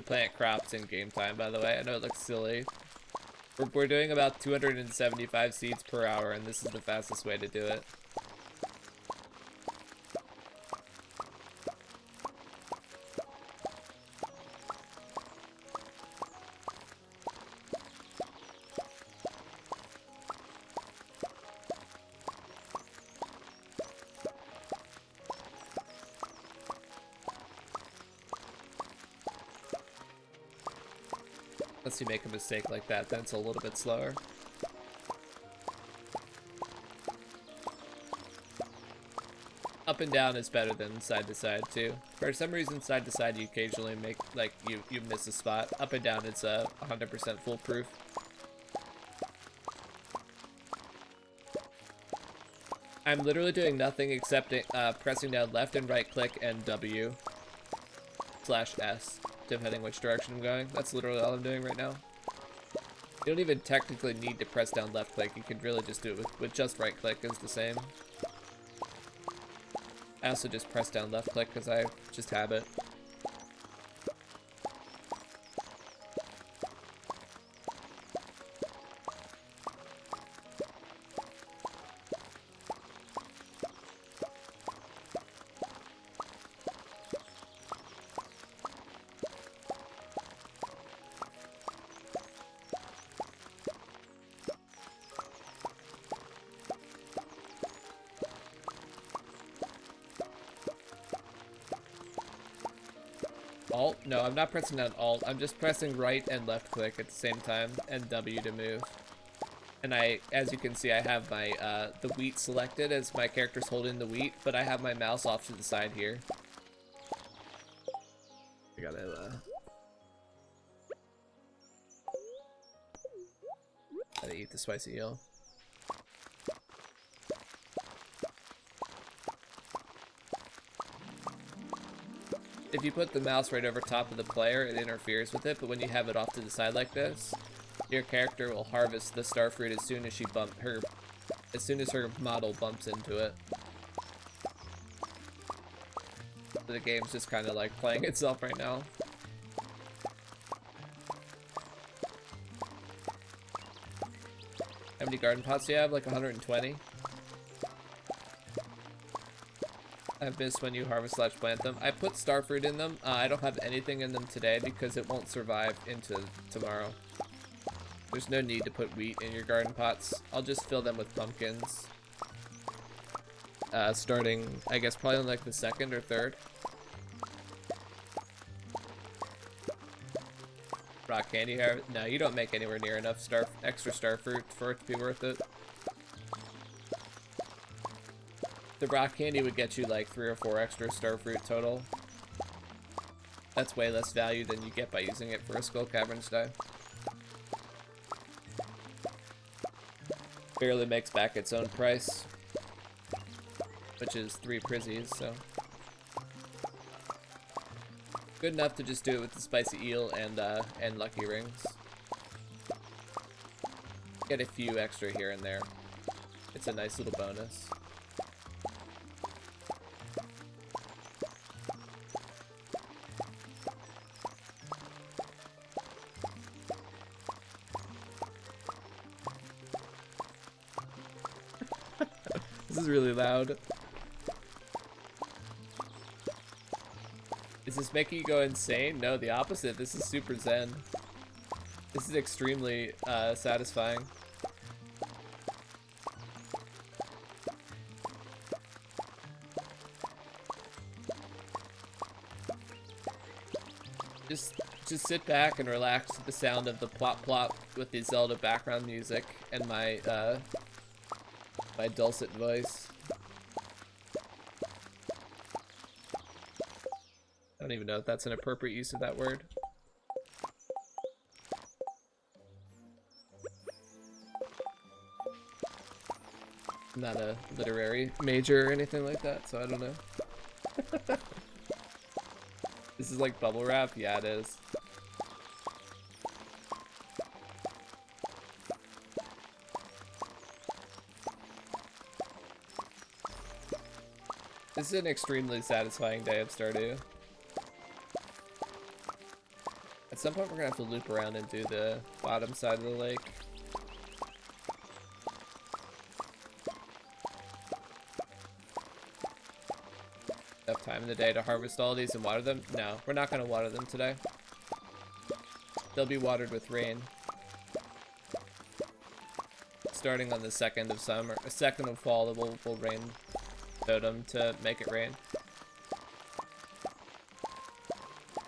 plant crops in game time, by the way. I know it looks silly. We're doing about 275 seeds per hour, and this is the fastest way to do it. Unless you make a mistake like that, then it's a little bit slower. Up and down is better than side to side too. For some reason, side to side you occasionally make, like, you miss a spot. Up and down it's 100% foolproof. I'm literally doing nothing except pressing down left and right click and W/S, depending which direction I'm going. That's literally all I'm doing right now. You don't even technically need to press down left click. You can really just do it with just right click is the same. I also just press down left click because I just habit. Alt? No, I'm not pressing down Alt. I'm just pressing right and left click at the same time, and W to move. And as you can see, I have my, the wheat selected as my character's holding the wheat, but I have my mouse off to the side here. I gotta eat the spicy eel. If you put the mouse right over top of the player, it interferes with it, but when you have it off to the side like this, your character will harvest the starfruit as soon as as soon as her model bumps into it. So the game's just kind of like playing itself right now. How many garden pots do you have? Like 120? I missed when you harvest / plant them. I put starfruit in them. I don't have anything in them today because it won't survive into tomorrow. There's no need to put wheat in your garden pots. I'll just fill them with pumpkins. Starting, I guess, probably on like the 2nd or 3rd. Rock candy harvest. No, you don't make anywhere near enough extra starfruit for it to be worth it. The rock candy would get you like 3 or 4 extra starfruit total. That's way less value than you get by using it for a Skull Caverns die. Barely makes back its own price, which is 3 prizzies, so. Good enough to just do it with the spicy eel and lucky rings. Get a few extra here and there. It's a nice little bonus. This is really loud. Is this making you go insane? No, the opposite. This is super zen. This is extremely satisfying. Just sit back and relax with the sound of the plop plop with the Zelda background music and my my dulcet voice. I don't even know if that's an appropriate use of that word. I'm not a literary major or anything like that, so I don't know. This is like bubble wrap? Yeah, it is. This is an extremely satisfying day of Stardew. At some point we're gonna have to loop around and do the bottom side of the lake. Enough time in the day to harvest all these and water them? No, we're not gonna water them today. They'll be watered with rain. Starting on the 2nd of summer, 2nd of fall, we'll rain totem to make it rain.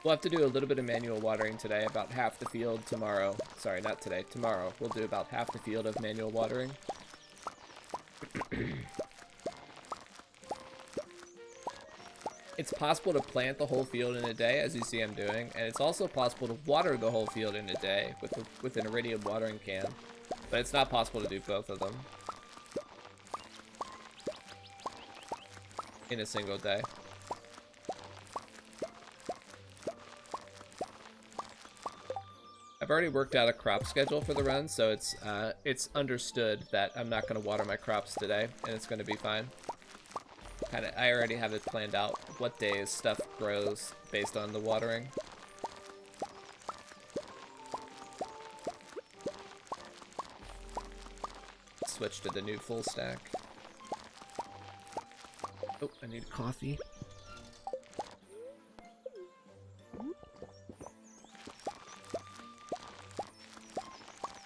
We'll have to do a little bit of manual watering today, about half the field tomorrow. Sorry, not today, tomorrow. We'll do about half the field of manual watering. It's possible to plant the whole field in a day, as you see I'm doing, and it's also possible to water the whole field in a day with an iridium watering can, but it's not possible to do both of them in a single day. I've already worked out a crop schedule for the run, so it's understood that I'm not going to water my crops today, and it's going to be fine. I already have it planned out what days stuff grows based on the watering. Switch to the new full stack. Oh, I need coffee.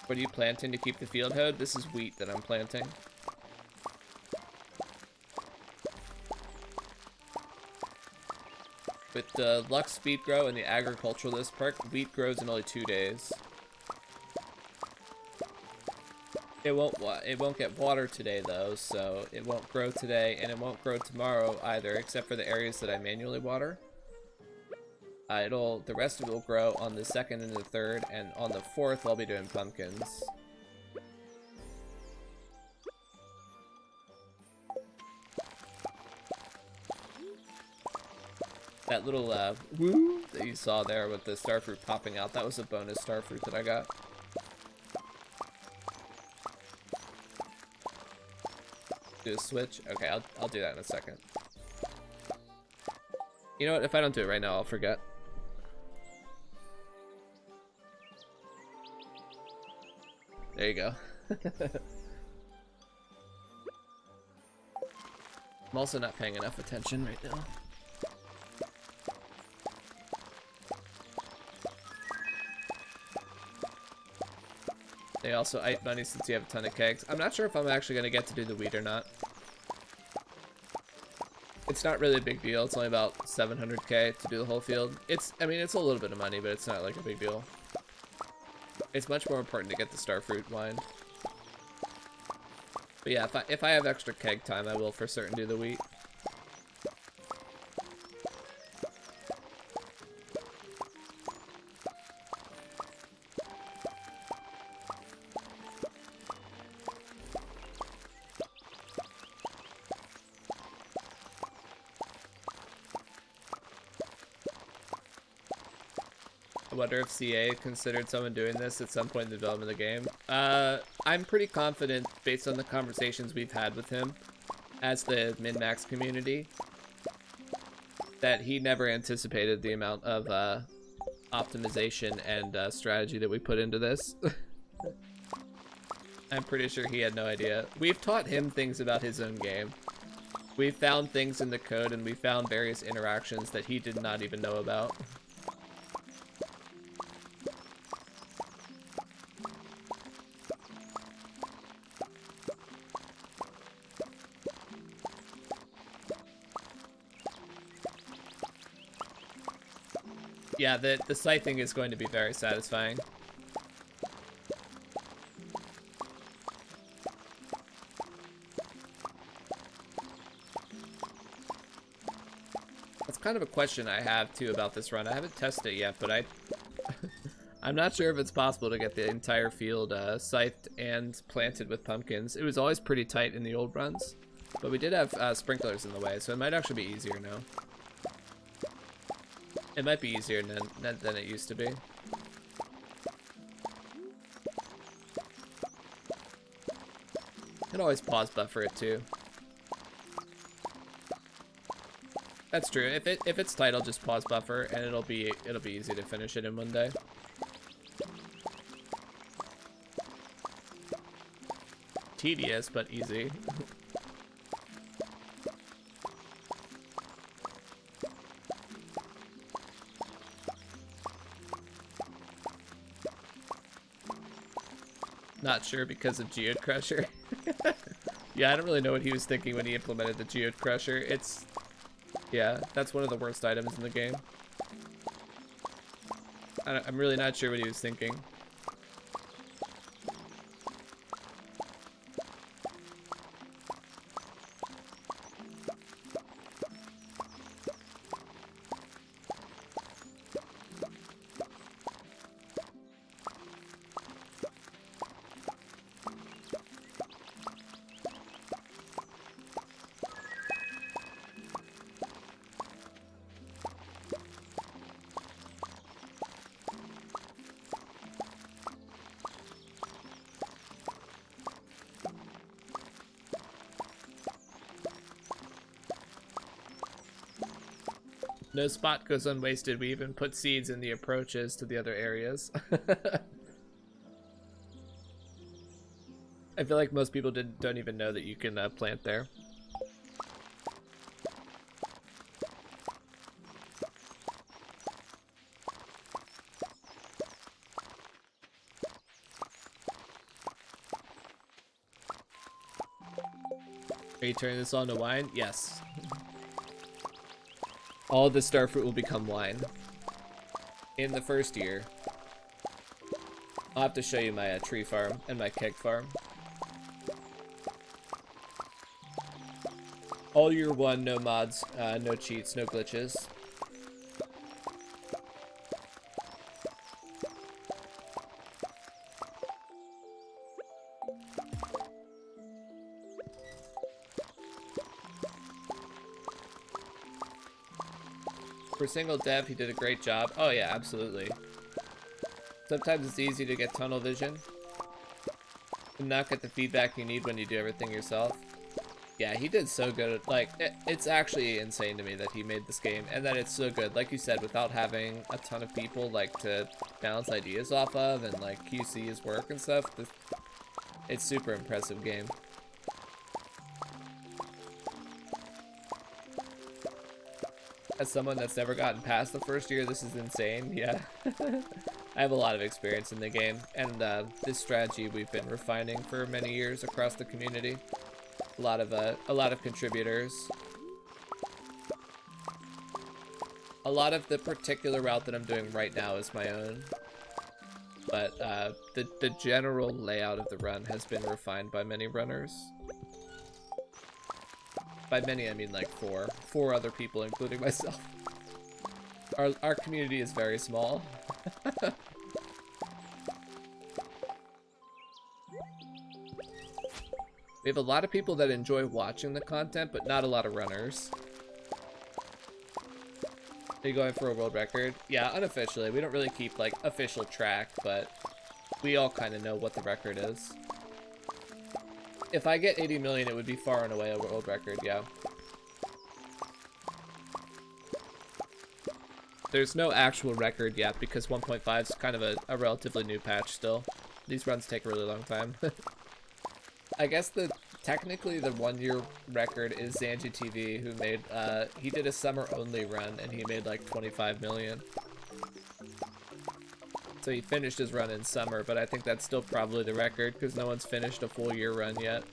What are you planting to keep the field hoed? This is wheat that I'm planting. With the Lux speed grow and the agriculturalist perk, wheat grows in only 2 days. It won't get water today though, so it won't grow today, and it won't grow tomorrow either, except for the areas that I manually water. The rest of it will grow on the 2nd and the 3rd, and on the 4th I'll be doing pumpkins. That little woo that you saw there with the starfruit popping out, that was a bonus starfruit that I got. Do a switch? Okay, I'll do that in a second. You know what, if I don't do it right now, I'll forget. There you go. I'm also not paying enough attention right now. They also ate money since you have a ton of kegs. I'm not sure if I'm actually going to get to do the wheat or not. It's not really a big deal. It's only about 700k to do the whole field. I mean, it's a little bit of money, but it's not like a big deal. It's much more important to get the starfruit wine. But yeah, if I have extra keg time, I will for certain do the wheat. I wonder if CA considered someone doing this at some point in the development of the game. I'm pretty confident, based on the conversations we've had with him as the min-max community, that he never anticipated the amount of optimization and strategy that we put into this. I'm pretty sure he had no idea. We've taught him things about his own game. We've found things in the code, and we found various interactions that he did not even know about. Yeah, the scything is going to be very satisfying. That's kind of a question I have too about this run. I haven't tested it yet, but I'm not sure if it's possible to get the entire field scythed and planted with pumpkins. It was always pretty tight in the old runs, but we did have sprinklers in the way, so it might actually be easier now. It might be easier than it used to be. Could always pause buffer it too. That's true. If it's tight, I'll just pause buffer, and it'll be easy to finish it in one day. Tedious, but easy. Not sure because of Geode Crusher. Yeah, I don't really know what he was thinking when he implemented the Geode Crusher. Yeah, that's one of the worst items in the game. I'm really not sure what he was thinking. No spot goes unwasted. We even put seeds in the approaches to the other areas. I feel like most people don't even know that you can plant there. Are you turning this on to wine? Yes. All the starfruit will become wine in the first year. I'll have to show you my tree farm and my keg farm. All year one, no mods, no cheats, no glitches. For single dev, he did a great job. Oh yeah, absolutely. Sometimes it's easy to get tunnel vision and not get the feedback you need when you do everything yourself. Yeah, he did so good. Like, it's actually insane to me that he made this game and that it's so good. Like you said, without having a ton of people, like, to bounce ideas off of and, like, QC his work and stuff. It's super impressive game. As someone that's never gotten past the first year, this is insane. Yeah. I have a lot of experience in the game, and this strategy we've been refining for many years across the community. A lot of contributors. A lot of the particular route that I'm doing right now is my own, but the general layout of the run has been refined by many runners. By many, I mean like four other people, including myself. Our community is very small. We have a lot of people that enjoy watching the content, but not a lot of runners. Are you going for a world record? Yeah, unofficially. We don't really keep, like, official track, but we all kind of know what the record is. If I get 80 million, it would be far and away a world record, yeah. There's no actual record yet, because 1.5 is kind of a relatively new patch still. These runs take a really long time. I guess technically the 1 year record is Zanji TV, who made, he did a summer only run and he made like 25 million. So he finished his run in summer, but I think that's still probably the record because no one's finished a full year run yet.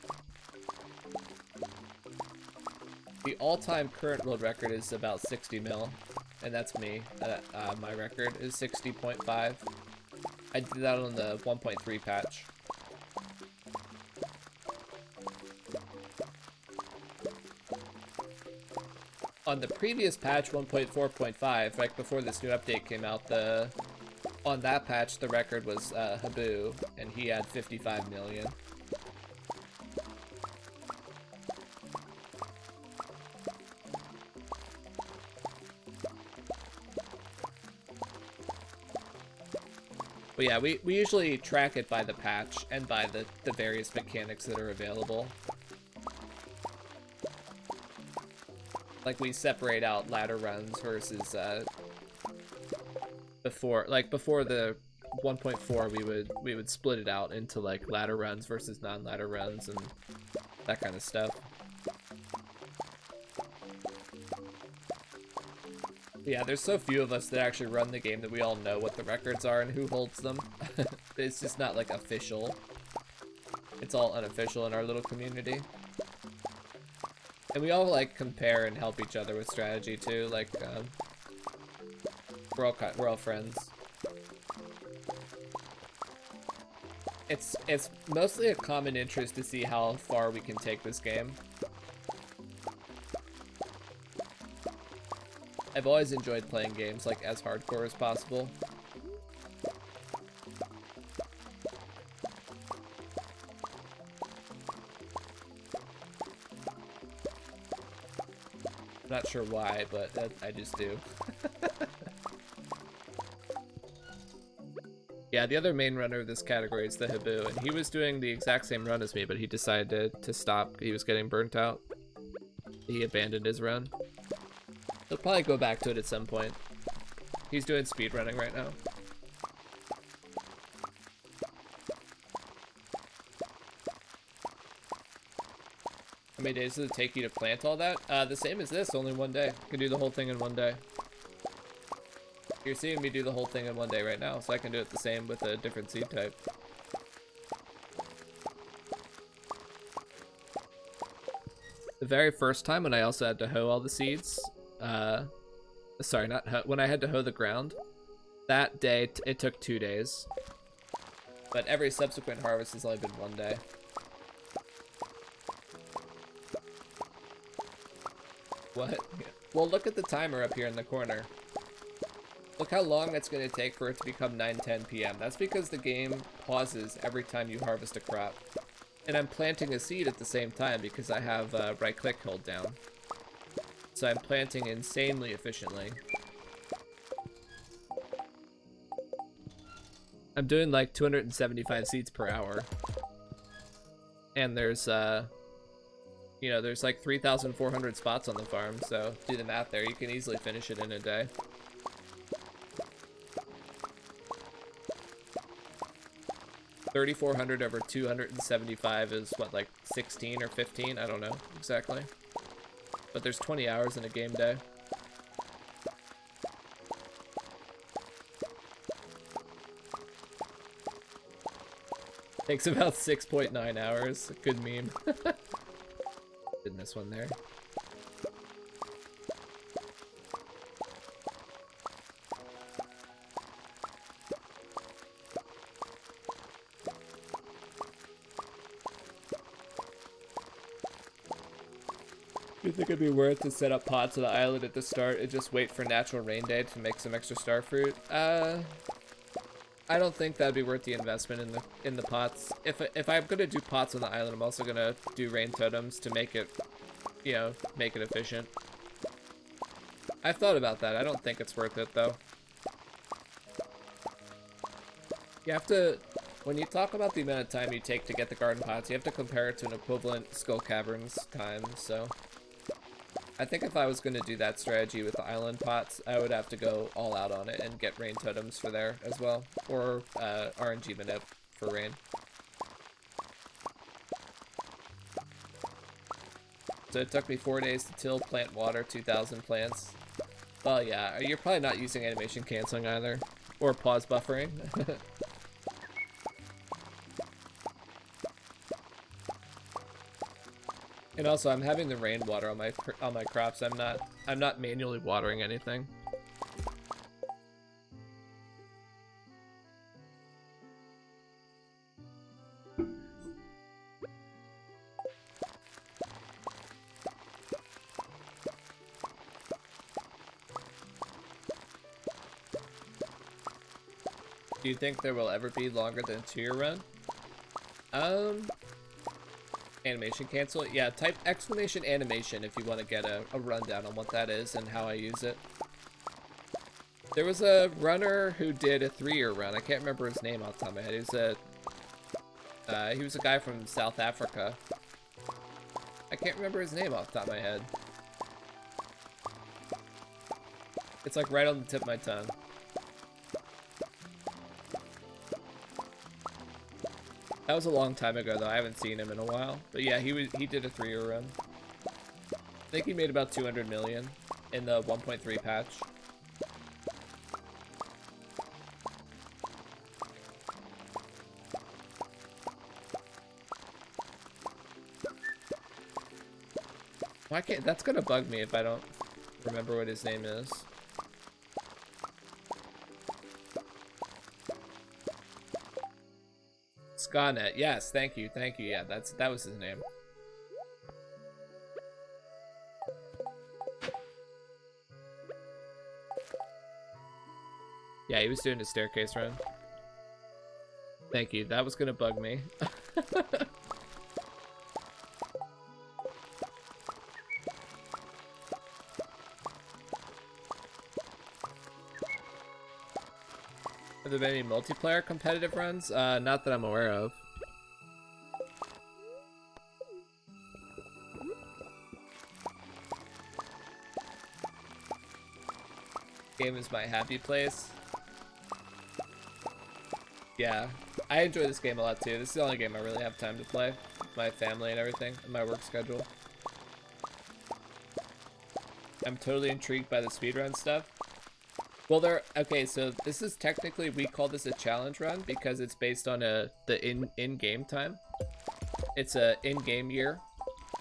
The all-time current world record is about 60 mil, and that's me. My record is 60.5. I did that on the 1.3 patch. On the previous patch, 1.4.5, like before this new update came out, on that patch the record was Habu, and he had 55 million. But yeah, we usually track it by the patch and by the various mechanics that are available. Like, we separate out ladder runs versus, before the 1.4, we would split it out into, like, ladder runs versus non-ladder runs and that kind of stuff. Yeah, there's so few of us that actually run the game that we all know what the records are and who holds them. It's just not, like, official. It's all unofficial in our little community. And we all, like, compare and help each other with strategy, too. Like, we're all friends. It's mostly a common interest to see how far we can take this game. I've always enjoyed playing games, like, as hardcore as possible. Not sure why, but I just do. Yeah, the other main runner of this category is the Habu, and he was doing the exact same run as me, but he decided to stop. He was getting burnt out. He abandoned his run. He'll probably go back to it at some point. He's doing speedrunning right now. How many days does it take you to plant all that? The same as this, only 1 day. You can do the whole thing in 1 day. You're seeing me do the whole thing in 1 day right now, so I can do it the same with a different seed type. The very first time when I also had to hoe all the seeds, Sorry, not hoe. When I had to hoe the ground, that day it took 2 days. But every subsequent harvest has only been 1 day. What? Yeah. Well, look at the timer up here in the corner. Look how long it's going to take for it to become 9:10 p.m. That's because the game pauses every time you harvest a crop. And I'm planting a seed at the same time because I have right click held down. So I'm planting insanely efficiently. I'm doing like 275 seeds per hour. And there's, you know, there's like 3,400 spots on the farm, so do the math there. You can easily finish it in a day. $3,400 over 275 is what, like 16 or 15? I don't know exactly. But there's 20 hours in a game day. Takes about 6.9 hours. Good meme. Did this one there. Do you think it'd be worth to set up pots on the island at the start and just wait for natural rain day to make some extra star fruit? I don't think that'd be worth the investment in the pots. If I'm gonna do pots on the island, I'm also gonna do rain totems to make it, you know, make it efficient. I've thought about that. I don't think it's worth it though. You have to, when you talk about the amount of time you take to get the garden pots, you have to compare it to an equivalent Skull Caverns time, so. I think if I was going to do that strategy with the island pots, I would have to go all out on it and get rain totems for there as well. Or RNG manip for rain. So it took me 4 days to till, plant, water 2,000 plants. Well, yeah, you're probably not using animation canceling either. Or pause buffering. And also, I'm having the rain water on my crops. I'm not manually watering anything. Do you think there will ever be longer than a 2-year run? Animation cancel? Yeah, type exclamation animation if you want to get a rundown on what that is and how I use it. There was a runner who did a 3-year run. I can't remember his name off the top of my head. He was a guy from South Africa. I can't remember his name off the top of my head. It's like right on the tip of my tongue. That was a long time ago, though. I haven't seen him in a while. But yeah, he did a 3-year run. I think he made about 200 million in the 1.3 patch. Why can't? That's gonna bug me if I don't remember what his name is. Skynet, yes, thank you, yeah, that was his name. Yeah, he was doing a staircase run. Thank you, that was gonna bug me. Have there been any multiplayer competitive runs? Not that I'm aware of. Game is my happy place. Yeah, I enjoy this game a lot too. This is the only game I really have time to play with my family and everything, and my work schedule. I'm totally intrigued by the speedrun stuff. Well, okay, so this is technically, we call this a challenge run because it's based on the in-game time. It's a in-game year,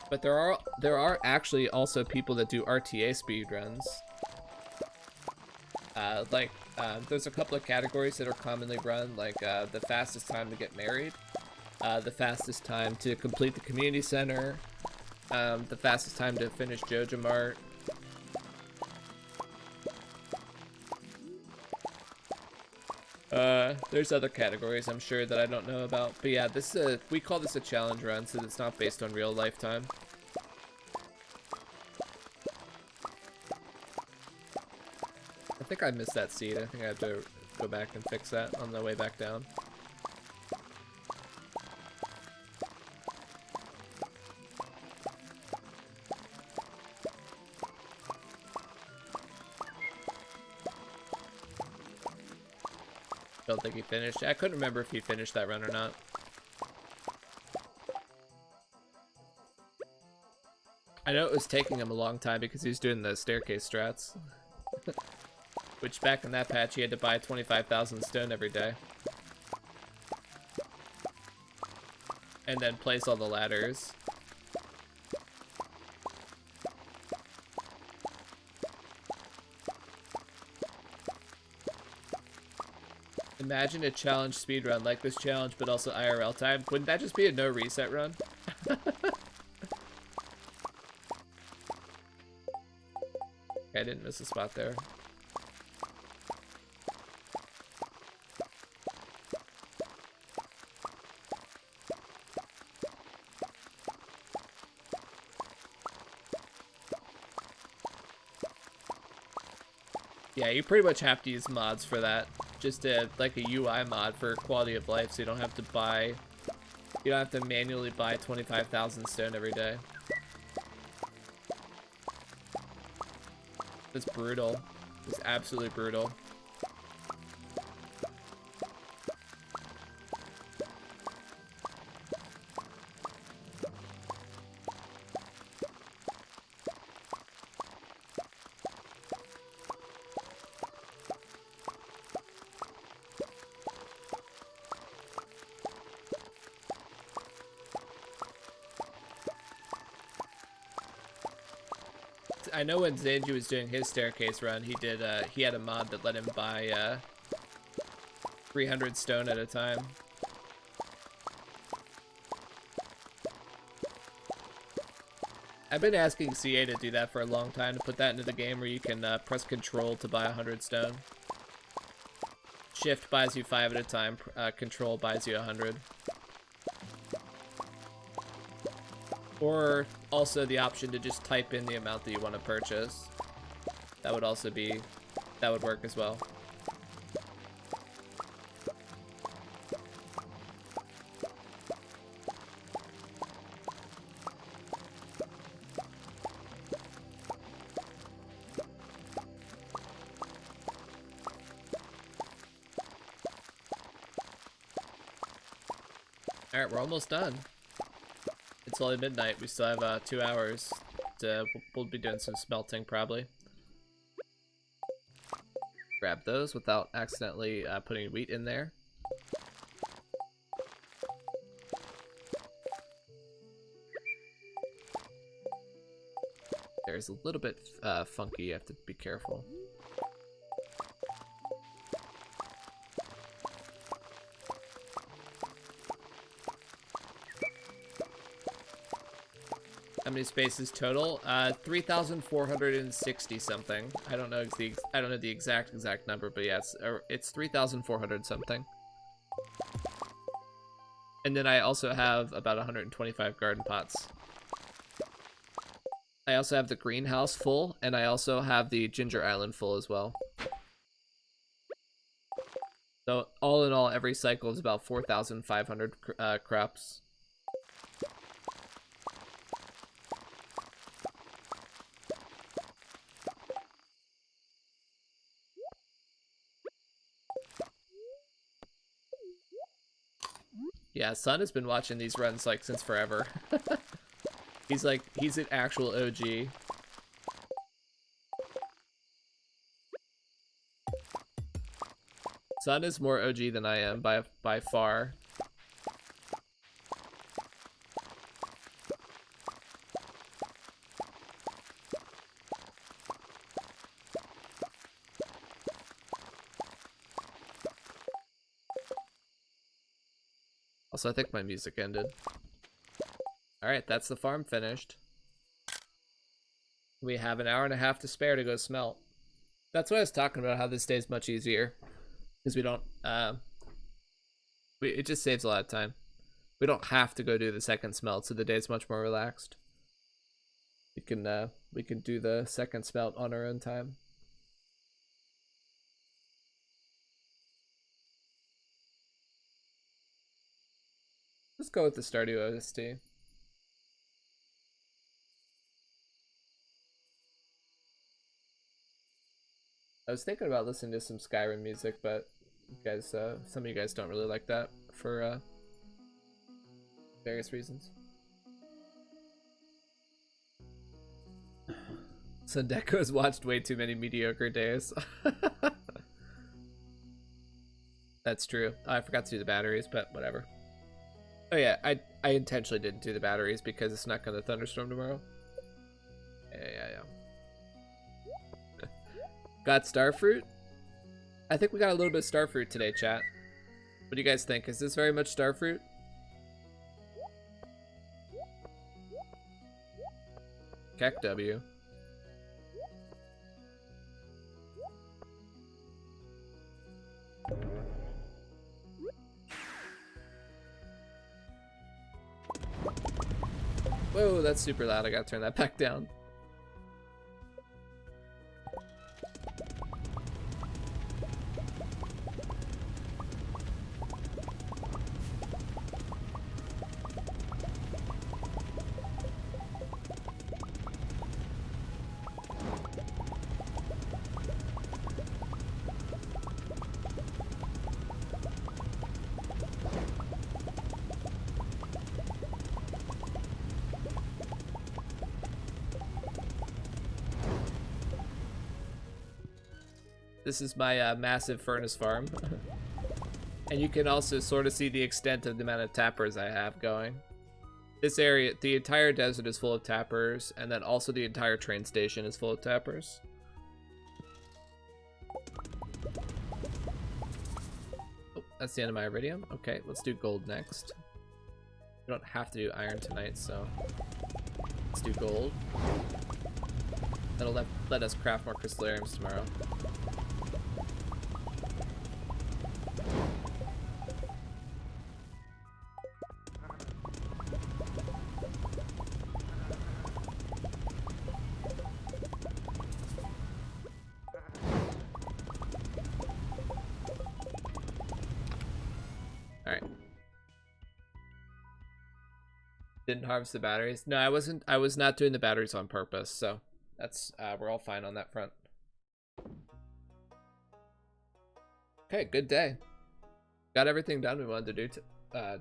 but there are actually also people that do RTA speedruns. There's a couple of categories that are commonly run, like the fastest time to get married, the fastest time to complete the community center, the fastest time to finish Joja Mart. There's other categories I'm sure that I don't know about, but yeah, we call this a challenge run, so it's not based on real lifetime. I think I missed that seed. I think I have to go back and fix that on the way back down. Don't think he finished. I couldn't remember if he finished that run or not. I know it was taking him a long time because he was doing the staircase strats. Which back in that patch he had to buy 25,000 stone every day. And then place all the ladders. Imagine a challenge speedrun like this challenge, but also IRL time. Wouldn't that just be a no reset run? I didn't miss a spot there. Yeah, you pretty much have to use mods for that. Just like a UI mod for quality of life, so you don't have to manually buy 25,000 stone every day. It's brutal. It's absolutely brutal. I know when Zanju was doing his staircase run, he had a mod that let him buy 300 stone at a time. I've been asking CA to do that for a long time, to put that into the game where you can press control to buy 100 stone. Shift buys you 5 at a time, control buys you 100. Or also the option to just type in the amount that you want to purchase. That would work as well. Alright, we're almost done. It's only midnight. We still have 2 hours. We'll be doing some smelting probably. Grab those without accidentally putting wheat in there. There's a little bit funky. You have to be careful. How many spaces total? 3,460 something. I don't know the exact number, but yeah, it's 3,400 something. And then I also have about 125 garden pots. I also have the greenhouse full, and I also have the Ginger Island full as well. So all in all, every cycle is about 4,500 crops. Yeah, Sun has been watching these runs like since forever. He's an actual OG. Sun is more OG than I am by far. Also, I think my music ended. Alright, that's the farm finished. We have an hour and a half to spare to go smelt. That's what I was talking about, how this day is much easier. Because we don't, it just saves a lot of time. We don't have to go do the second smelt, so the day's much more relaxed. We can do the second smelt on our own time. Let's go with the Stardew OST. I was thinking about listening to some Skyrim music, but you guys, some of you guys don't really like that for various reasons. So Deco has watched way too many mediocre days. That's true. Oh, I forgot to do the batteries, but whatever. Oh yeah, I intentionally didn't do the batteries because it's not gonna thunderstorm tomorrow. Yeah. Got starfruit? I think we got a little bit of starfruit today, chat. What do you guys think? Is this very much starfruit? Keck W. Whoa, that's super loud. I gotta turn that back down. This is my massive furnace farm. And you can also sort of see the extent of the amount of tappers I have going. This area, the entire desert is full of tappers, and then also the entire train station is full of tappers. Oh, that's the end of my iridium. Okay, let's do gold next. We don't have to do iron tonight, so let's do gold. That'll let us craft more crystallariums tomorrow. Didn't harvest the batteries. No, I wasn't. I was not doing the batteries on purpose, so that's we're all fine on that front. Okay, good day. Got everything done we wanted to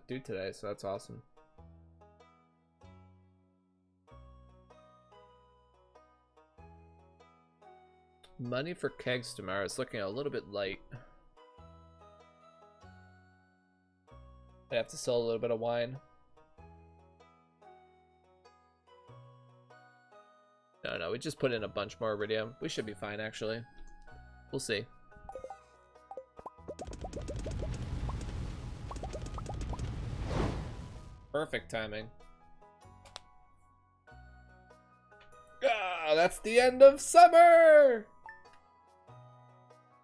do today, so that's awesome. Money for kegs tomorrow is looking a little bit light. I have to sell a little bit of wine. No, we just put in a bunch more iridium. We should be fine, actually. We'll see. Perfect timing. Ah, that's the end of summer!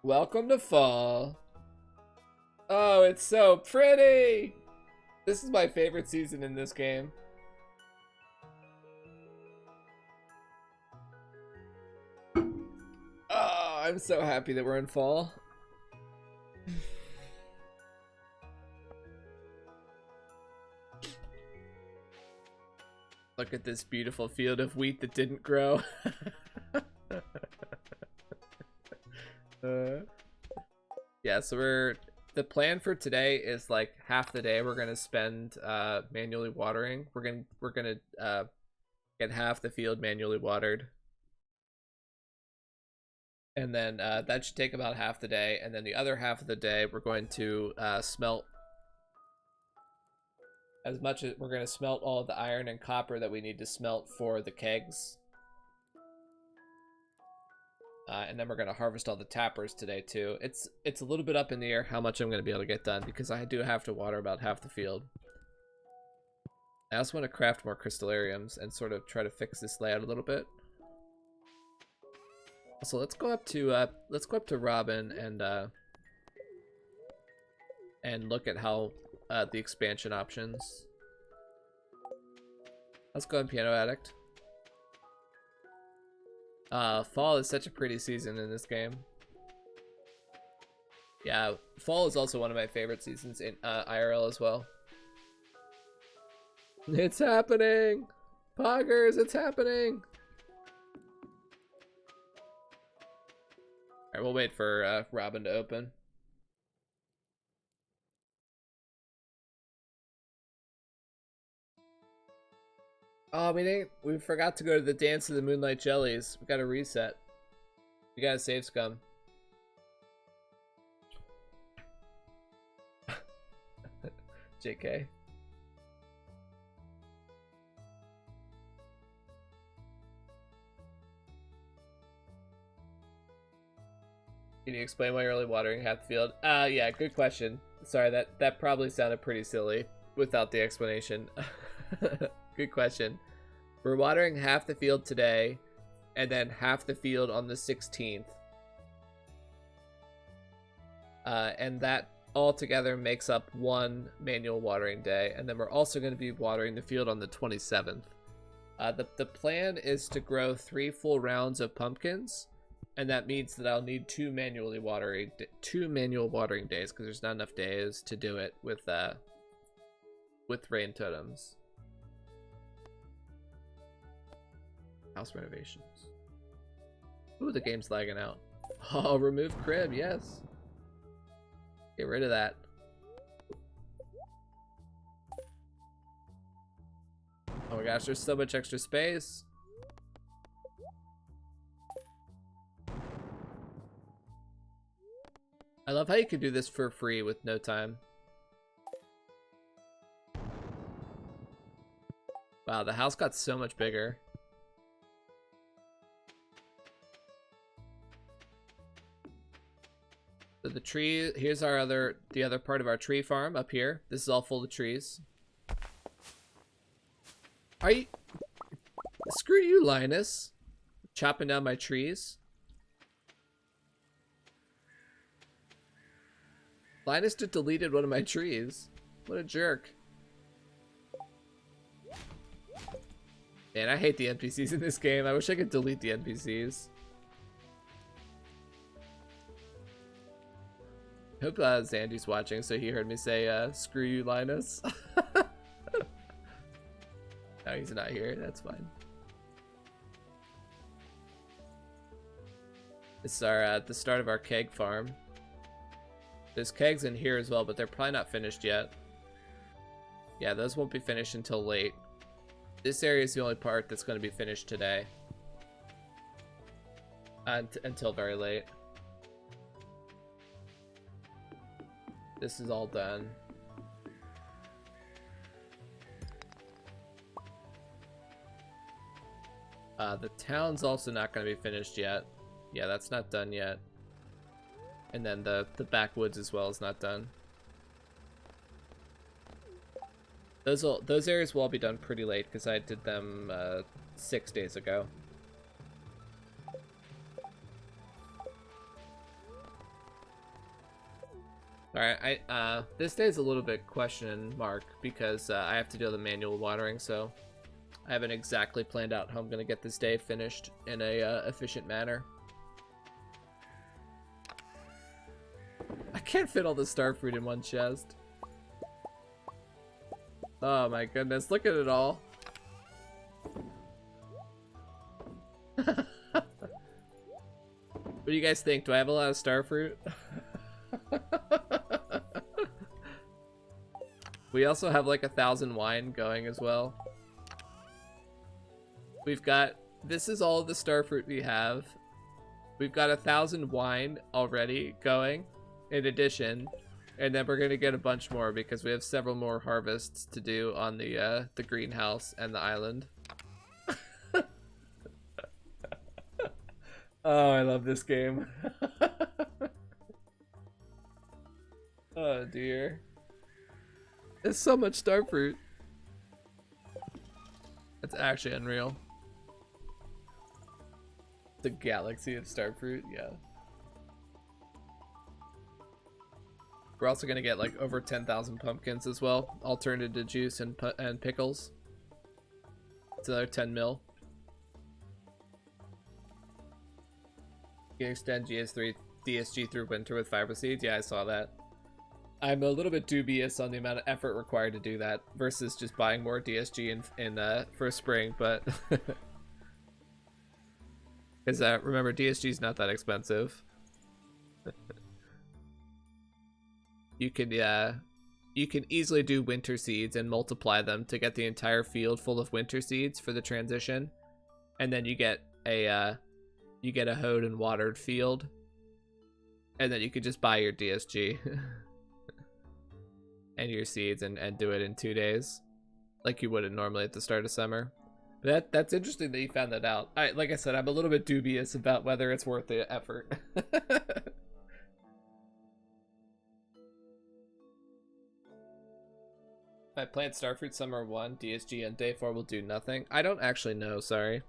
Welcome to fall. Oh, it's so pretty! This is my favorite season in this game. Oh, I'm so happy that we're in fall. Look at this beautiful field of wheat that didn't grow. Yeah, so the plan for today is like half the day we're gonna spend manually watering. We're gonna get half the field manually watered. And then that should take about half the day, and then the other half of the day we're going to smelt as much as we're going to smelt all of the iron and copper that we need to smelt for the kegs. And then we're going to harvest all the tappers today too. It's a little bit up in the air how much I'm going to be able to get done because I do have to water about half the field. I also want to craft more crystallariums and sort of try to fix this layout a little bit. So let's go up to Robin and look at how the expansion options. Let's go on Piano Addict. Fall is such a pretty season in this game. Yeah, fall is also one of my favorite seasons in IRL as well. It's happening! Poggers, it's happening! Alright, we'll wait for Robin to open. Oh, we forgot to go to the Dance of the Moonlight Jellies. We gotta reset. We gotta save scum. JK. Can you explain why you're only watering half the field? Yeah, good question. Sorry, that probably sounded pretty silly without the explanation. Good question. We're watering half the field today, and then half the field on the 16th. And that all together makes up one manual watering day, and then we're also going to be watering the field on the 27th. The plan is to grow 3 full rounds of pumpkins, and that means that I'll need 2 manual watering days because there's not enough days to do it with rain totems. House renovations. Ooh, the game's lagging out. Oh, remove crib, yes. Get rid of that. Oh my gosh, there's so much extra space. I love how you can do this for free with no time. Wow, the house got so much bigger. So the tree, here's the other part of our tree farm up here. This is all full of trees. Screw you, Linus. Chopping down my trees. Linus just deleted one of my trees. What a jerk. Man, I hate the NPCs in this game. I wish I could delete the NPCs. Hope Zandy's watching, so he heard me say, screw you, Linus. No, he's not here. That's fine. This is the start of our keg farm. There's kegs in here as well, but they're probably not finished yet. Yeah, those won't be finished until late. This area is the only part that's going to be finished today. Until very late. This is all done. The town's also not going to be finished yet. Yeah, that's not done yet. And then the backwoods as well is not done. Those areas will all be done pretty late because I did them 6 days ago. Alright, this day is a little bit question mark because I have to do the manual watering, so I haven't exactly planned out how I'm going to get this day finished in a efficient manner. I can't fit all the starfruit in one chest. Oh my goodness, look at it all. What do you guys think? Do I have a lot of starfruit? We also have like 1,000 wine going as well. We've got, this is all the starfruit we have. We've got 1,000 wine already going in addition, and then we're gonna get a bunch more because we have several more harvests to do on the greenhouse and the island. Oh, I love this game. Oh dear. There's so much starfruit. That's actually unreal. The galaxy of starfruit, yeah. We're also gonna get like over 10,000 pumpkins as well, all turned into juice and pickles. It's another 10 mil. You can extend DSG through winter with fiber seeds. Yeah, I saw that. I'm a little bit dubious on the amount of effort required to do that versus just buying more DSG for spring, but because remember, DSG is not that expensive. You can easily do winter seeds and multiply them to get the entire field full of winter seeds for the transition, and then you get a hoed and watered field, and then you could just buy your DSG and your seeds and do it in 2 days, like you would normally at the start of summer. But that's interesting that you found that out. Like I said, I'm a little bit dubious about whether it's worth the effort. If I plant starfruit summer 1, DSG on day 4 will do nothing. I don't actually know, sorry.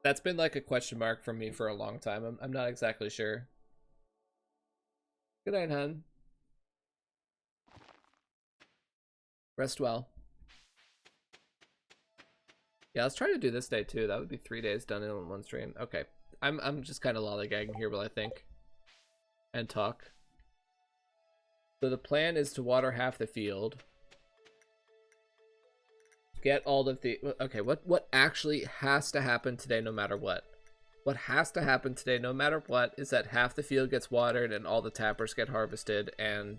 That's been like a question mark for me for a long time. I'm not exactly sure. Good night, hun. Rest well. Yeah, let's try to do this day too. That would be 3 days done in one stream. Okay. I'm just kind of lollygagging here, but I think. And talk. So the plan is to water half the field. Get all of the... Okay, what actually has to happen today no matter what? What has to happen today no matter what is that half the field gets watered and all the tappers get harvested, and...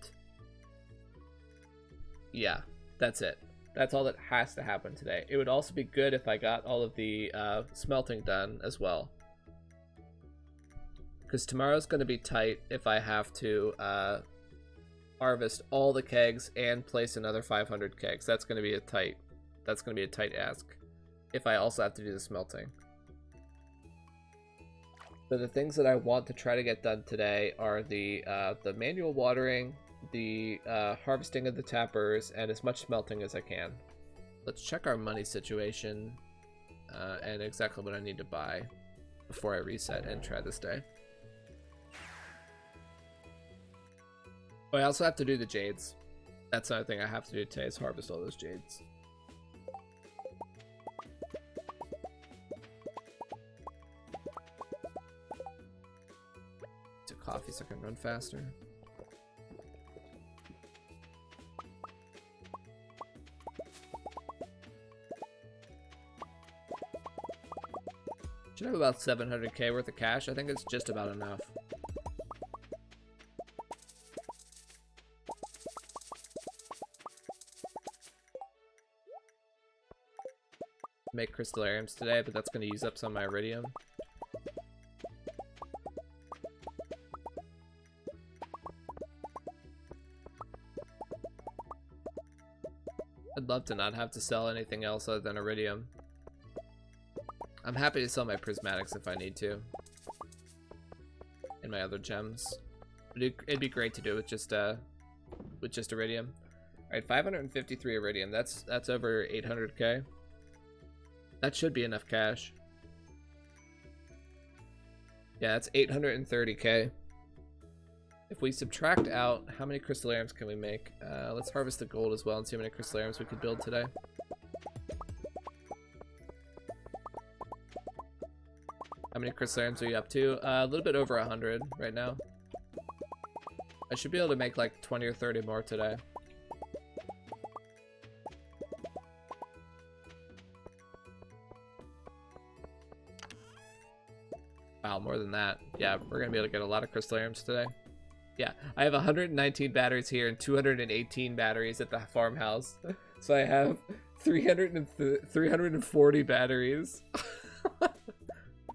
yeah, that's it. That's all that has to happen today. It would also be good if I got all of the smelting done as well. Because tomorrow's going to be tight if I have to harvest all the kegs and place another 500 kegs. That's going to be a tight ask if I also have to do the smelting. So the things that I want to try to get done today are the manual watering, the harvesting of the tappers, and as much smelting as I can. Let's check our money situation and exactly what I need to buy before I reset and try this day. Oh, I also have to do the jades. That's another thing I have to do today, is harvest all those jades. To coffee so I can run faster. Should have about 700k worth of cash. I think it's just about enough. Make crystallariums today, but that's going to use up some of my iridium. I'd love to not have to sell anything else other than iridium. I'm happy to sell my prismatics if I need to, and my other gems. It'd be great to do with just iridium. All right, 553 iridium. That's over 800k. That should be enough cash. Yeah, that's 830k. If we subtract out, how many crystallariums can we make? Let's harvest the gold as well and see how many crystallariums we could build today. How many crystallariums are you up to? A little bit over 100 right now. I should be able to make like 20 or 30 more today. Wow, more than that. Yeah, we're gonna be able to get a lot of crystallariums today. Yeah, I have 119 batteries here and 218 batteries at the farmhouse. So I have 340 batteries.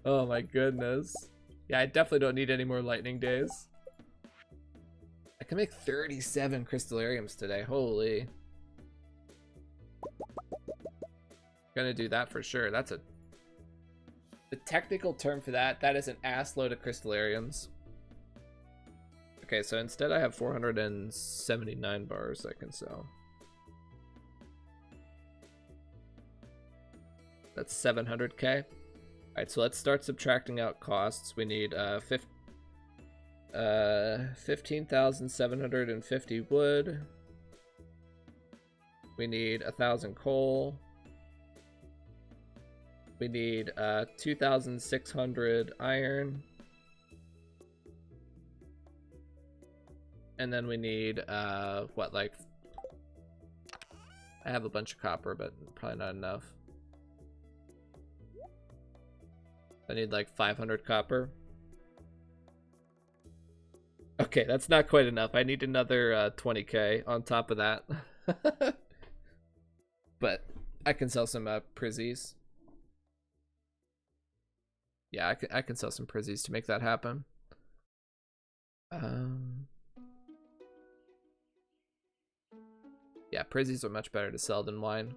Oh my goodness. Yeah, I definitely don't need any more lightning days. I can make 37 crystallariums today. Holy. Gonna do that for sure. That's the technical term for that is an ass load of crystallariums. Okay, so instead I have 479 bars I can sell. That's 700k. Alright, so let's start subtracting out costs. We need 15,750 wood. We need 1,000 coal. We need 2,600 iron. And then we need, what, like... I have a bunch of copper, but probably not enough. I need like 500 copper. Okay, that's not quite enough. I need another 20k on top of that. But I can sell some prizzies. Yeah, I can sell some prizzies to make that happen. Yeah, prizzies are much better to sell than wine.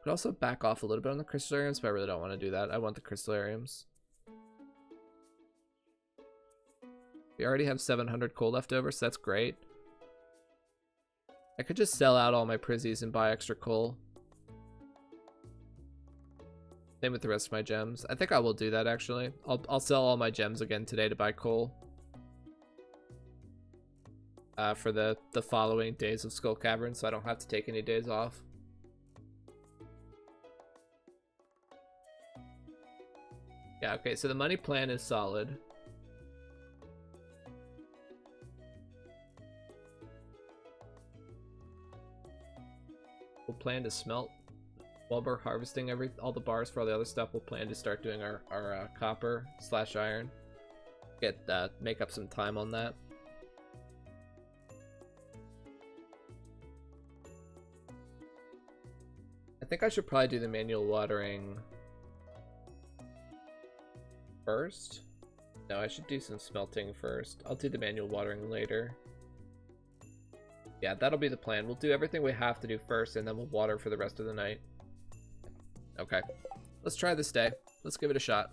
Could also back off a little bit on the crystallariums, but I really don't want to do that. I want the crystallariums. We already have 700 coal left over, so that's great. I could just sell out all my prizzies and buy extra coal. Same with the rest of my gems. I think I will do that actually. I'll sell all my gems again today to buy coal. For the following days of Skull Cavern, so I don't have to take any days off. Yeah, okay, so the money plan is solid. We'll plan to smelt while we're harvesting all the bars for all the other stuff. We'll plan to start doing our copper / iron. Make up some time on that. I think I should probably do the manual watering first. No, I should do some smelting first. I'll do the manual watering later. Yeah, that'll be the plan. We'll do everything we have to do first, and then we'll water for the rest of the night. Okay. Let's try this day. Let's give it a shot.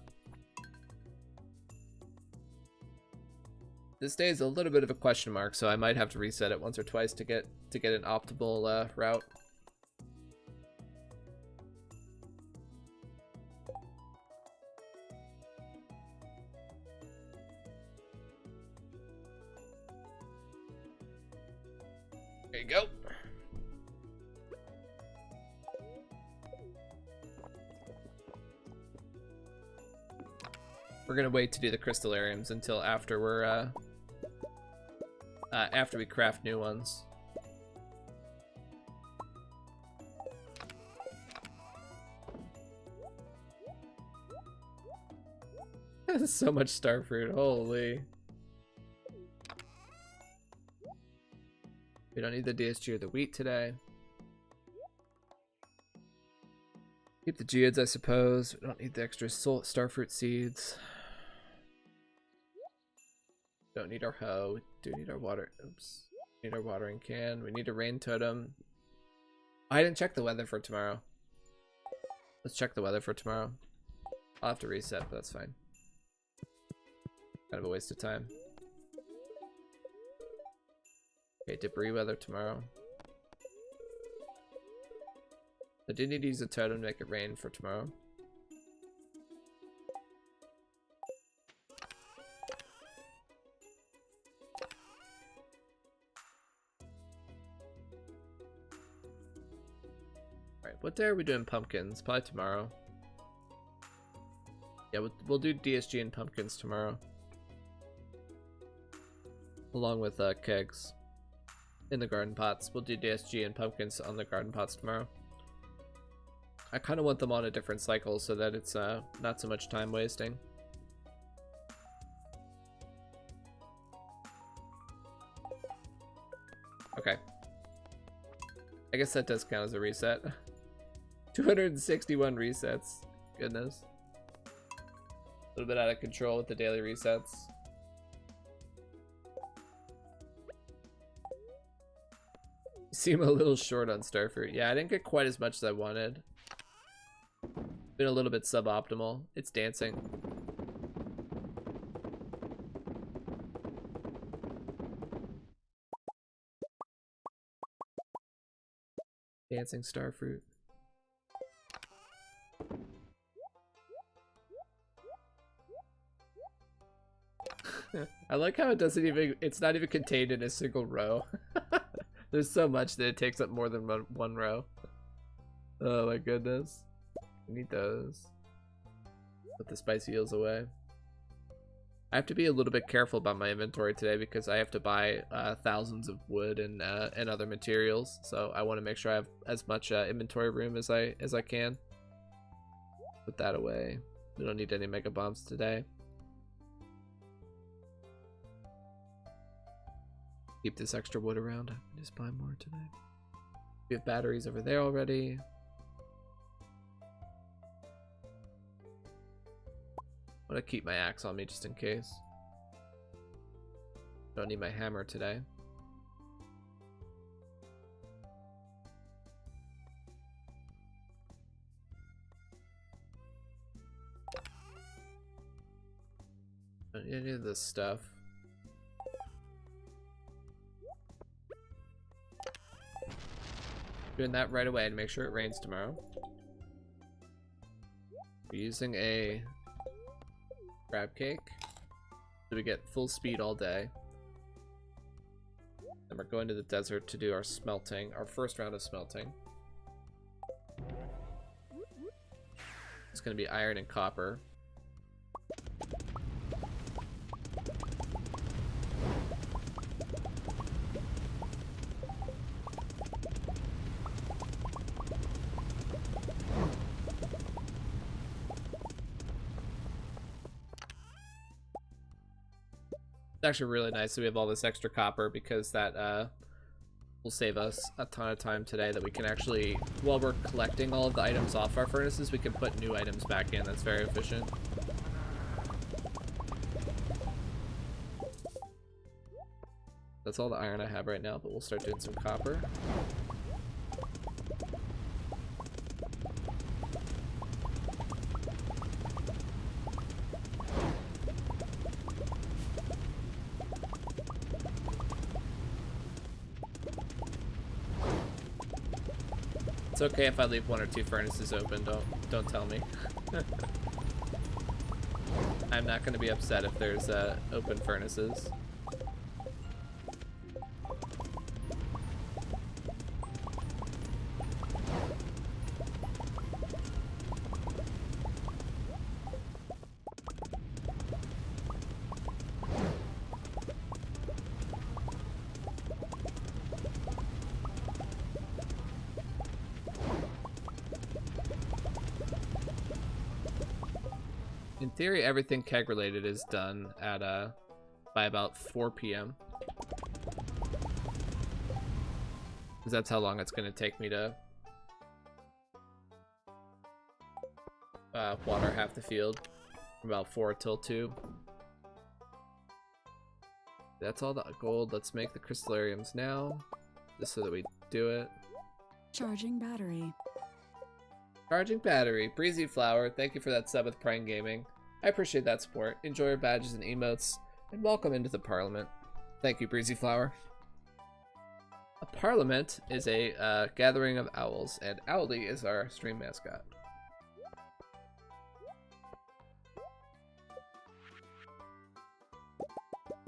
This day is a little bit of a question mark, so I might have to reset it once or twice to get an optimal route. There you go. We're gonna wait to do the crystallariums until after we're after we craft new ones. So much starfruit, holy. We don't need the DSG or the wheat today. Keep the geodes, I suppose. We don't need the extra starfruit seeds. Don't need our hoe. We do need our water. Oops. Need our watering can. We need a rain totem. I didn't check the weather for tomorrow. Let's check the weather for tomorrow. I'll have to reset, but that's fine. Kind of a waste of time. Okay, debris weather tomorrow. I do need to use a totem to make it rain for tomorrow. Alright, what day are we doing pumpkins? Probably tomorrow. Yeah, we'll do DSG and pumpkins tomorrow. Along with kegs. In the garden pots. We'll do DSG and pumpkins on the garden pots tomorrow. I kind of want them on a different cycle so that it's not so much time wasting. Okay. I guess that does count as a reset. 261 resets. Goodness. A little bit out of control with the daily resets. Seem a little short on starfruit. Yeah, I didn't get quite as much as I wanted. Been a little bit suboptimal. It's dancing. Dancing starfruit. I like how it doesn't even, it's not even contained in a single row. There's so much that it takes up more than one row. Oh my goodness. I need those. Put the spicy eels away. I have to be a little bit careful about my inventory today because I have to buy thousands of wood and other materials. So I want to make sure I have as much inventory room as I can. Put that away. We don't need any mega bombs today. Keep this extra wood around. I can just buy more today. We have batteries over there already. I'm gonna keep my axe on me just in case. Don't need my hammer today. Don't need any of this stuff. Doing that right away to make sure it rains tomorrow. We're using a crab cake so we get full speed all day. And we're going to the desert to do our smelting, our first round of smelting. It's going to be iron and copper. It's actually really nice that we have all this extra copper because that will save us a ton of time today that we can actually, while we're collecting all of the items off our furnaces, we can put new items back in. That's very efficient. That's all the iron I have right now, but we'll start doing some copper. It's okay if I leave one or two furnaces open. Don't tell me. I'm not going to be upset if there's open furnaces. In theory, everything keg related is done at by about 4 p.m. because that's how long it's going to take me to water half the field from about 4 till 2. That's all the gold. Let's make the crystallariums now, just so that we do it. Charging battery. Charging battery. Breezy Flower, thank you for that sub with Prime Gaming. I appreciate that support. Enjoy your badges and emotes, and welcome into the Parliament. Thank you, Breezy Flower. A Parliament is a gathering of owls, and Owly is our stream mascot.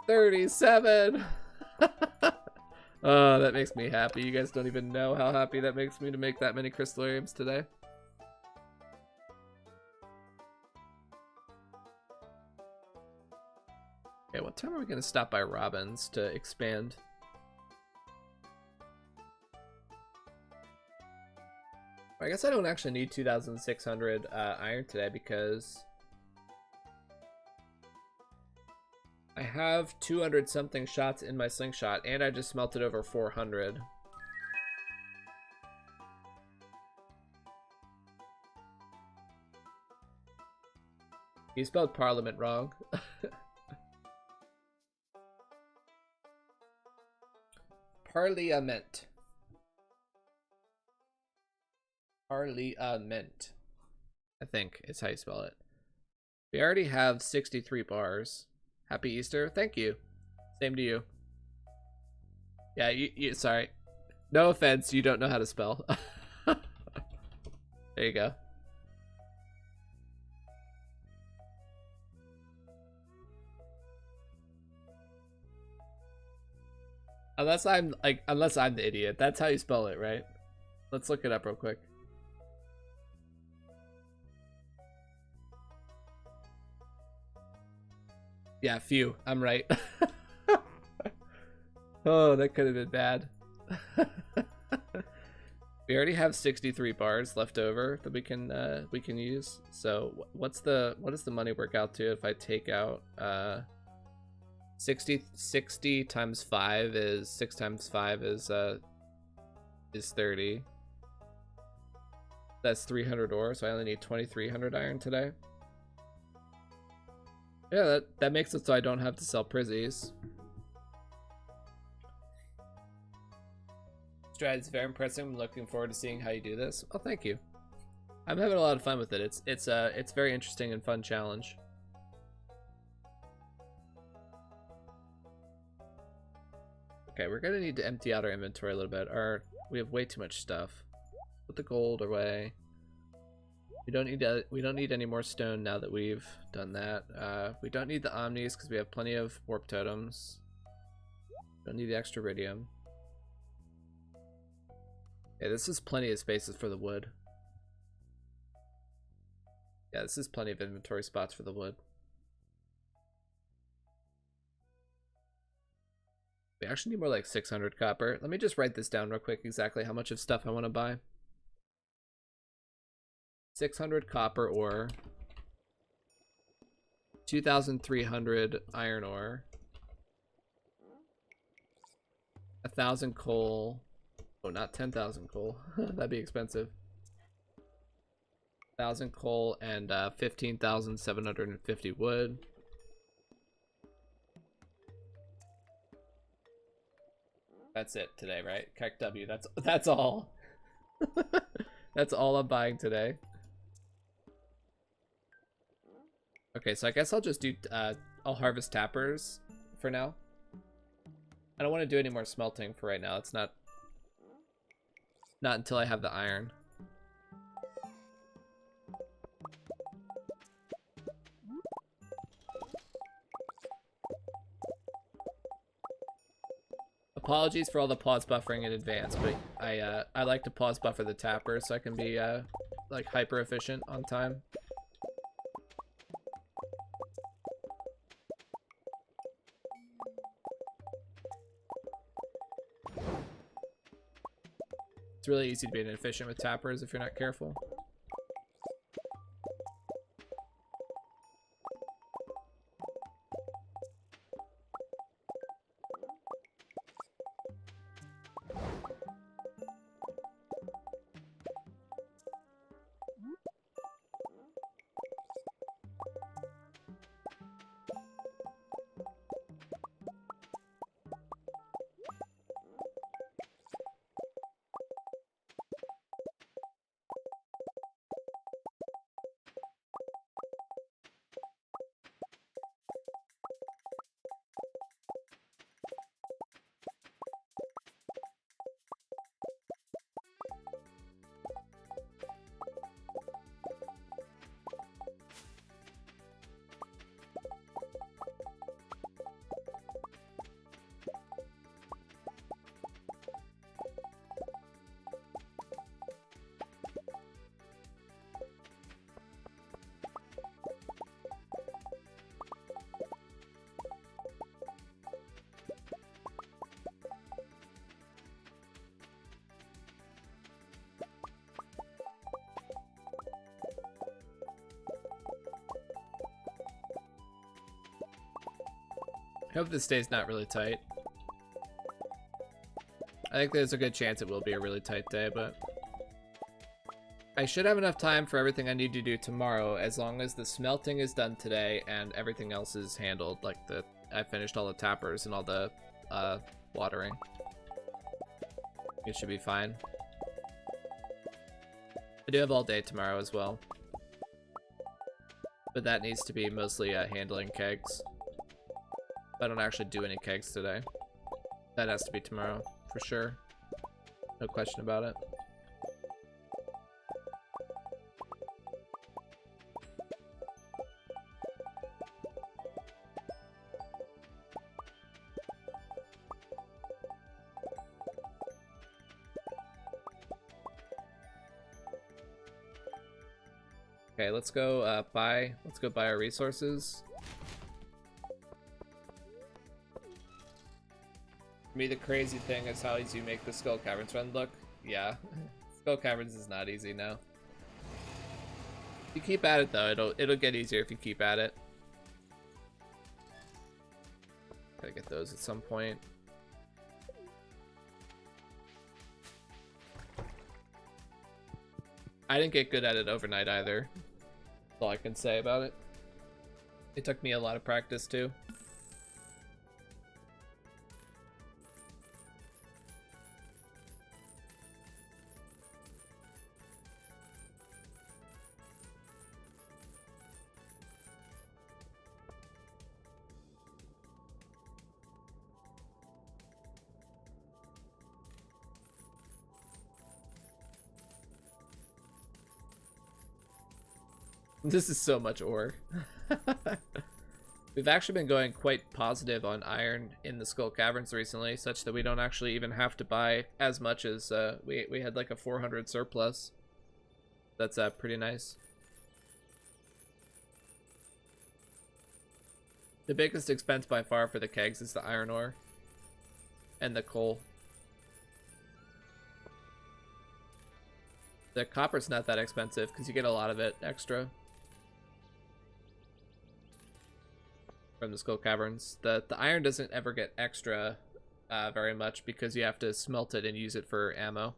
$37! Oh, that makes me happy. You guys don't even know how happy that makes me to make that many crystallariums today. Okay, what time are we going to stop by Robin's to expand? I guess I don't actually need 2,600 iron today because I have 200 something shots in my slingshot and I just smelted over 400. You spelled Parliament wrong. Parliament. Parliament, I think is how you spell it. We already have 63 bars. Happy Easter. Thank you. Same to you. Yeah, you sorry. No offense, you don't know how to spell. There you go. Unless I'm the idiot. That's how you spell it, right? Let's look it up real quick. Yeah, phew. I'm right. Oh, that could have been bad. We already have 63 bars left over that we can use. So what does the money work out to if I take out 60 times 5 is 6 times 5 is 30. That's 300 ore, so I only need 2300 iron today. Yeah, that makes it so I don't have to sell prizzies. Stride is very impressive. I'm looking forward to seeing how you do this. Oh, thank you. I'm having a lot of fun with it. It's very interesting and fun challenge. Okay, we're gonna need to empty out our inventory a little bit. We have way too much stuff. Put the gold away. We don't need any more stone now that we've done that. We don't need the omnis because we have plenty of warp totems. Don't need the extra iridium. Yeah, this is plenty of spaces for the wood. Yeah, this is plenty of inventory spots for the wood. We actually need more like 600 copper. Let me just write this down real quick, exactly how much of stuff I want to buy. 600 copper ore. 2,300 iron ore. 1,000 coal. Oh, not 10,000 coal. That'd be expensive. 1,000 coal and 15,750 wood. That's it today, right? Kek W. That's all. That's all I'm buying today. Okay, so I guess I'll just do I'll harvest tappers for now. I don't want to do any more smelting for right now. It's not until I have the iron. Apologies for all the pause buffering in advance, but I like to pause buffer the tapper so I can be like hyper efficient on time. It's really easy to be inefficient with tappers if you're not careful. I hope this day's not really tight. I think there's a good chance it will be a really tight day, but I should have enough time for everything I need to do tomorrow as long as the smelting is done today and everything else is handled. Like I finished all the tappers and all the watering. It should be fine. I do have all day tomorrow as well, but that needs to be mostly handling kegs. I don't actually do any kegs today. That has to be tomorrow, for sure. No question about it. Okay, let's go buy our resources. For me, the crazy thing is how easy you make the Skull Caverns run look. Yeah, Skull Caverns is not easy now. If you keep at it though, it'll get easier if you keep at it. Gotta get those at some point. I didn't get good at it overnight either. That's all I can say about it. It took me a lot of practice too. This is so much ore. We've actually been going quite positive on iron in the Skull Caverns recently, such that we don't actually even have to buy as much as we had like a 400 surplus. That's pretty nice. The biggest expense by far for the kegs is the iron ore and the coal. The copper's not that expensive because you get a lot of it extra from the Skull Caverns. The iron doesn't ever get extra very much because you have to smelt it and use it for ammo.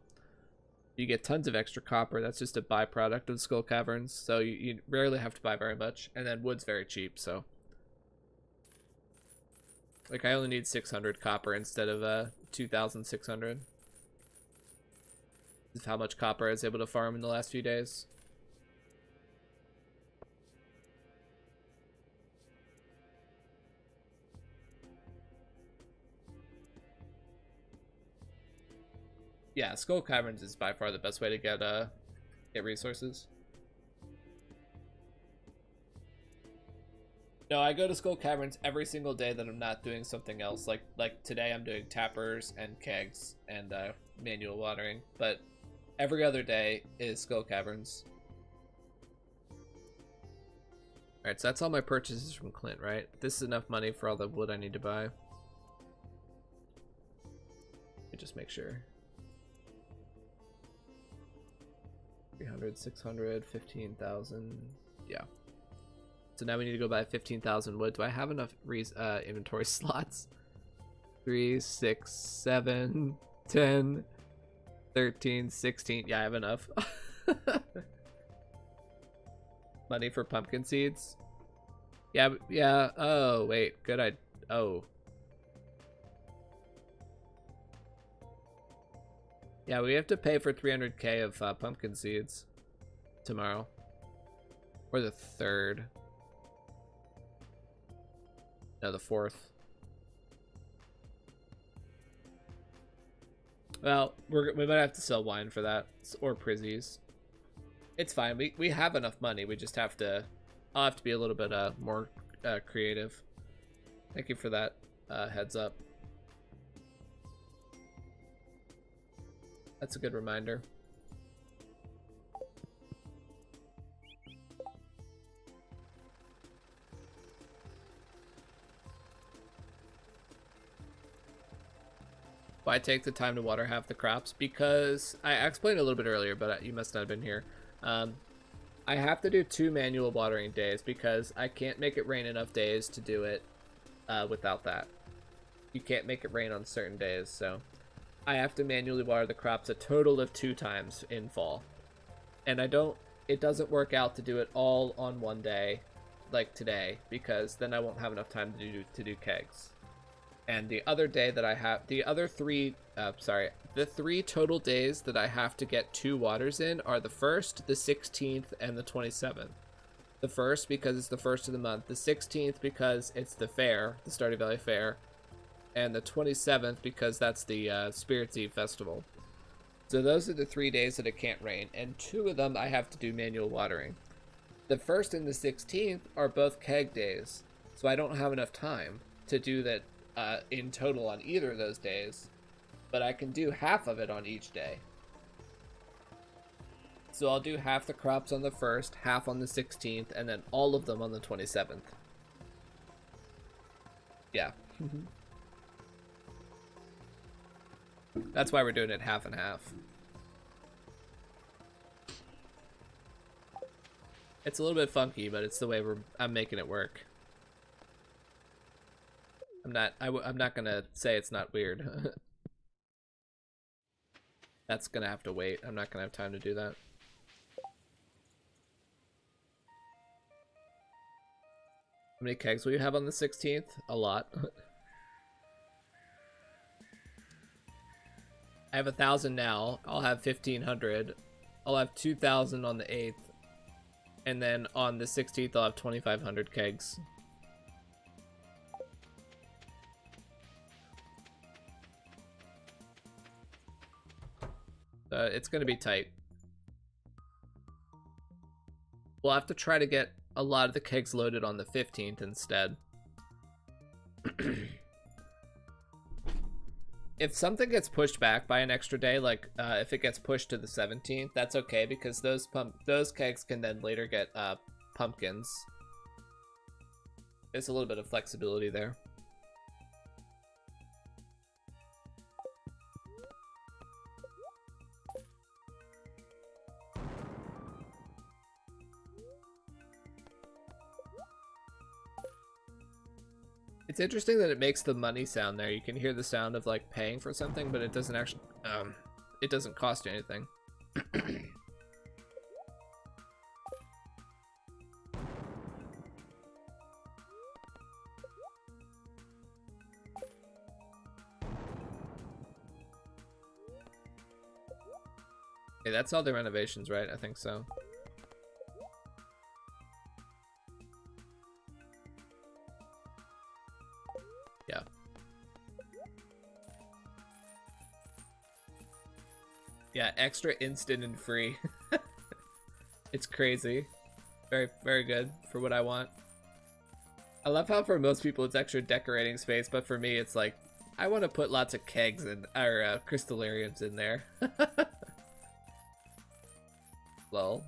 You get tons of extra copper. That's just a byproduct of the Skull Caverns, so you rarely have to buy very much. And then wood's very cheap, so like I only need 600 copper instead of 2,600. This is how much copper I was able to farm in the last few days. Yeah, Skull Caverns is by far the best way to get resources. No, I go to Skull Caverns every single day that I'm not doing something else. Like today I'm doing tappers and kegs and manual watering, but every other day is Skull Caverns. Alright, so that's all my purchases from Clint, right? This is enough money for all the wood I need to buy. Let me just make sure. 300, 600, 15,000. Yeah. So now we need to go buy 15,000 wood. Do I have enough inventory slots? 3, 6, 7, 10, 13, 16. Yeah, I have enough. Money for pumpkin seeds. Yeah, yeah. Oh, wait. Good. Oh. Yeah, we have to pay for 300k of pumpkin seeds tomorrow. Or the 3rd. No, the 4th. Well, we might have to sell wine for that. Or prizzies. It's fine. We have enough money. We just have to... I'll have to be a little bit more creative. Thank you for that heads up. That's a good reminder. Why take the time to water half the crops? Because I explained a little bit earlier, but you must not have been here. I have to do 2 manual watering days because I can't make it rain enough days to do it without that. You can't make it rain on certain days, so I have to manually water the crops a total of 2 times in fall. And it doesn't work out to do it all on one day, like today, because then I won't have enough time to do kegs. And the other day that I have, the 3 total days that I have to get 2 waters in are the 1st, the 16th, and the 27th. The 1st because it's the 1st of the month, the 16th because it's the fair, the Stardew Valley Fair, and the 27th because that's the Spirit's Eve Festival. So those are the 3 days that it can't rain, and 2 of them I have to do manual watering. The 1st and the 16th are both keg days, so I don't have enough time to do that in total on either of those days, but I can do half of it on each day. So I'll do half the crops on the 1st, half on the 16th, and then all of them on the 27th. Yeah. That's why we're doing it half and half. It's a little bit funky, but it's the way I'm making it work. I'm not gonna say it's not weird. That's gonna have to wait. I'm not gonna have time to do that. How many kegs will you have on the 16th? A lot. I have 1,000 now. I'll have 1,500. I'll have 2,000 on the 8th. And then on the 16th, I'll have 2,500 kegs. It's going to be tight. We'll have to try to get a lot of the kegs loaded on the 15th instead. If something gets pushed back by an extra day, like if it gets pushed to the 17th, that's okay because those kegs can then later get pumpkins. There's a little bit of flexibility there. It's interesting that it makes the money sound there. You can hear the sound of like paying for something, but it doesn't actually, it doesn't cost you anything. Okay, that's all the renovations, right? I think so. Yeah. Yeah, extra instant and free. It's crazy. Very, very good for what I want. I love how for most people it's extra decorating space, but for me it's like, I want to put lots of kegs and or crystallariums in there. Lol.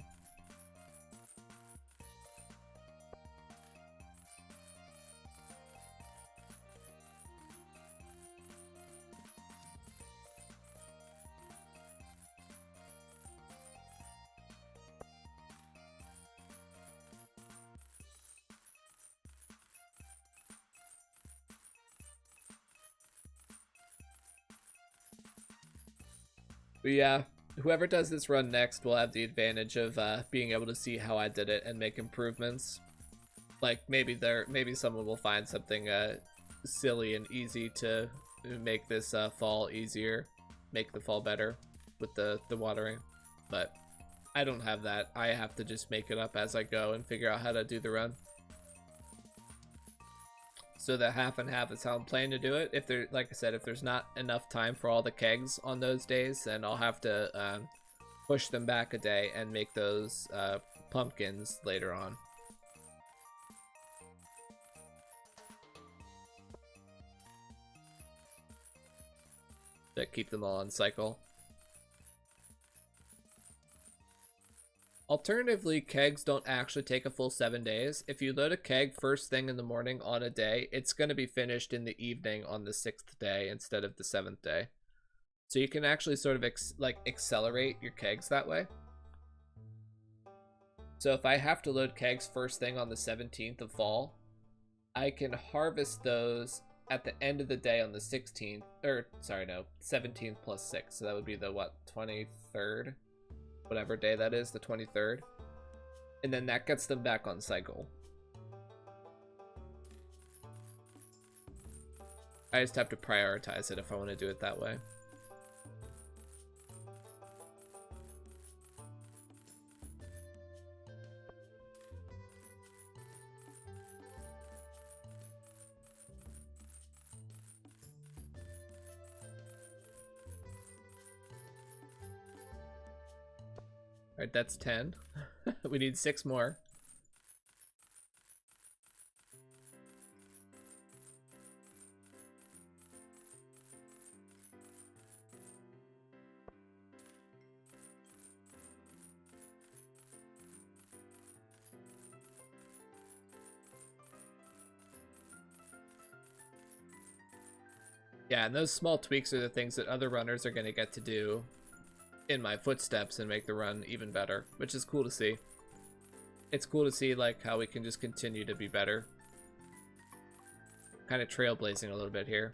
But yeah, whoever does this run next will have the advantage of being able to see how I did it and make improvements. Like maybe someone will find something silly and easy to make this fall easier, make the fall better with the watering. But I don't have that. I have to just make it up as I go and figure out how to do the run. So the half and half is how I'm planning to do it. If there, like I said, if there's not enough time for all the kegs on those days, then I'll have to push them back a day and make those pumpkins later on. To keep them all on cycle. Alternatively, kegs don't actually take a full 7 days. If you load a keg first thing in the morning on a day, it's going to be finished in the evening on the 6th day instead of the 7th day. So you can actually sort of accelerate your kegs that way. So if I have to load kegs first thing on the 17th of fall, I can harvest those at the end of the day on the 16th, or sorry, no, 17th plus 6. So that would be the, what, 23rd? Whatever day that is, the 23rd. And then that gets them back on cycle. I just have to prioritize it if I want to do it that way. Alright, that's 10. We need 6 more. Yeah, and those small tweaks are the things that other runners are going to get to do in my footsteps and make the run even better, which is cool to see. It's cool to see like how we can just continue to be better. Kind of trailblazing a little bit here.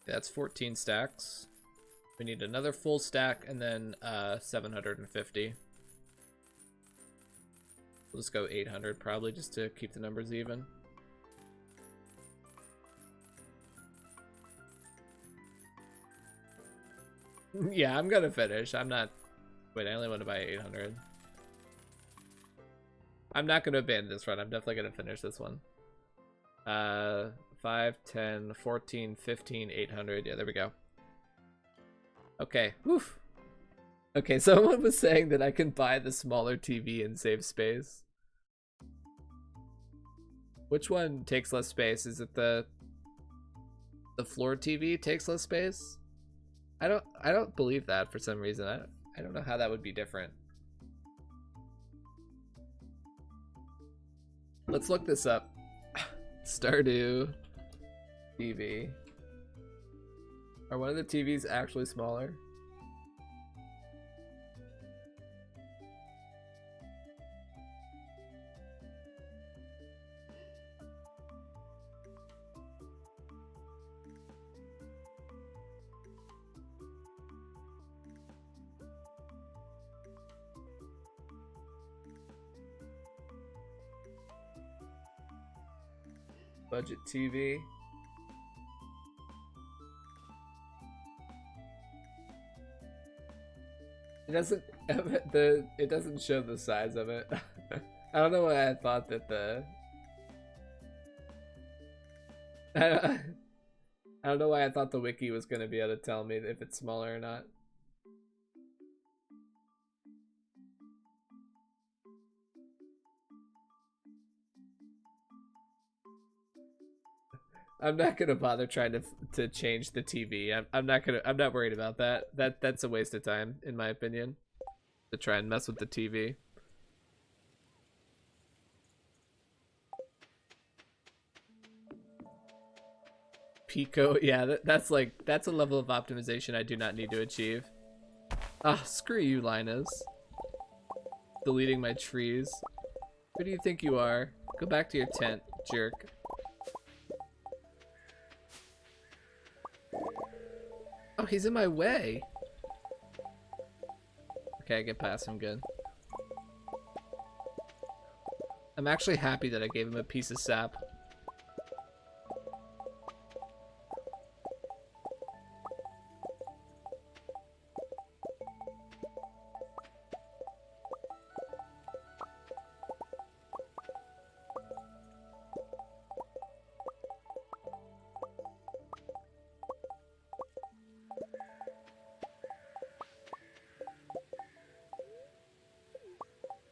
That's 14 stacks. We need another full stack and then 750. We'll just go 800 probably just to keep the numbers even. Yeah, I'm gonna finish. I'm not... Wait, I only want to buy 800. I'm not gonna abandon this run. I'm definitely gonna finish this one. 5, 10, 14, 15, 800. Yeah, there we go. Okay, woof. Okay, someone was saying that I can buy the smaller TV and save space. Which one takes less space? Is it the floor TV takes less space? I don't believe that for some reason. I don't know how that would be different. Let's look this up. Stardew TV. Are one of the TVs actually smaller? Budget TV. It doesn't show the size of it. I don't know why I thought that I don't know why I thought the wiki was gonna be able to tell me if it's smaller or not. I'm not gonna bother trying to change the TV. I'm not worried about that. That's a waste of time, in my opinion, to try and mess with the TV. Pico, yeah, that's a level of optimization I do not need to achieve. Ah, screw you, Linus. Deleting my trees. Who do you think you are? Go back to your tent, jerk. Oh, he's in my way. Okay, I get past him good. I'm actually happy that I gave him a piece of sap.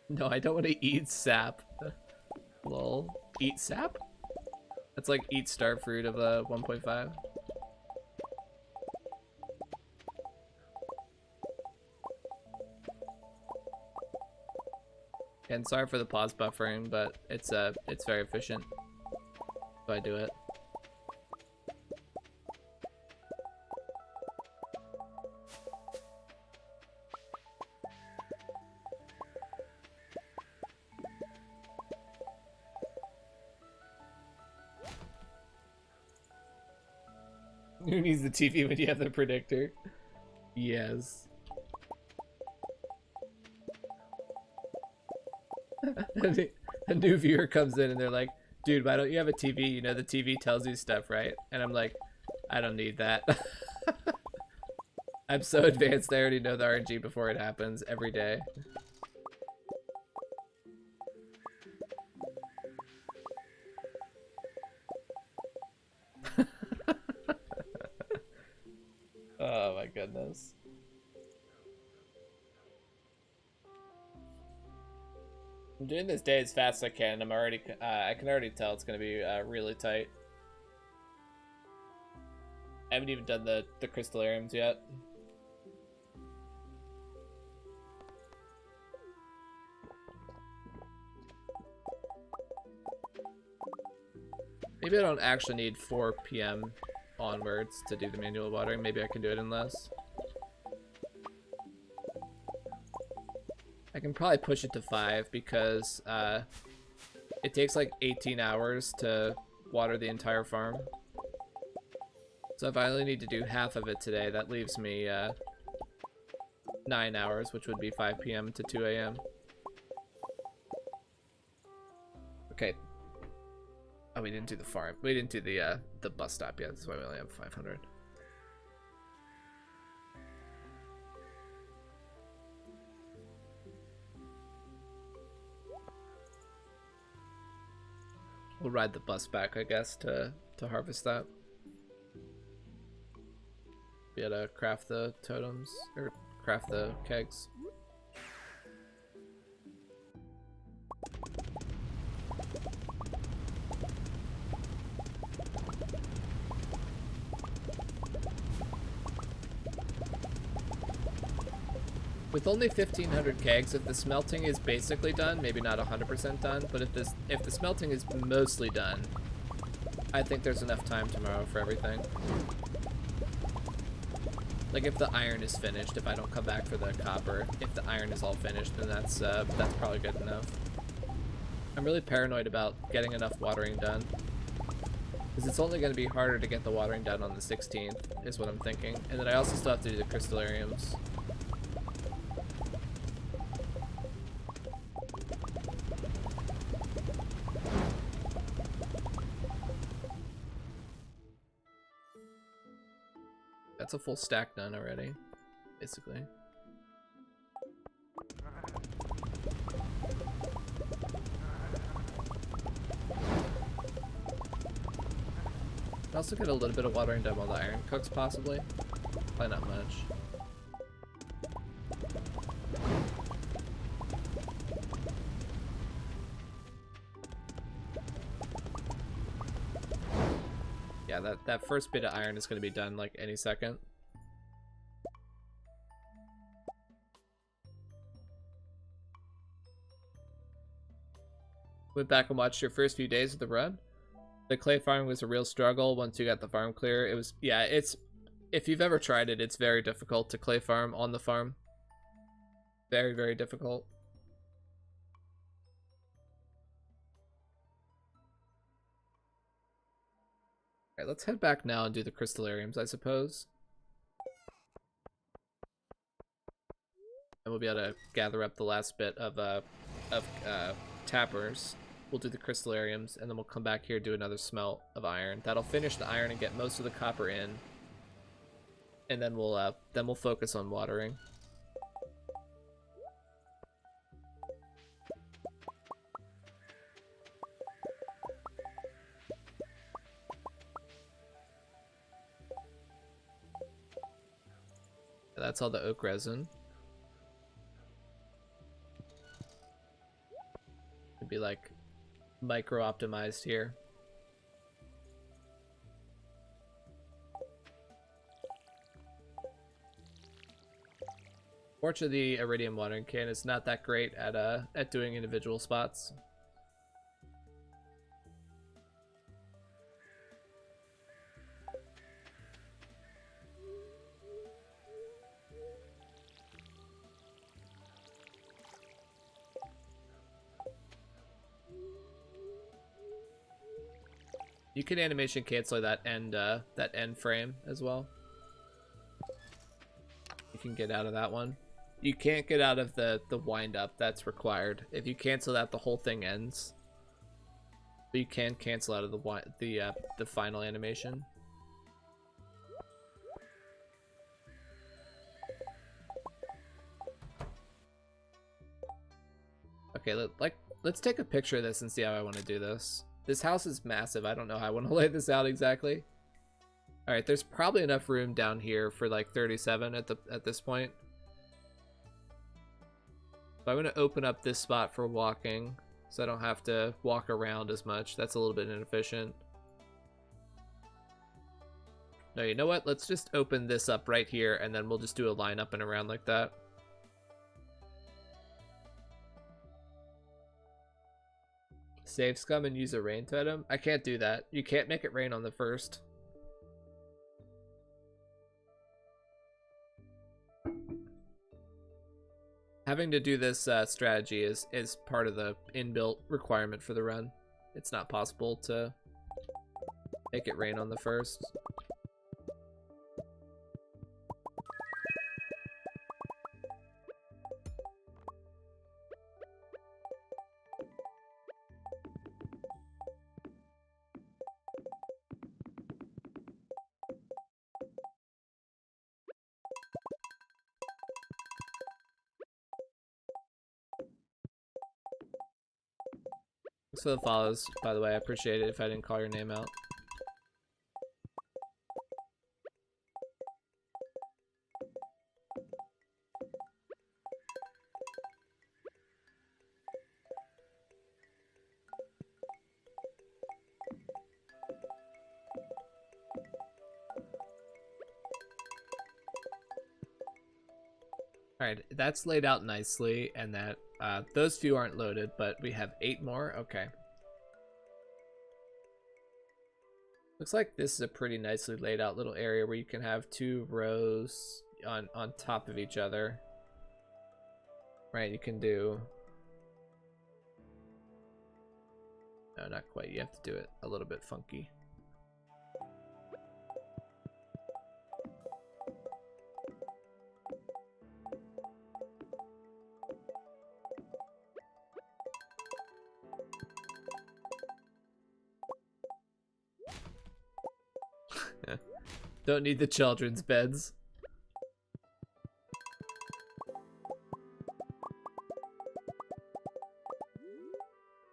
No, I don't want to eat sap. Lol. Eat sap? That's like eat star fruit of 1.5. And sorry for the pause buffering, but it's very efficient. So I do it. Who needs the TV when you have the predictor? Yes. A new viewer comes in and they're like, dude, why don't you have a TV? You know the TV tells you stuff, right? And I'm like, I don't need that. I'm so advanced, I already know the RNG before it happens every day. Oh my goodness. I'm doing this day as fast as I can. I can already tell it's gonna be really tight. I haven't even done the crystallariums yet. Maybe I don't actually need 4 p.m. onwards to do the manual watering. Maybe I can do it in less. I can probably push it to 5 because it takes like 18 hours to water the entire farm. So if I only need to do half of it today, that leaves me 9 hours, which would be 5 p.m. to 2 a.m. Okay. Oh, we didn't do the farm. We didn't do the bus stop yet. That's why we only have 500. We'll ride the bus back, I guess, to harvest that. Be able to craft the totems, or craft the kegs. With only 1,500 kegs, if the smelting is basically done, maybe not 100% done, but if the smelting is mostly done, I think there's enough time tomorrow for everything. Like if the iron is finished, if I don't come back for the copper, if the iron is all finished, then that's probably good enough. I'm really paranoid about getting enough watering done, because it's only going to be harder to get the watering done on the 16th, is what I'm thinking. And then I also still have to do the crystallariums. That's a full stack done already, basically. I also get a little bit of watering done while the iron cooks, possibly. Probably not much. Yeah, that first bit of iron is going to be done like any second. Went back and watched your first few days of the run. The clay farming was a real struggle once you got the farm clear. It was, yeah, if you've ever tried it, it's very difficult to clay farm on the farm. Very, very difficult. Alright, let's head back now and do the crystallariums, I suppose. And we'll be able to gather up the last bit of tappers. We'll do the crystallariums, and then we'll come back here and do another smelt of iron. That'll finish the iron and get most of the copper in. And then we'll focus on watering. That's all the oak resin. It'd be like micro optimized here. Fortunately, the iridium watering can is not that great at doing individual spots. You can animation cancel that end frame as well. You can get out of that one. You can't get out of the wind up that's required. If you cancel that, the whole thing ends. But you can cancel out of the final animation. Okay, let's take a picture of this and see how I want to do this. This house is massive. I don't know how I want to lay this out exactly. All right, there's probably enough room down here for like 37 at this point. But I'm going to open up this spot for walking, so I don't have to walk around as much. That's a little bit inefficient. No, you know what? Let's just open this up right here, and then we'll just do a line up and around like that. Save scum and use a rain totem? I can't do that. You can't make it rain on the first. Having to do this strategy is part of the inbuilt requirement for the run. It's not possible to make it rain on the first. Thanks for the follows, by the way. I appreciate it if I didn't call your name out. Alright, that's laid out nicely, and that those few aren't loaded, but we have 8 more. Okay. Looks like this is a pretty nicely laid out little area where you can have 2 rows on top of each other. Right, you can do... No, not quite. You have to do it a little bit funky. Don't need the children's beds.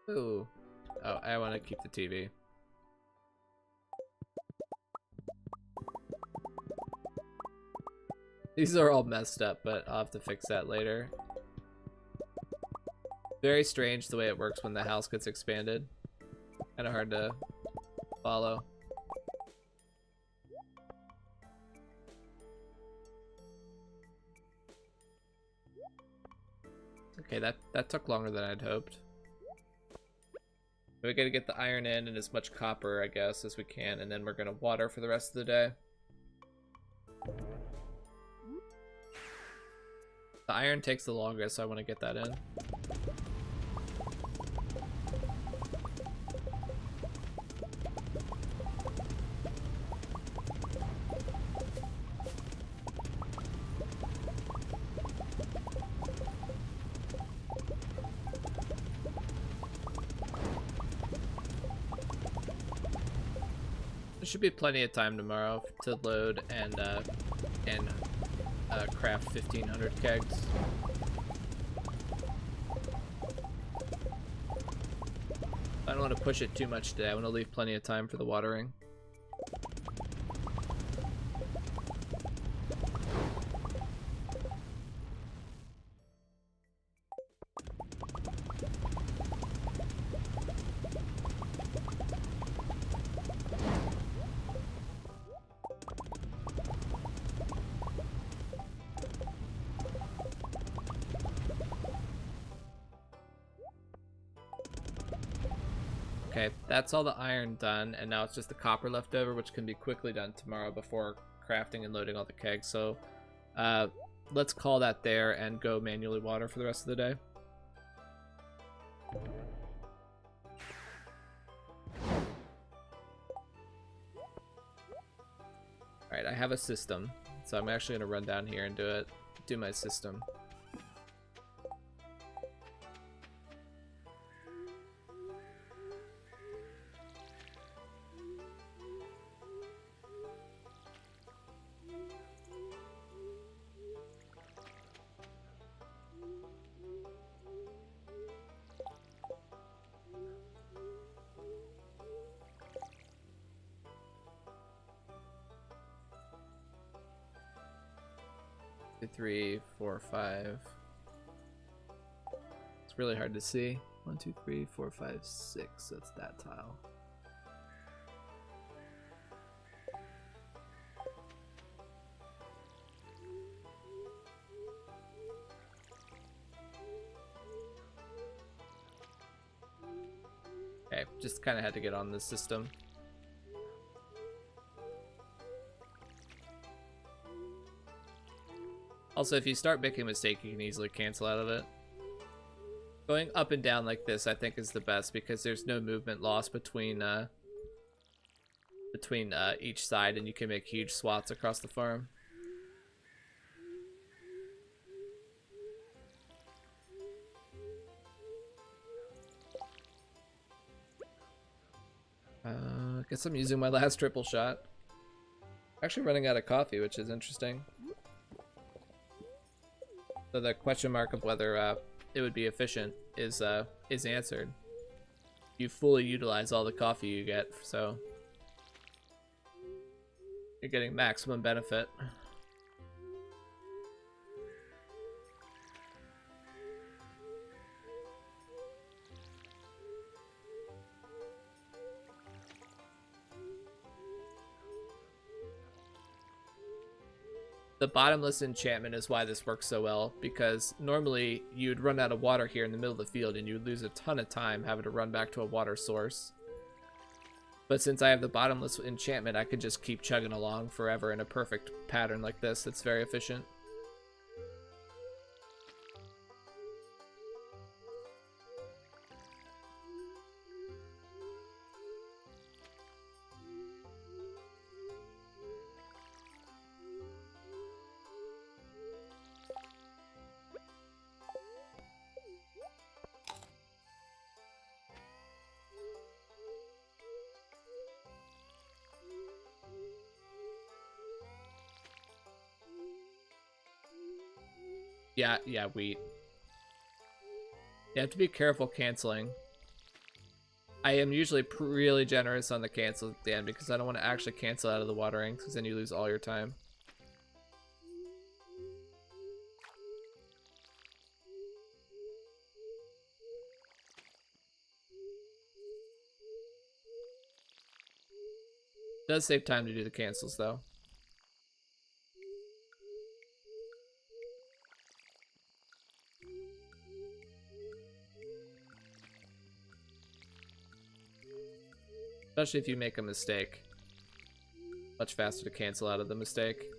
Ooh. Oh, I want to keep the TV. These are all messed up, but I'll have to fix that later. Very strange the way it works when the house gets expanded. Kind of hard to follow. Okay, that took longer than I'd hoped. We gotta get the iron in and as much copper, I guess, as we can, and then we're gonna water for the rest of the day. The iron takes the longest, so I want to get that in. There should be plenty of time tomorrow to load and craft 1,500 kegs. I don't want to push it too much today. I want to leave plenty of time for the watering. Okay, that's all the iron done, and now it's just the copper left over, which can be quickly done tomorrow before crafting and loading all the kegs. So let's call that there and go manually water for the rest of the day. Alright, I have a system, so I'm actually going to run down here and do my system. Two, 3, 4, 5. It's really hard to see. 1, 2, 3, 4, 5, 6. That's that tile. just kind of had to get on this system. Also, if you start making a mistake, you can easily cancel out of it. Going up and down like this, I think, is the best because there's no movement loss between each side, and you can make huge swaths across the farm. I guess I'm using my last triple shot. Actually running out of coffee, which is interesting. So the question mark of whether it would be efficient is answered. You fully utilize all the coffee you get, so you're getting maximum benefit. The bottomless enchantment is why this works so well, because normally you'd run out of water here in the middle of the field and you'd lose a ton of time having to run back to a water source. But since I have the bottomless enchantment, I could just keep chugging along forever in a perfect pattern like this. It's very efficient. Yeah, wheat. You have to be careful canceling. I am usually really generous on the cancel at the end because I don't want to actually cancel out of the watering, because then you lose all your time. It does save time to do the cancels though. Especially if you make a mistake. Much faster to cancel out of the mistake.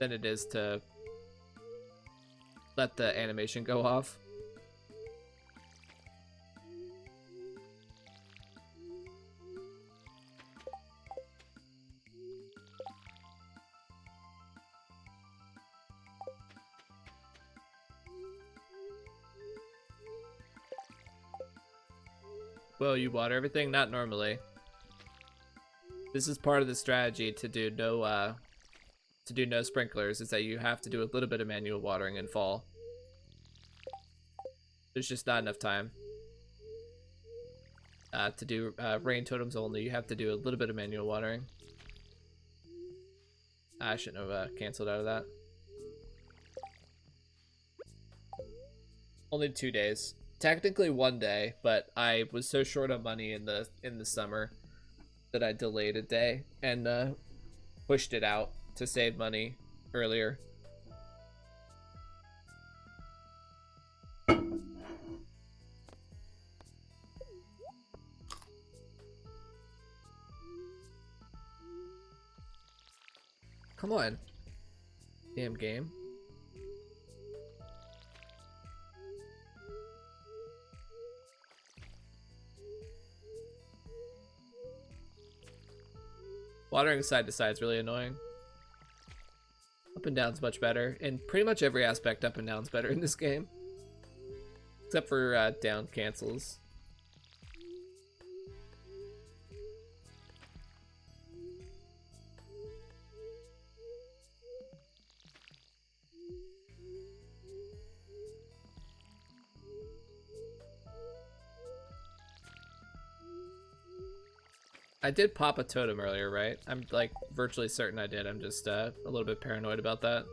Than it is to let the animation go off. Well, you water everything? Not normally. This is part of the strategy to do no sprinklers, is that you have to do a little bit of manual watering in fall. There's just not enough time. To do rain totems only, you have to do a little bit of manual watering. I shouldn't have canceled out of that. Only 2 days. Technically 1 day, but I was so short on money in the summer that I delayed a day and pushed it out to save money earlier. Come on. Damn game. Watering side to side is really annoying. Up and down's much better. In pretty much every aspect, up and down's better in this game. Except for down cancels. I did pop a totem earlier, right? I'm like virtually certain I did. I'm just a little bit paranoid about that.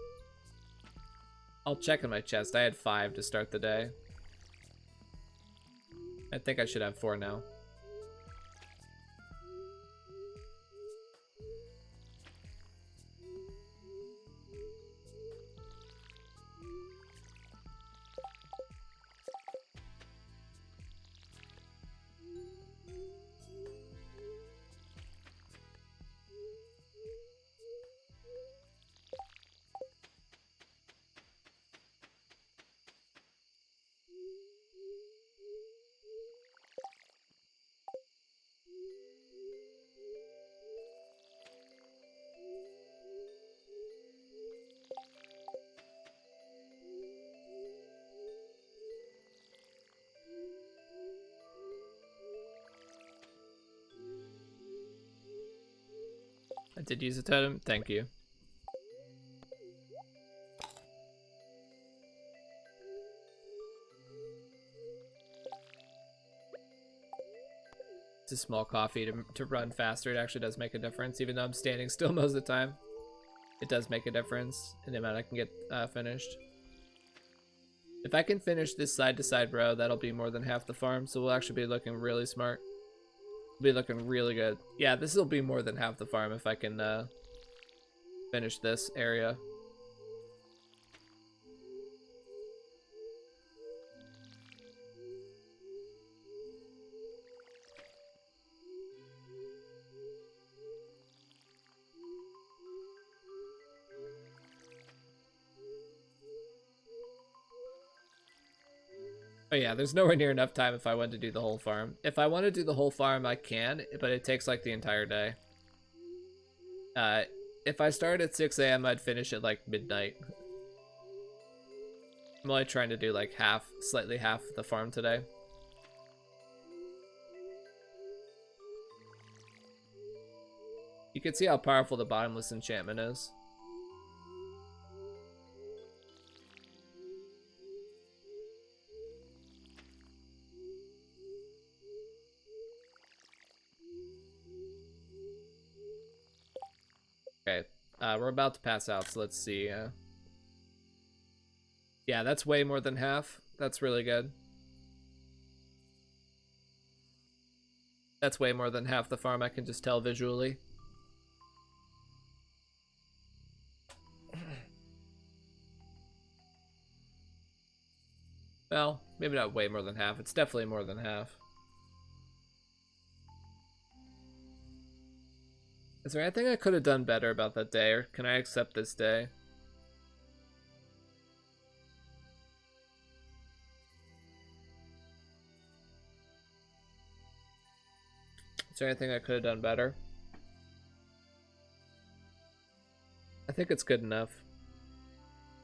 I'll check in my chest. I had 5 to start the day. I think I should have 4 now. I did use a totem. Thank you. It's a small coffee to run faster. It actually does make a difference, even though I'm standing still most of the time. It does make a difference in the amount I can get finished. If I can finish this side-to-side row, that'll be more than half the farm, so we'll actually be looking really smart. We'll be looking really good. Yeah, this will be more than half the farm if I can finish this area. Oh yeah, there's nowhere near enough time if I want to do the whole farm. If I want to do the whole farm, I can, but it takes like the entire day. If I start at 6 a.m., I'd finish at like midnight. I'm only trying to do like slightly half the farm today. You can see how powerful the bottomless enchantment is. Okay, we're about to pass out, so let's see. Yeah, that's way more than half. That's really good. That's way more than half the farm, I can just tell visually. Well, maybe not way more than half. It's definitely more than half. Is there anything I could have done better about that day, or can I accept this day? Is there anything I could have done better? I think it's good enough.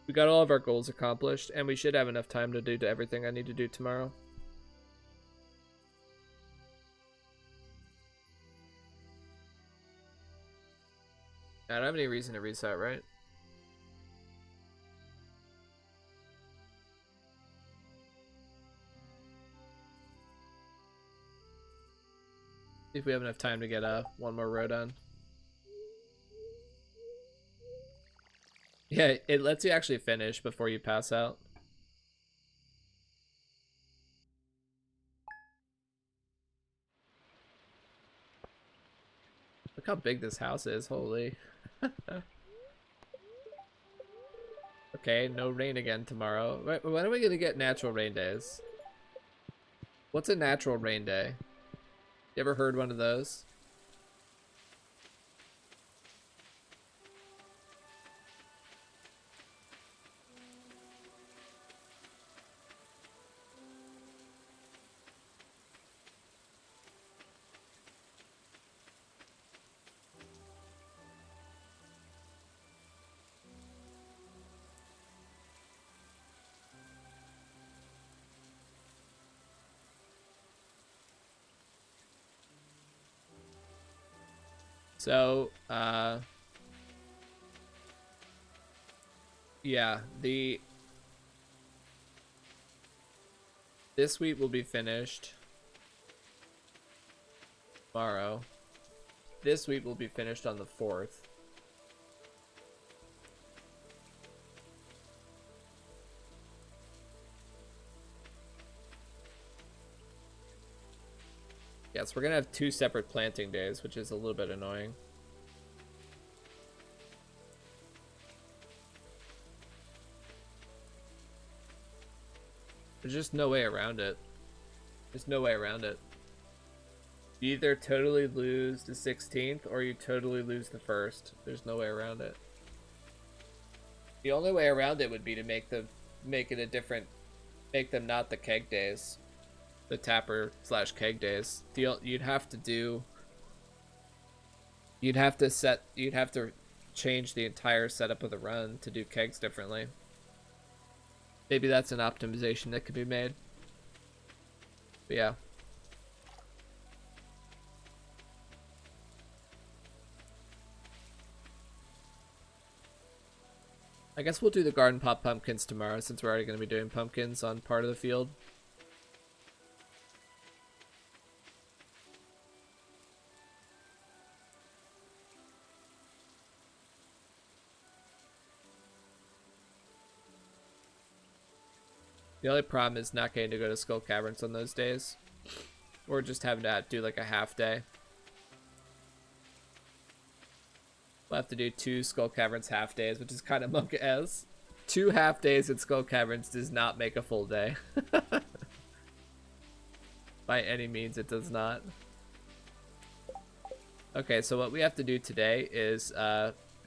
We got all of our goals accomplished, and we should have enough time to do everything I need to do tomorrow. I don't have any reason to reset, right? See if we have enough time to get one more row done. Yeah, it lets you actually finish before you pass out. Look how big this house is, holy. Okay, no rain again tomorrow. When are we gonna get natural rain days? What's a natural rain day? You ever heard one of those? So, yeah, this week will be finished tomorrow. This week will be finished on the 4th. Yes, we're gonna have 2 separate planting days, which is a little bit annoying. There's just no way around it. There's no way around it. You either totally lose the 16th or you totally lose the 1st. There's no way around it. The only way around it would be to make them not the keg days. The tapper / keg days. You'd have to change the entire setup of the run to do kegs differently. Maybe that's an optimization that could be made. But yeah. I guess we'll do the garden pop pumpkins tomorrow since we're already going to be doing pumpkins on part of the field. The only problem is not getting to go to Skull Caverns on those days. Or just having to do like a half day. We'll have to do 2 Skull Caverns half days, which is kind of monk-ass. 2 half days at Skull Caverns does not make a full day. By any means, it does not. Okay, so what we have to do today is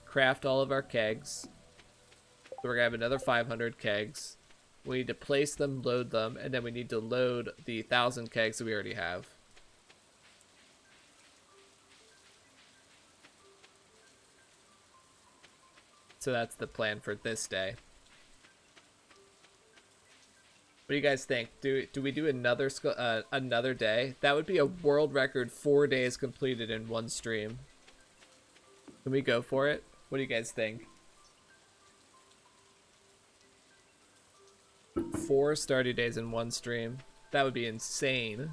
craft all of our kegs. So we're gonna have another 500 kegs. We need to place them, load them, and then we need to load the 1,000 kegs that we already have. So that's the plan for this day. What do you guys think? Do we do another day? That would be a world record 4 days completed in one stream. Can we go for it? What do you guys think? 4 Stardew days in one stream. That would be insane.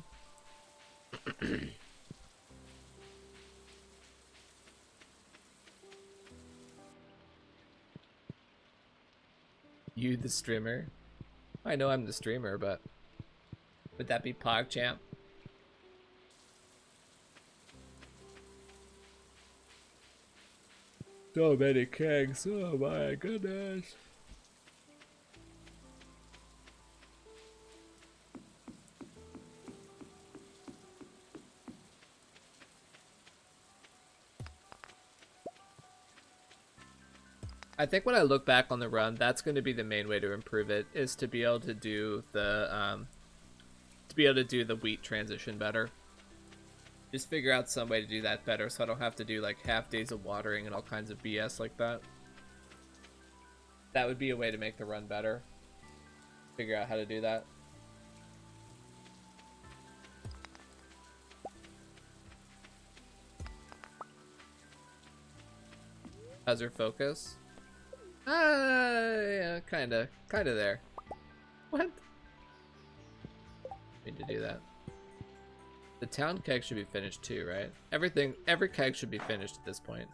You the streamer? I know I'm the streamer, but would that be PogChamp? So many kegs, oh my goodness. I think when I look back on the run, that's going to be the main way to improve it, is to be able to do the wheat transition better. Just figure out some way to do that better, so I don't have to do like half days of watering and all kinds of BS like that. That would be a way to make the run better. Figure out how to do that. How's your focus? Yeah, kinda there. What? Need to do that. The town keg should be finished too, right? Every keg should be finished at this point.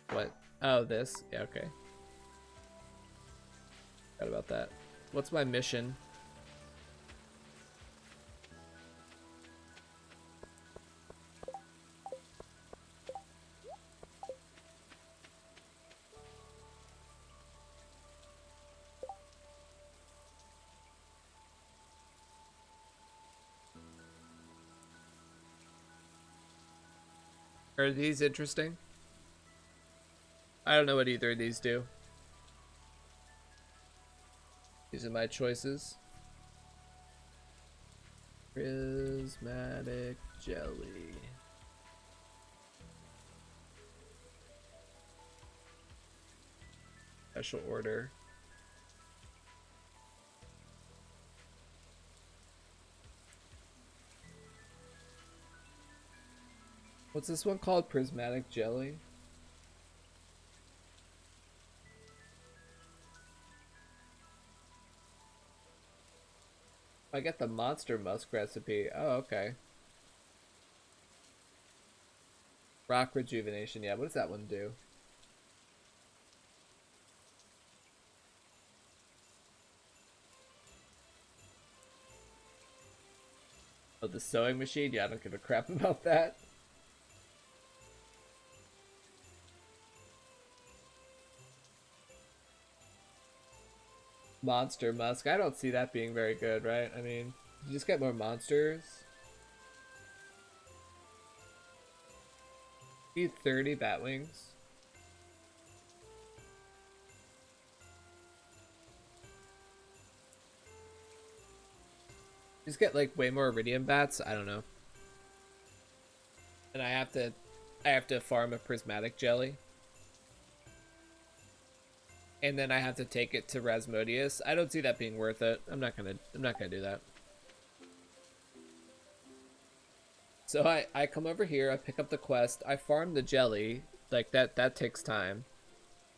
What? Oh, this? Yeah, okay. Forgot about that. What's my mission? Are these interesting? I don't know what either of these do. These are my choices. Prismatic jelly. Special order. What's this one called? Prismatic jelly? I get the monster musk recipe. Oh, okay. Rock rejuvenation. Yeah, what does that one do? Oh, the sewing machine? Yeah, I don't give a crap about that. Monster musk. I don't see that being very good, right? I mean, you just get more monsters. Need 30 bat wings. Just get like way more iridium bats. I don't know. And I have to farm a prismatic jelly. And then I have to take it to Rasmodius. I don't see that being worth it. I'm not gonna do that. So I come over here, I pick up the quest, I farm the jelly. Like that takes time.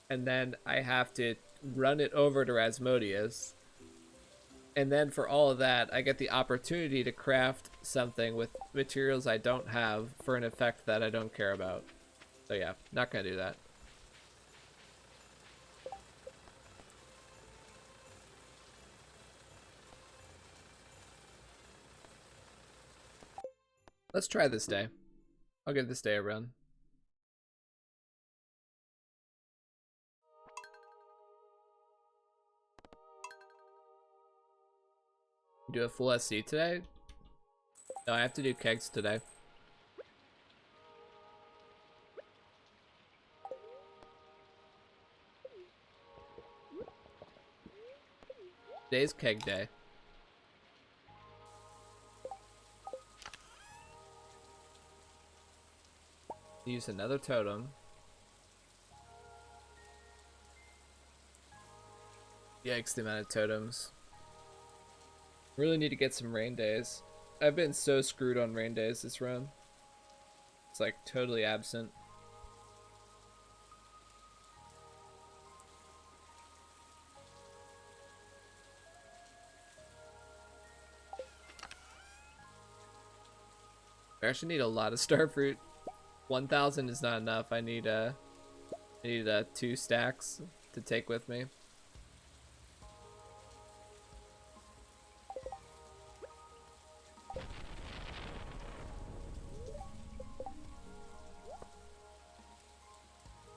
and then I have to run it over to Rasmodius. And then for all of that, I get the opportunity to craft something with materials I don't have for an effect that I don't care about. So yeah, not gonna do that. Let's try this day. I'll give this day a run. Do a full SC today? No, I have to do kegs today. Today's keg day. Use another totem. Yikes, the amount of totems. Really need to get some rain days. I've been so screwed on rain days this run. It's like totally absent. I actually need a lot of starfruit. 1,000 is not enough. I need 2 stacks to take with me.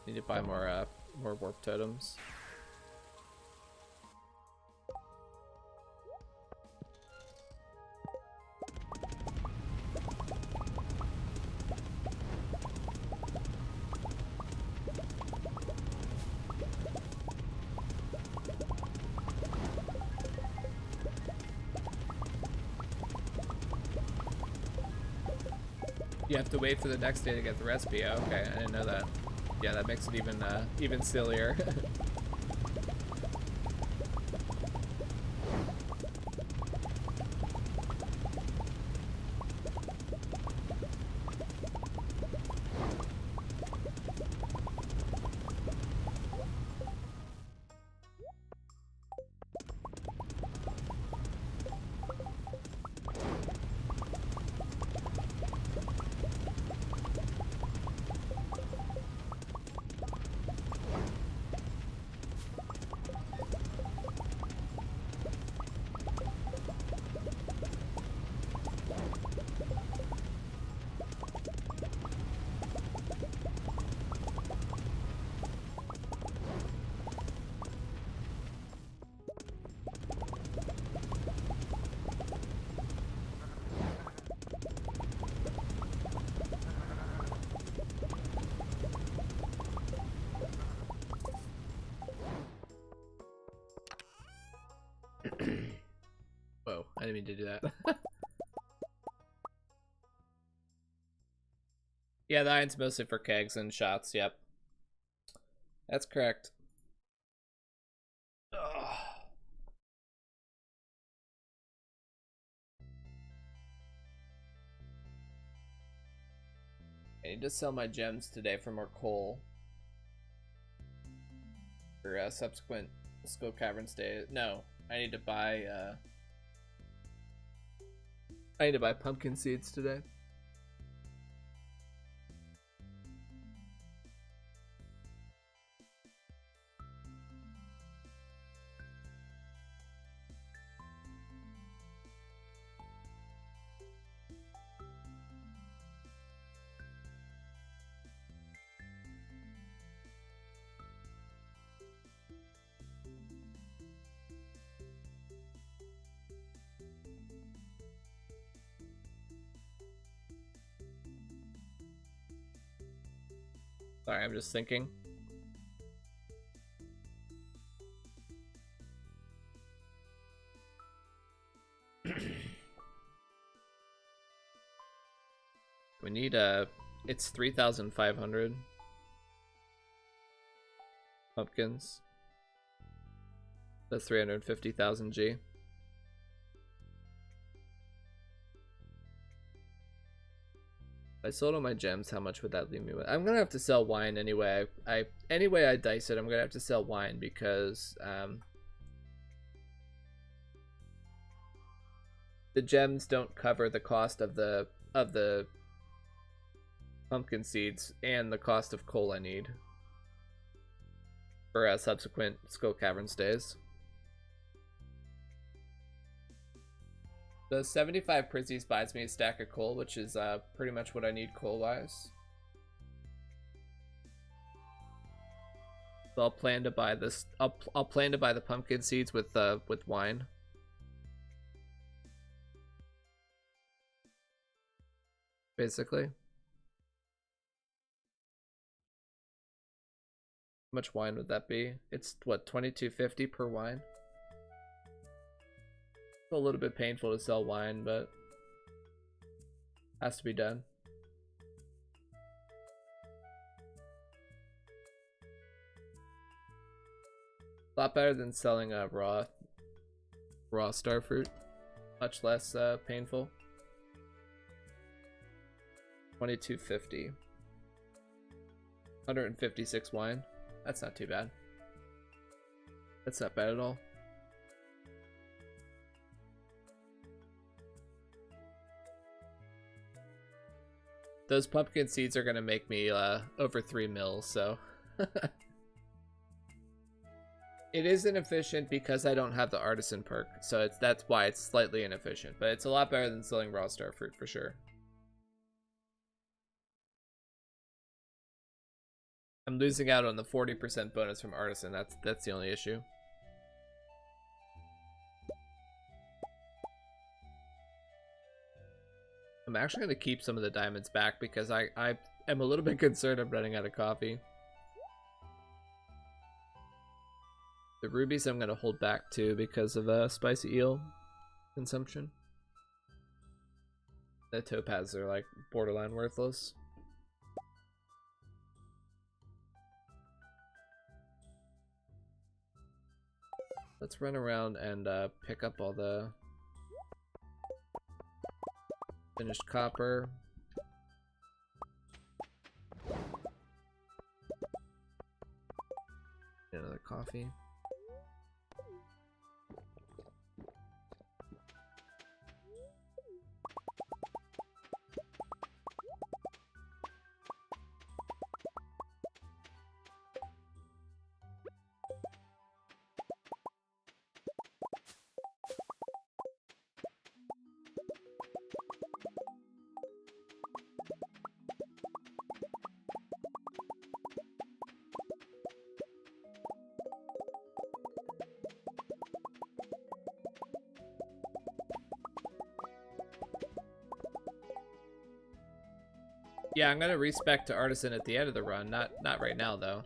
Need to buy more warp totems. You have to wait for the next day to get the recipe. Oh, okay, I didn't know that. Yeah, that makes it even sillier. Whoa, I didn't mean to do that. Yeah, the iron's mostly for kegs and shots, yep. That's correct. Ugh. I need to sell my gems today for more coal. For subsequent Skull Caverns Day. No, I need to buy pumpkin seeds today. Sorry, I'm just thinking. We need it's 3,500 pumpkins. That's 350,000 G. If I sold all my gems, how much would that leave me with? I'm gonna have to sell wine anyway. Anyway I dice it, I'm gonna have to sell wine because the gems don't cover the cost of the pumpkin seeds and the cost of coal I need for subsequent Skull Cavern stays. The 75 Prizzies buys me a stack of coal, which is pretty much what I need coal-wise. So I'll plan to buy this. I'll plan to buy the pumpkin seeds with wine. Basically. How much wine would that be? It's what, $22.50 per wine? A little bit painful to sell wine, but has to be done. A lot better than selling a raw starfruit. Much less painful. $22.50. 156 wine. That's not too bad. That's not bad at all. Those pumpkin seeds are gonna make me over 3 mils, so it is inefficient because I don't have the artisan perk, so that's why it's slightly inefficient, but it's a lot better than selling raw starfruit for sure. I'm losing out on the 40% bonus from artisan. That's the only issue. I'm actually going to keep some of the diamonds back because I am a little bit concerned I'm running out of coffee. The rubies I'm going to hold back too because of spicy eel consumption. The topaz are like borderline worthless. Let's run around and pick up all the finished copper. Another coffee. Yeah, I'm gonna respec to artisan at the end of the run, not right now though.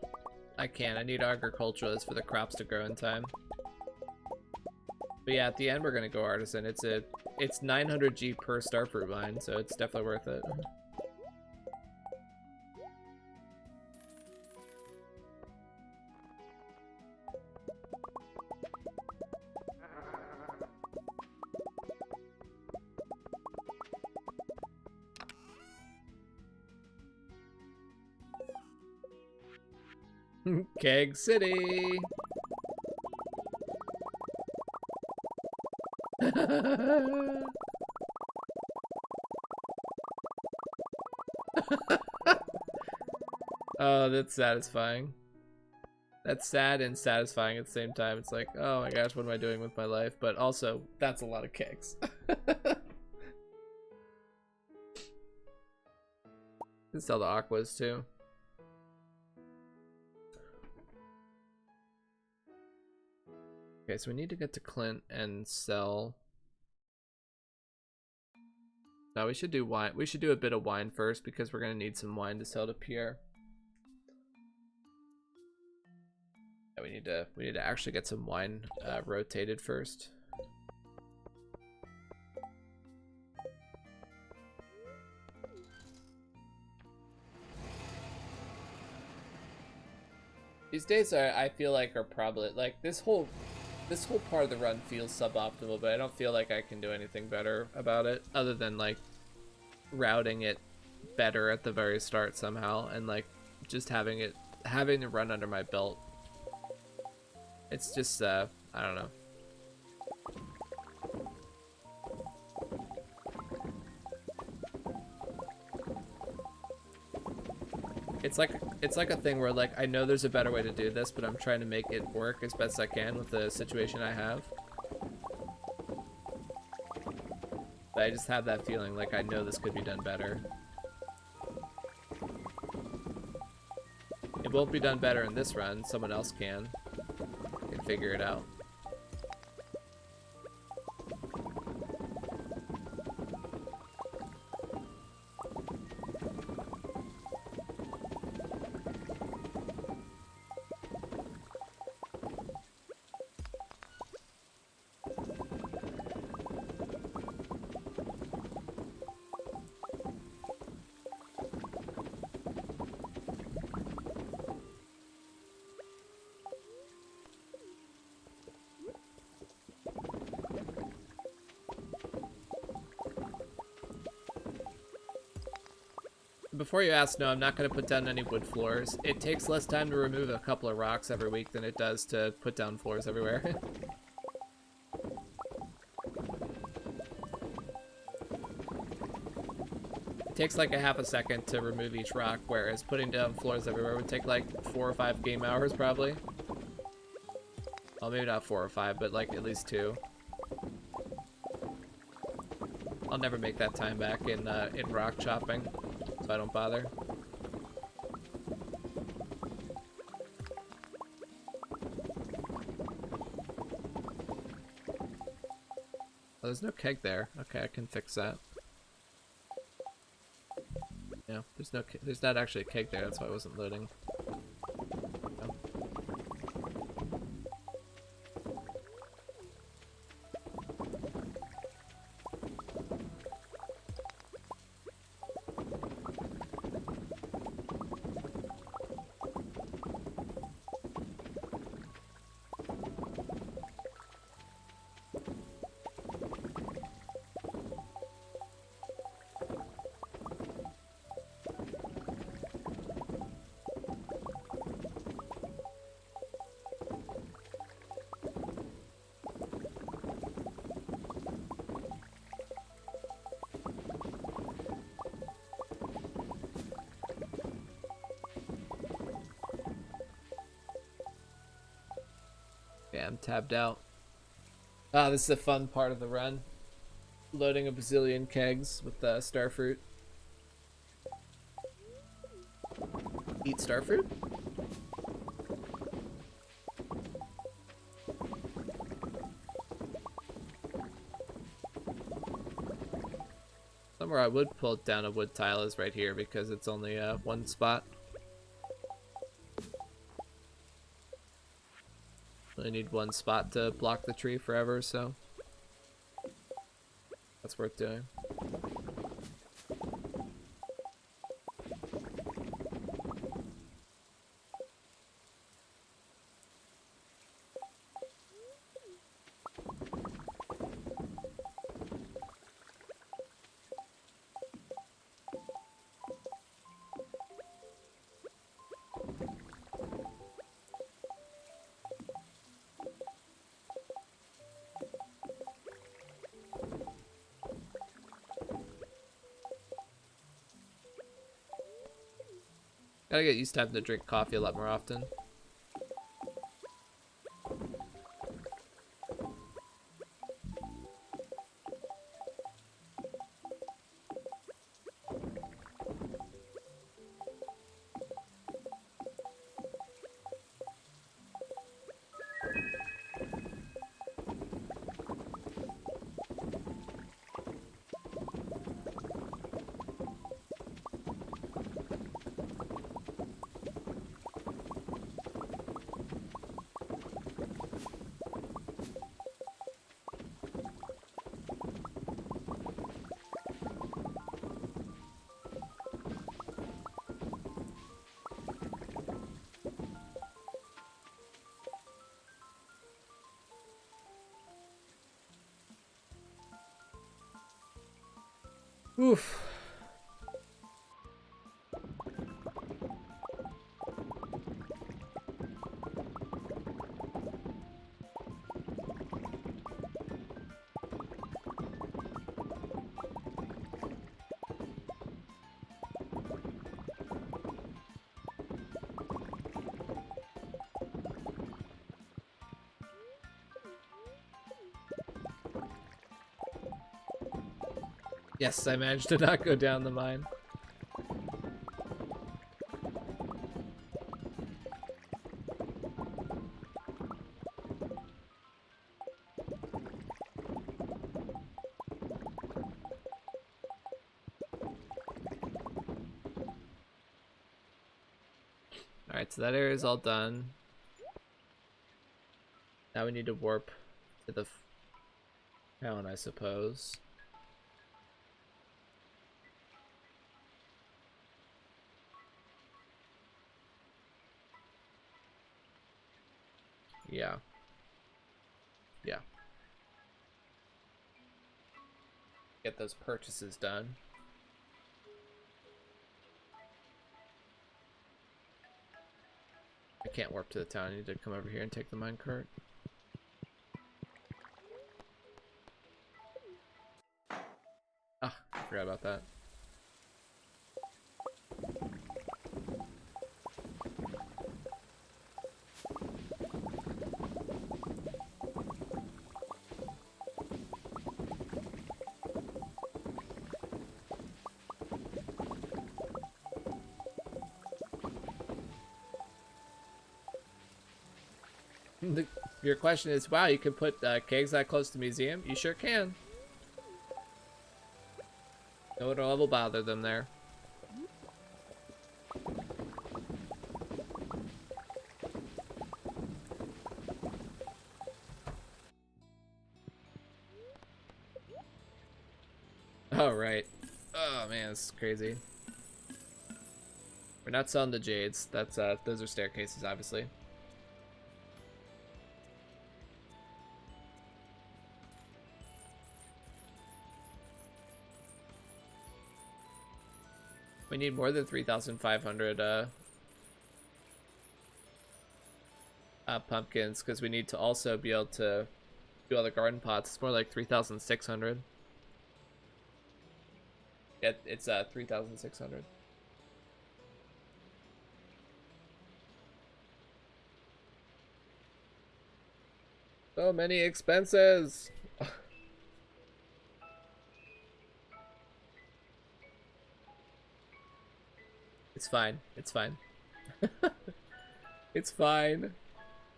I can't. I need agriculturalists for the crops to grow in time. But yeah, at the end we're gonna go artisan. It's 900 G per starfruit mine, so it's definitely worth it. Keg City! Oh, that's satisfying. That's sad and satisfying at the same time. It's like, oh my gosh, what am I doing with my life? But also, that's a lot of kegs. Can sell the aquas too. Okay, so we need to get to Clint and sell. No, we should do wine. We should do a bit of wine first because we're gonna need some wine to sell to Pierre. Yeah, we need to actually get some wine rotated first. These days I feel like are probably like this whole part of the run feels suboptimal, but I don't feel like I can do anything better about it other than like routing it better at the very start somehow, and like just having to run under my belt. It's just I don't know. It's like a thing where like I know there's a better way to do this, but I'm trying to make it work as best I can with the situation I have. But I just have that feeling like I know this could be done better. It won't be done better in this run. Someone else can figure it out. Before you ask, no, I'm not going to put down any wood floors. It takes less time to remove a couple of rocks every week than it does to put down floors everywhere. It takes like a half a second to remove each rock, whereas putting down floors everywhere would take like 4 or 5 game hours probably. Well, maybe not 4 or 5, but like at least 2. I'll never make that time back in rock chopping. So I don't bother. Oh, there's no keg there. Okay, I can fix that. Yeah, there's not actually a keg there. That's why I wasn't loading. No. Yeah, I'm tabbed out. Ah, this is a fun part of the run. Loading a bazillion kegs with starfruit. Eat starfruit? Somewhere I would pull down a wood tile is right here because it's only one spot. I need one spot to block the tree forever, so that's worth doing. Gotta get used to having to drink coffee a lot more often. Oof. Yes, I managed to not go down the mine. Alright, so that area is all done. Now we need to warp to the town, I suppose. Yeah. Yeah. Get those purchases done. I can't warp to the town. I need to come over here and take the minecart. Ah, I forgot about that. Your question is, wow, you can put kegs that close to the museum? You sure can. No one will ever bother them there. Oh, right. Oh, man, this is crazy. We're not selling the jades. That's those are staircases, obviously. We need more than 3,500 pumpkins because we need to also be able to do all the garden pots. It's more like 3,600. Yeah, it's 3,600. So many expenses. It's fine. It's fine. It's fine.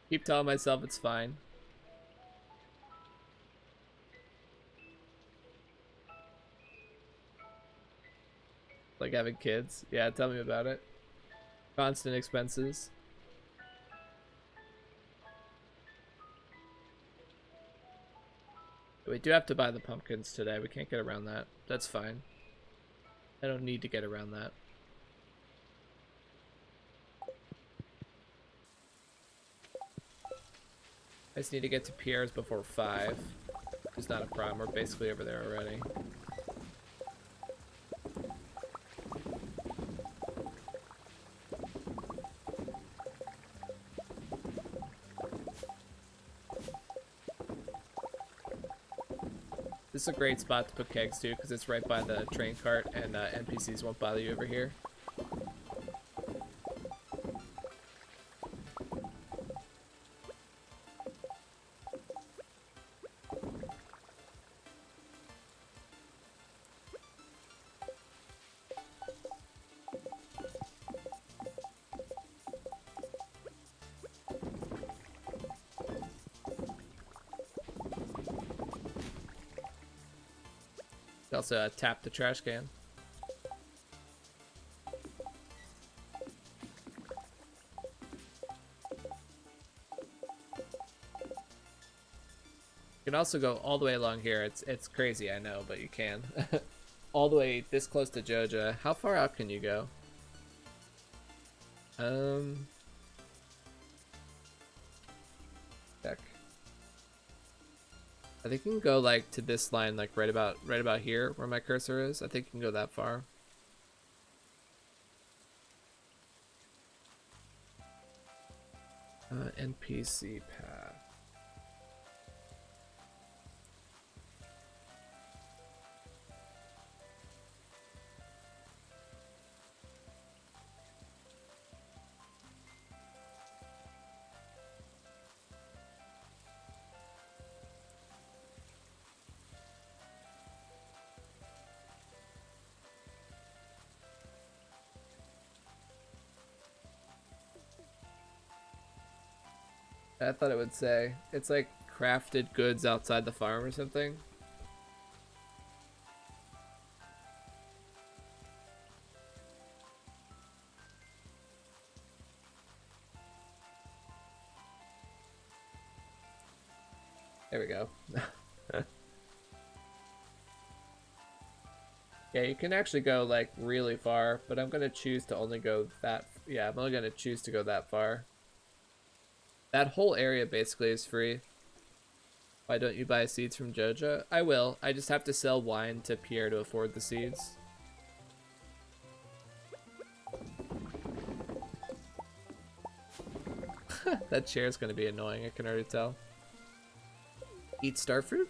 Keep telling myself it's fine. Like having kids. Yeah, tell me about it. Constant expenses. We do have to buy the pumpkins today. We can't get around that. That's fine. I don't need to get around that. I just need to get to Pierre's before 5. It's not a problem. We're basically over there already. This is a great spot to put kegs too, because it's right by the train cart, and NPCs won't bother you over here. Also tap the trash can. You can also go all the way along here. It's crazy, I know, but you can. All the way this close to Joja. How far out can you go? Check. I think you can go like to this line, like right about here where my cursor is. I think you can go that far. NPC path. I thought it would say. It's like crafted goods outside the farm or something. There we go. Yeah, you can actually go like really far, but I'm gonna choose to only go that. Yeah, I'm only gonna choose to go that far. That whole area basically is free. Why don't you buy seeds from Jojo? I will. I just have to sell wine to Pierre to afford the seeds. That chair's gonna be annoying, I can already tell. Eat starfruit?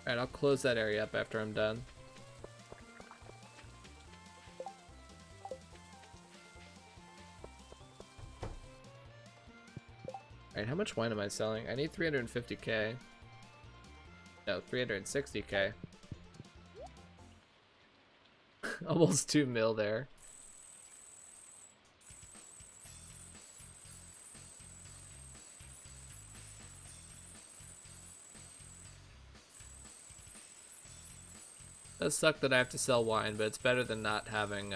Alright, I'll close that area up after I'm done. Alright, how much wine am I selling? I need 350k. No, 360k. Almost 2 mil there. Does suck that I have to sell wine, but it's better than not having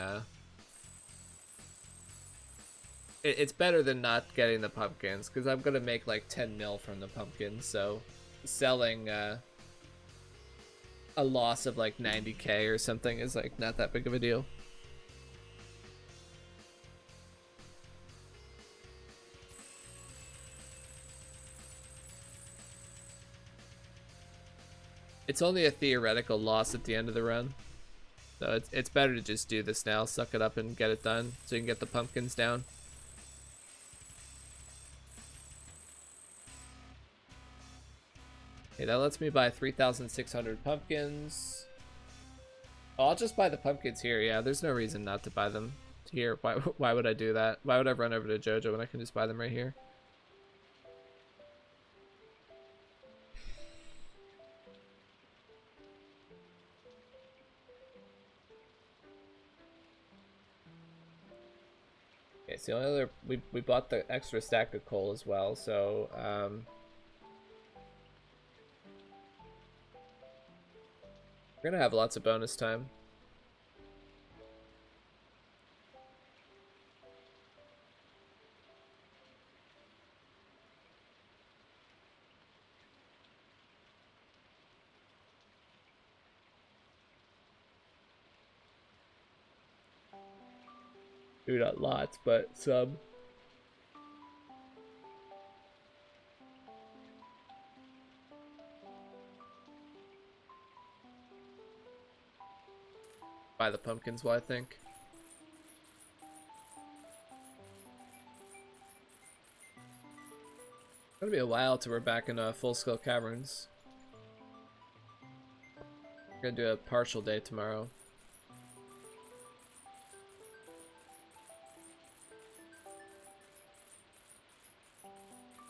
it's better than not getting the pumpkins, because I'm gonna make like 10 mil from the pumpkins, so selling a loss of like 90k or something is like not that big of a deal. It's only a theoretical loss at the end of the run. So it's better to just do this now, suck it up and get it done so you can get the pumpkins down. Okay, that lets me buy 3,600 pumpkins. Oh, I'll just buy the pumpkins here. Yeah, there's no reason not to buy them here. Why would I do that? Why would I run over to Jojo when I can just buy them right here? Okay, so the only other we bought the extra stack of coal as well, so we're gonna have lots of bonus time. Maybe not lots, but some. Buy the pumpkins, well, I think. It's gonna be a while till we're back in full-scale caverns. We're gonna do a partial day tomorrow.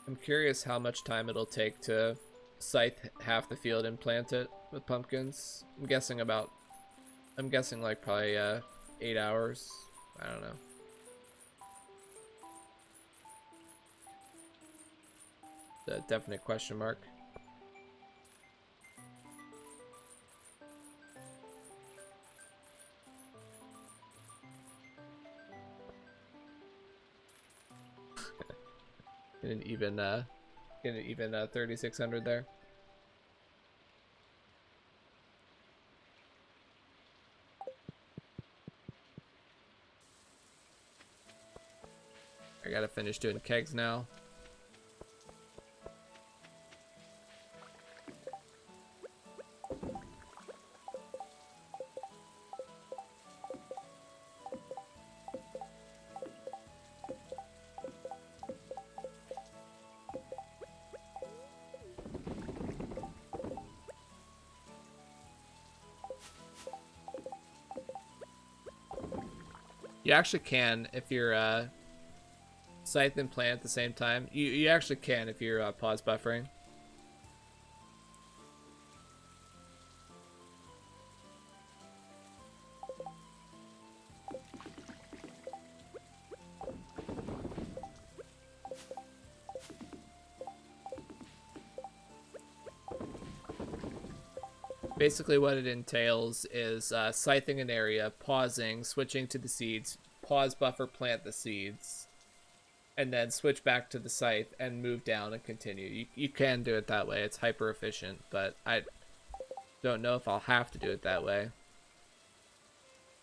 I'm curious how much time it'll take to scythe half the field and plant it with pumpkins. I'm guessing like probably 8 hours. I don't know. The definite question mark. Get an even 3,600 there. I gotta finish doing kegs now. You actually can if you're scythe and plant at the same time. You actually can if you're pause buffering. Basically what it entails is scything an area, pausing, switching to the seeds, pause buffer, plant the seeds, and then switch back to the scythe and move down and continue. You can do it that way. It's hyper efficient, but I don't know if I'll have to do it that way.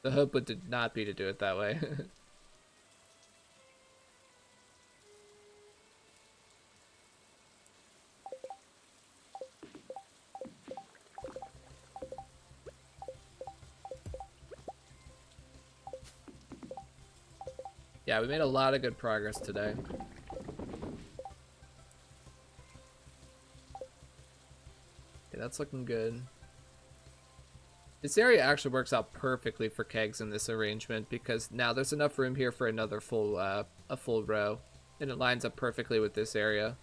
The hope would not be to do it that way. Yeah, we made a lot of good progress today. Okay, that's looking good. This area actually works out perfectly for kegs in this arrangement because now there's enough room here for another full row, and it lines up perfectly with this area.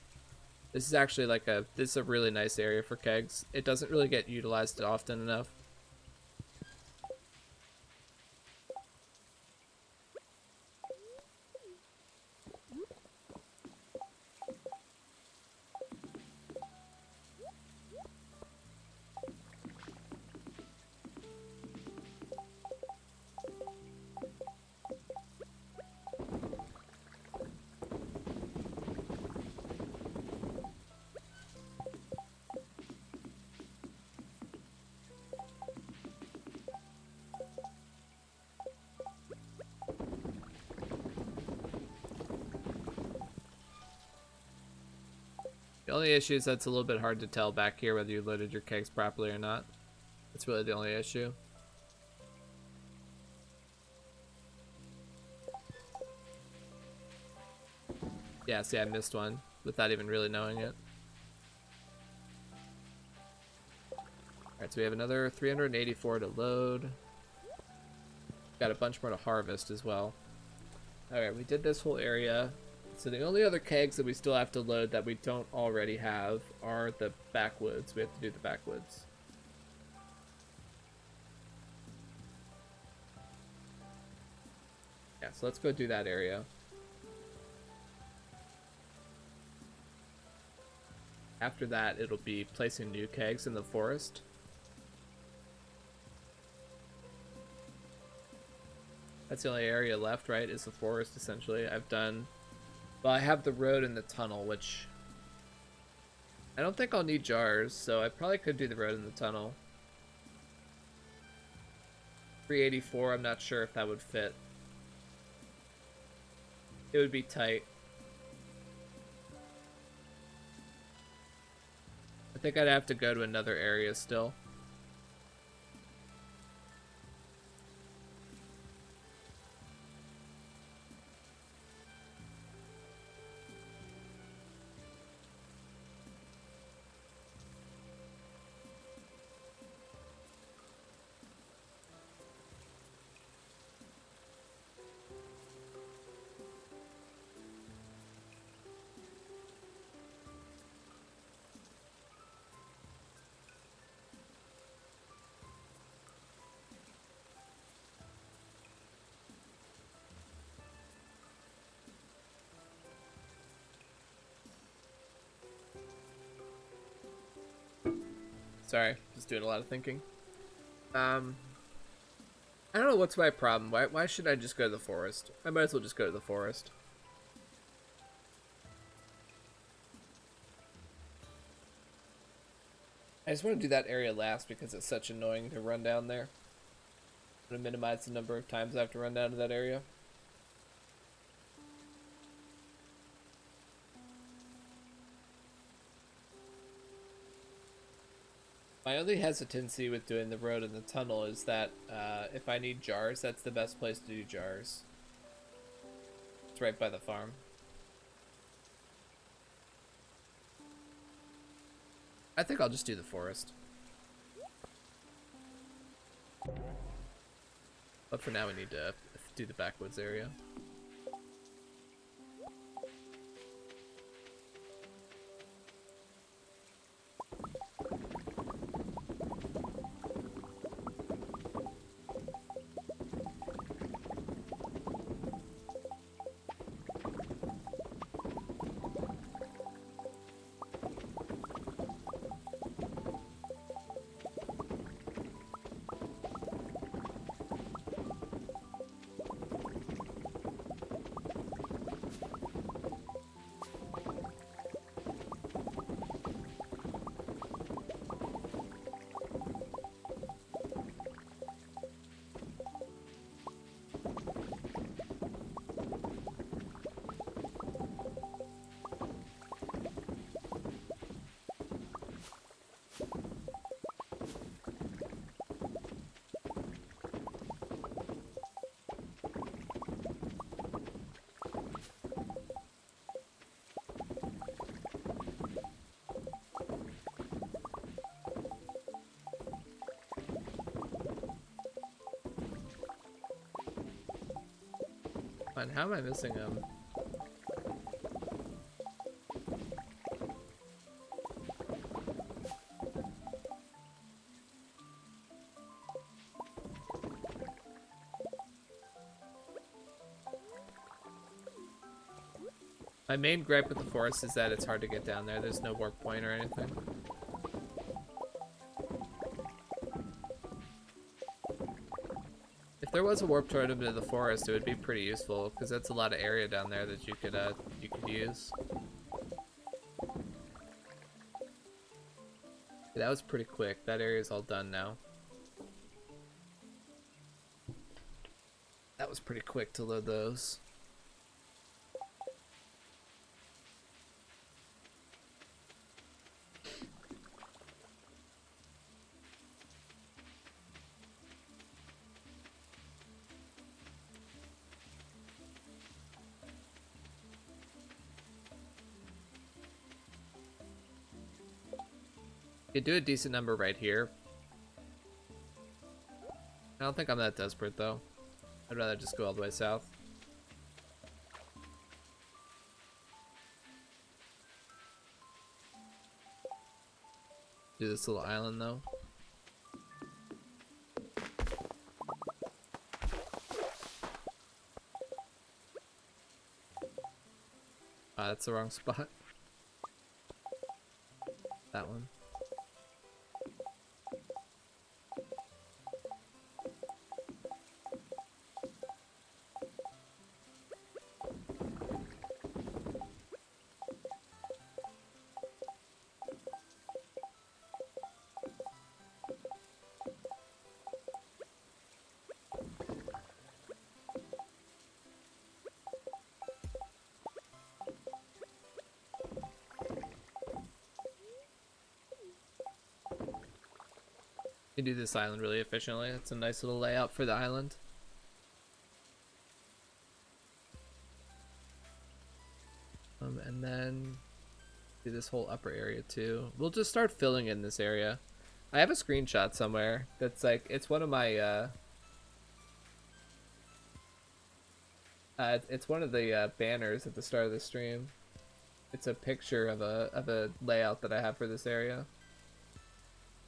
This is actually this is a really nice area for kegs. It doesn't really get utilized often enough. The only issue is that it's a little bit hard to tell back here whether you loaded your kegs properly or not. That's really the only issue. Yeah, see, I missed one without even really knowing it. Alright, so we have another 384 to load. Got a bunch more to harvest as well. Alright, we did this whole area. So the only other kegs that we still have to load that we don't already have are the backwoods. We have to do the backwoods. Yeah, so let's go do that area. After that, it'll be placing new kegs in the forest. That's the only area left, right, is the forest, essentially. Well, I have the road and the tunnel, which I don't think I'll need jars, so I probably could do the road and the tunnel. 384, I'm not sure if that would fit. It would be tight. I think I'd have to go to another area still. Sorry, just doing a lot of thinking. I don't know what's my problem. Why should I just go to the forest? I might as well just go to the forest. I just want to do that area last because it's such annoying to run down there. I'm going to minimize the number of times I have to run down to that area. My only hesitancy with doing the road and the tunnel is that if I need jars, that's the best place to do jars. It's right by the farm. I think I'll just do the forest. But for now we need to do the backwoods area. And how am I missing him? My main gripe with the forest is that it's hard to get down there. There's no warp point or anything. If there was a warp totem to the forest, it would be pretty useful because that's a lot of area down there that you could use. That was pretty quick. That area's all done now. That was pretty quick to load those. You could do a decent number right here. I don't think I'm that desperate though. I'd rather just go all the way south. Do this little island though. Ah, that's the wrong spot. That one. You can do this island really efficiently. It's a nice little layout for the island. And then do this whole upper area too. We'll just start filling in this area. I have a screenshot somewhere that's like, it's one of my it's one of the banners at the start of the stream. It's a picture of a layout that I have for this area.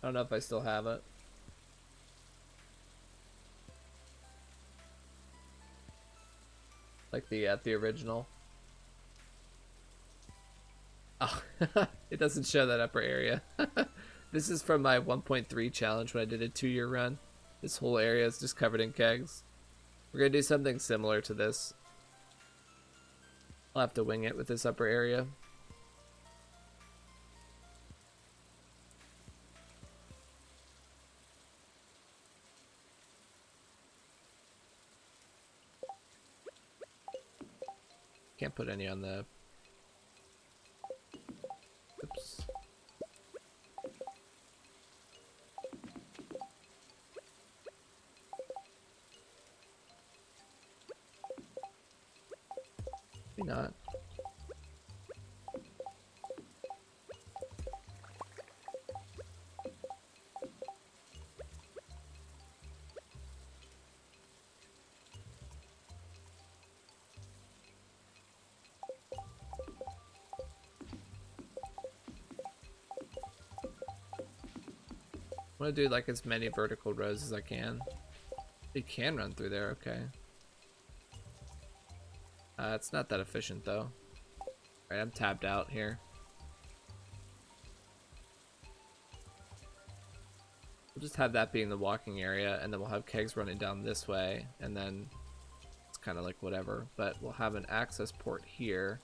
I don't know if I still have it. Like the original. Oh, it doesn't show that upper area. This is from my 1.3 challenge when I did a 2-year run. This whole area is just covered in kegs. We're gonna do something similar to this. I'll have to wing it with this upper area. Can't put any on the... Oops. Maybe not. I want to do like as many vertical rows as I can. You can run through there, okay. It's not that efficient though. Alright, I'm tabbed out here. We'll just have that being the walking area, and then we'll have kegs running down this way, and then it's kind of like whatever. But we'll have an access port here.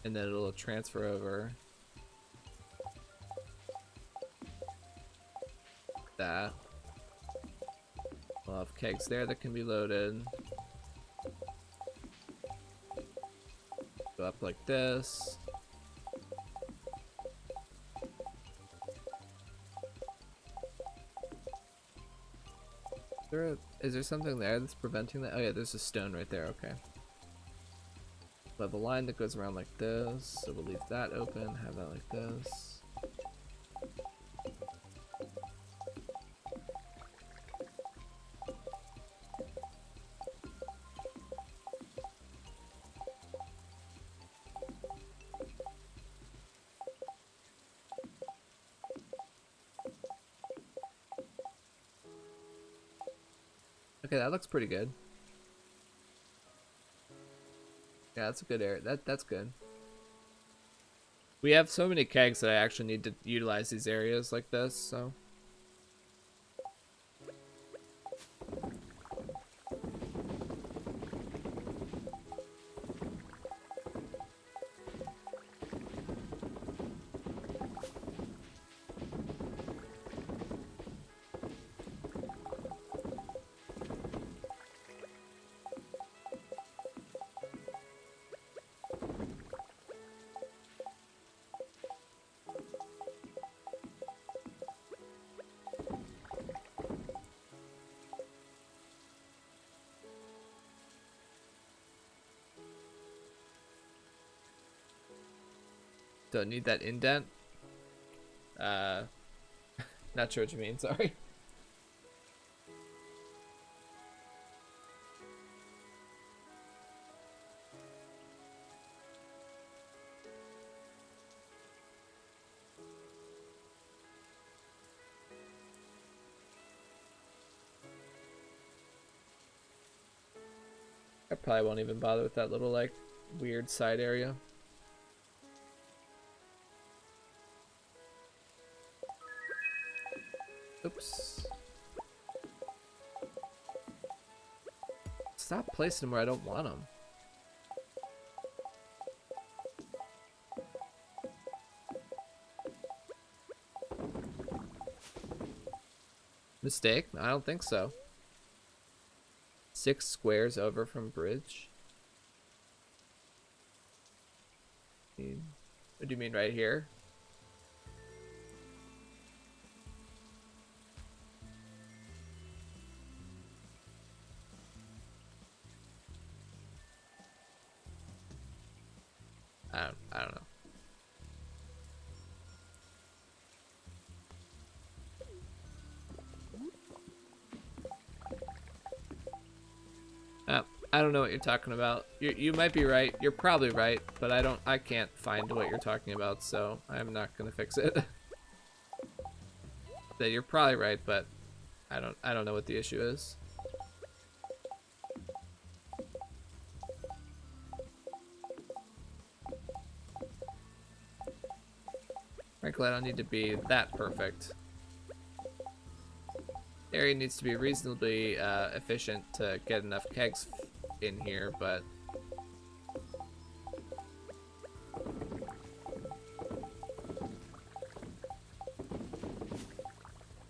And then it'll transfer over. That. We'll have kegs there that can be loaded. Go up like this. Is there something there that's preventing that? Oh yeah, there's a stone right there, okay. We'll have a line that goes around like this, so we'll leave that open, have that like this. Okay, that looks pretty good. Yeah, that's a good area. That's good. We have so many kegs that I actually need to utilize these areas like this, so. Don't need that indent. Not sure what you mean, sorry. I probably won't even bother with that little like weird side area. Oops. Stop placing them where I don't want them. Mistake? I don't think so. 6 squares over from bridge. What do you mean right here? I don't know. I don't know what you're talking about. You might be right. You're probably right, but I can't find what you're talking about, so I'm not gonna fix it. That you're probably right, but I don't know what the issue is. Frankly, I don't need to be that perfect. The area needs to be reasonably efficient to get enough kegs in here, but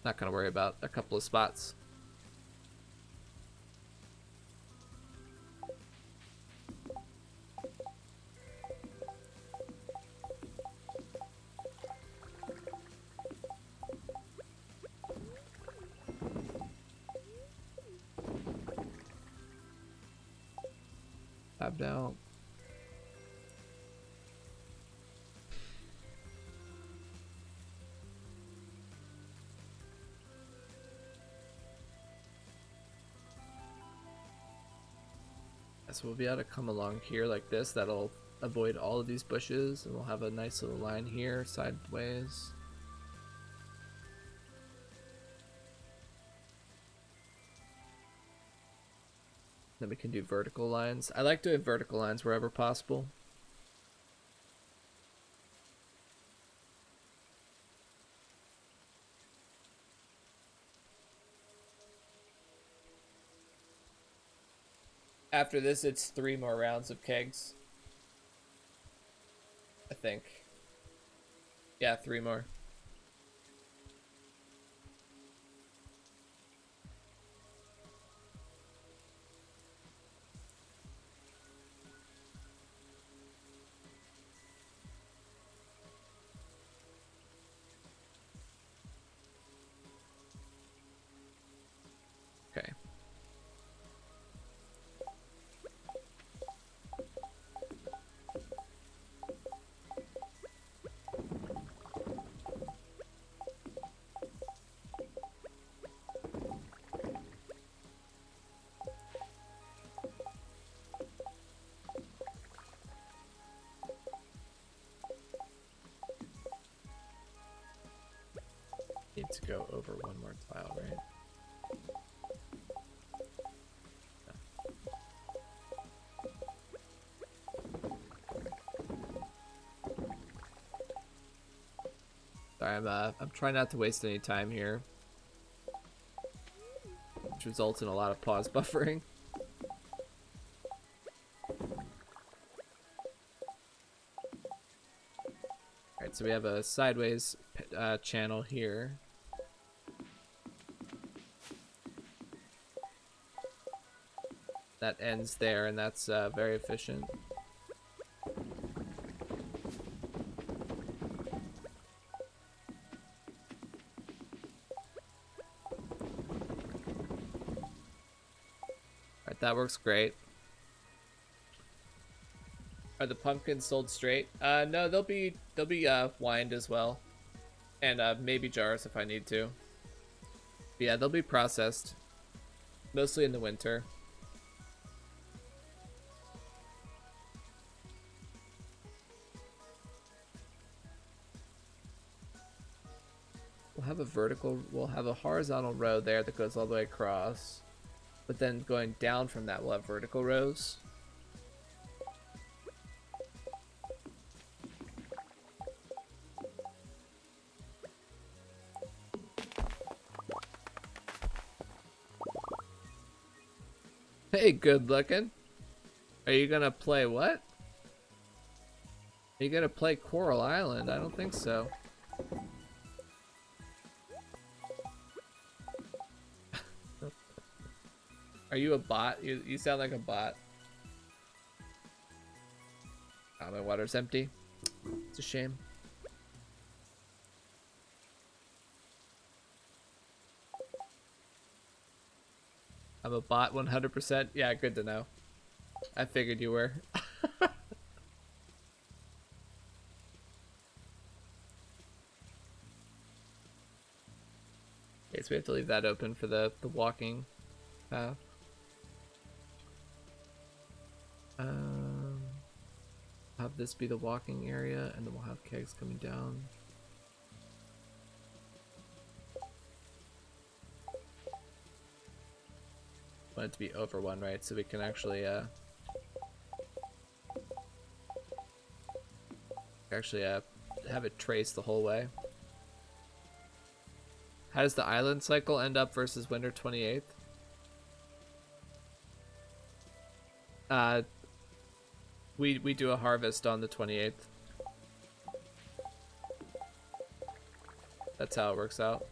not gonna worry about a couple of spots. Tabbed out. So we'll be able to come along here like this. That'll avoid all of these bushes, and we'll have a nice little line here sideways. Then we can do vertical lines. I like doing vertical lines wherever possible. After this, it's 3 more rounds of kegs. I think. Yeah, 3 more. Okay. Need to go over 1 more tile, right? Sorry, I'm trying not to waste any time here, which results in a lot of pause buffering. Alright, so we have a sideways channel here. That ends there, and that's very efficient. Alright, that works great. Are the pumpkins sold straight? No, they'll be wined as well, and maybe jars if I need to. But yeah, they'll be processed, mostly in the winter. We'll have a horizontal row there that goes all the way across, but then going down from that we'll have vertical rows. Hey, good looking. Are you gonna play what? Are you gonna play Coral Island? I don't think so. Are you a bot? You sound like a bot. Oh, my water's empty. It's a shame. I'm a bot 100%. Yeah, good to know. I figured you were. Okay, so we have to leave that open for the walking path. Have this be the walking area, and then we'll have kegs coming down. Want it to be over 1, right? So we can actually have it trace the whole way. How does the island cycle end up versus winter 28th? We do a harvest on the 28th. That's how it works out.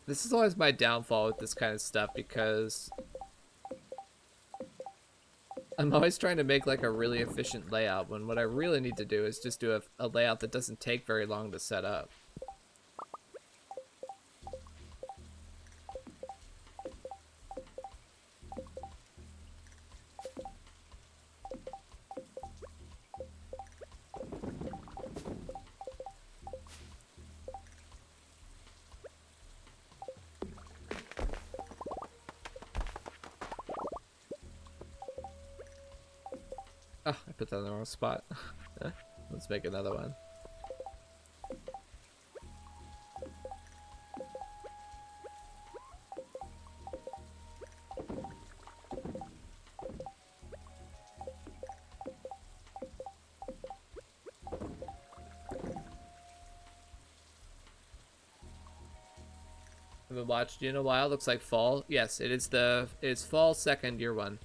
This is always my downfall with this kind of stuff because I'm always trying to make like a really efficient layout when what I really need to do is just do a layout that doesn't take very long to set up. Oh, I put that in the wrong spot. Let's make another one. Haven't watched you in a while. Looks like fall. Yes, it's fall second, year one.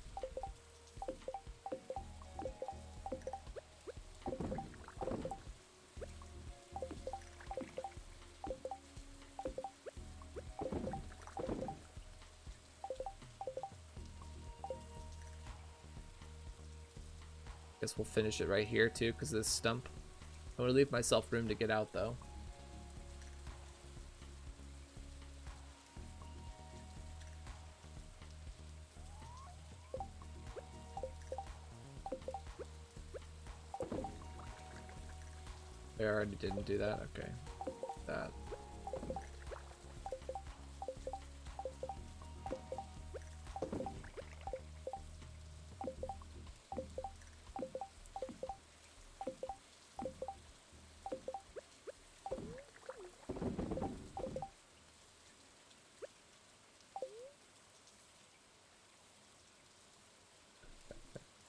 Guess we'll finish it right here too, because of this stump. I want to leave myself room to get out though. I already didn't do that. Okay. That.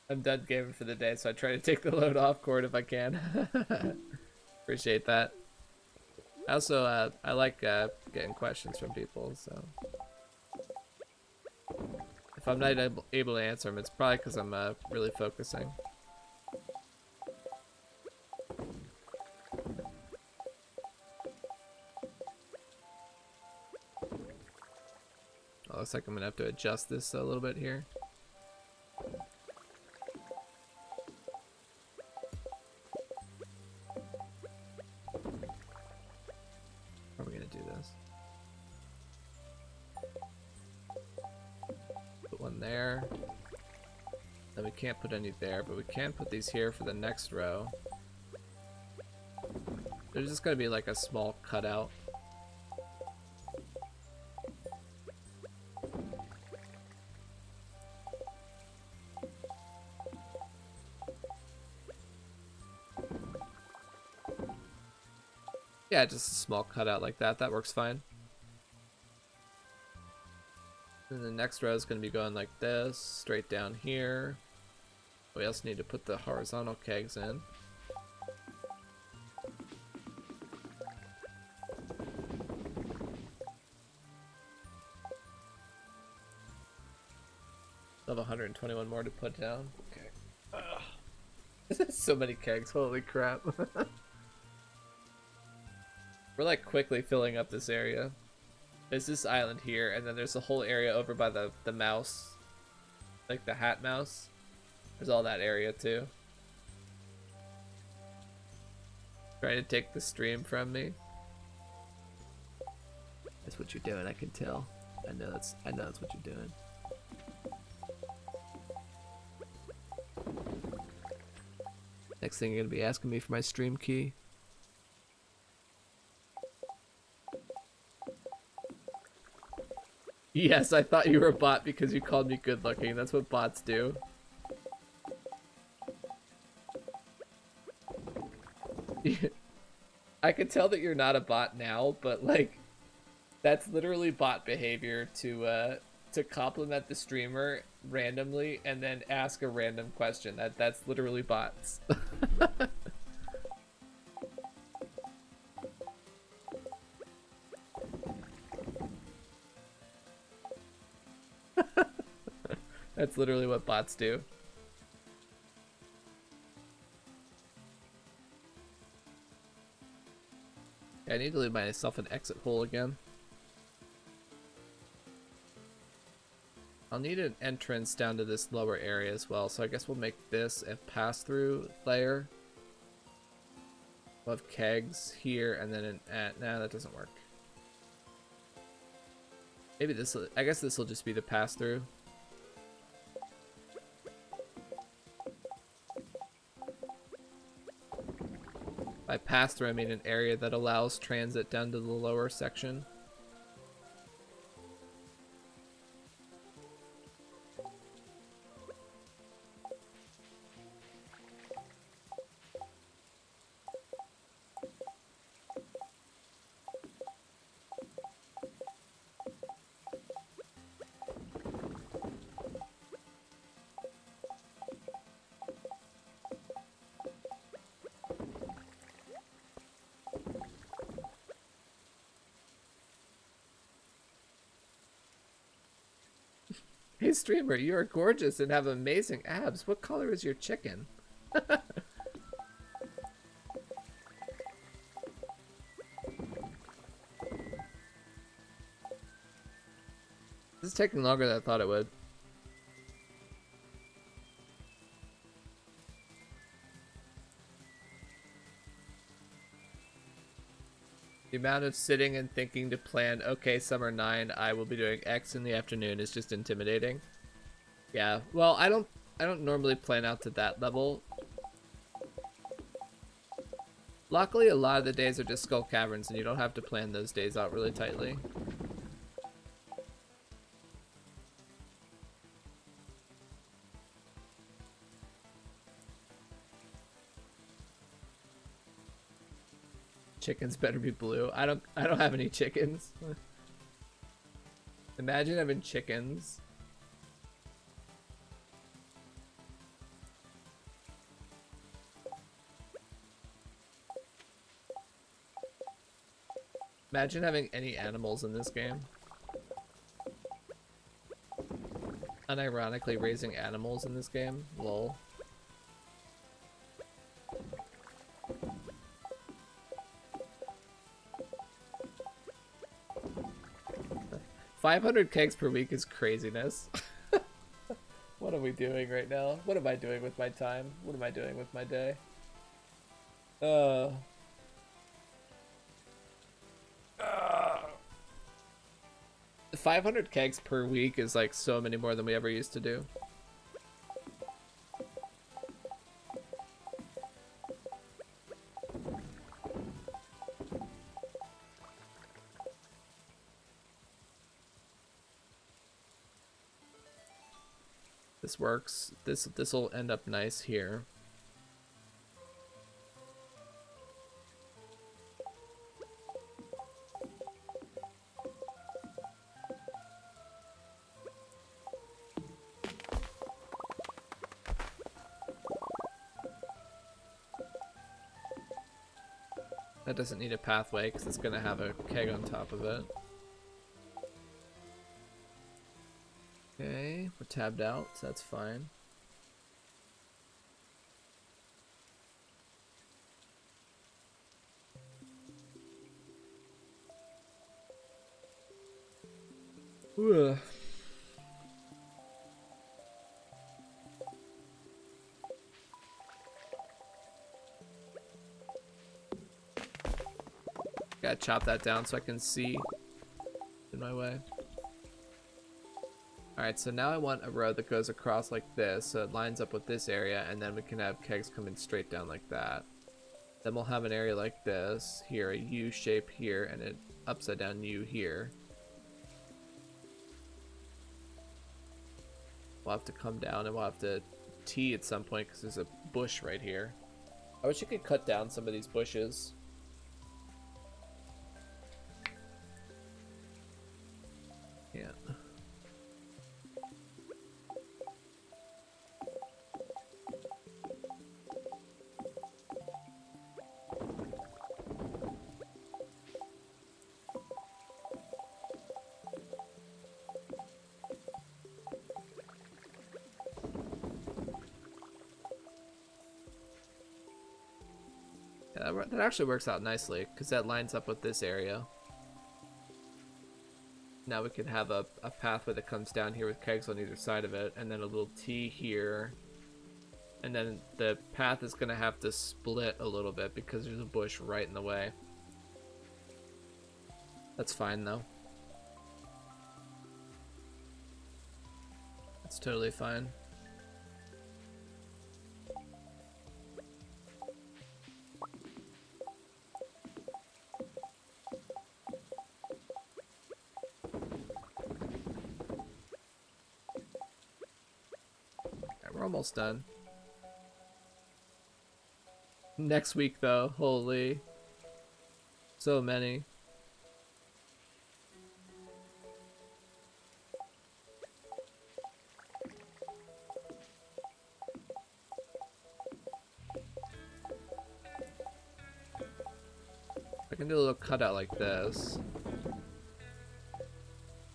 I'm done gaming for the day, so I try to take the load off Cord if I can. Appreciate that. I also I like getting questions from people, so if I'm not able to answer them, it's probably because I'm really focusing. Oh, looks like I'm gonna have to adjust this a little bit here. How are we gonna do this? Put one there. Then we can't put any there, but we can put these here for the next row. There's just gonna be like a small cutout. Yeah, just a small cutout like that. That works fine. And the next row is going to be going like this, straight down here. We also need to put the horizontal kegs in. Still have 121 more to put down. Okay. So many kegs, holy crap. We're like quickly filling up this area. There's this island here, and then there's a whole area over by the mouse. Like the hat mouse. There's all that area too. Trying to take the stream from me. That's what you're doing, I can tell. I know that's what you're doing. Next thing you're gonna be asking me for my stream key. Yes, I thought you were a bot because you called me good looking. That's what bots do. I can tell that you're not a bot now, but like that's literally bot behavior to compliment the streamer randomly and then ask a random question. That's literally bots. That's literally what bots do. I need to leave myself an exit hole again. I'll need an entrance down to this lower area as well, so I guess we'll make this a pass-through layer. We'll have kegs here, and then nah, that doesn't work. Maybe this will, I guess this will just be the pass-through. By pass-through, I mean an area that allows transit down to the lower section. Hey streamer, you are gorgeous and have amazing abs. What color is your chicken? This is taking longer than I thought it would. The amount of sitting and thinking to plan, okay, summer 9, I will be doing X in the afternoon is just intimidating. Yeah, well, I don't normally plan out to that level. Luckily, a lot of the days are just Skull Caverns, and you don't have to plan those days out really tightly. Chickens better be blue. I don't have any chickens. Imagine having chickens. Imagine having any animals in this game. Unironically raising animals in this game. Lol. 500 kegs per week is craziness. What are we doing right now? What am I doing with my time? What am I doing with my day? 500 kegs per week is like so many more than we ever used to do. This works. This will end up nice here. That doesn't need a pathway because it's going to have a keg on top of it. Okay, we're tabbed out, so that's fine. Ugh. Gotta chop that down so I can see in my way. Alright, so now I want a road that goes across like this, so it lines up with this area, and then we can have kegs coming straight down like that. Then we'll have an area like this, here, a U shape here, and an upside down U here. We'll have to come down and we'll have to T at some point because there's a bush right here. I wish you could cut down some of these bushes. Yeah. That actually works out nicely because that lines up with this area. Now we could have a pathway that comes down here with kegs on either side of it, and then a little T here. And then the path is going to have to split a little bit because there's a bush right in the way. That's fine, though. That's totally fine. Okay, we're almost done. Next week, though, holy. So many. I can do a little cutout like this.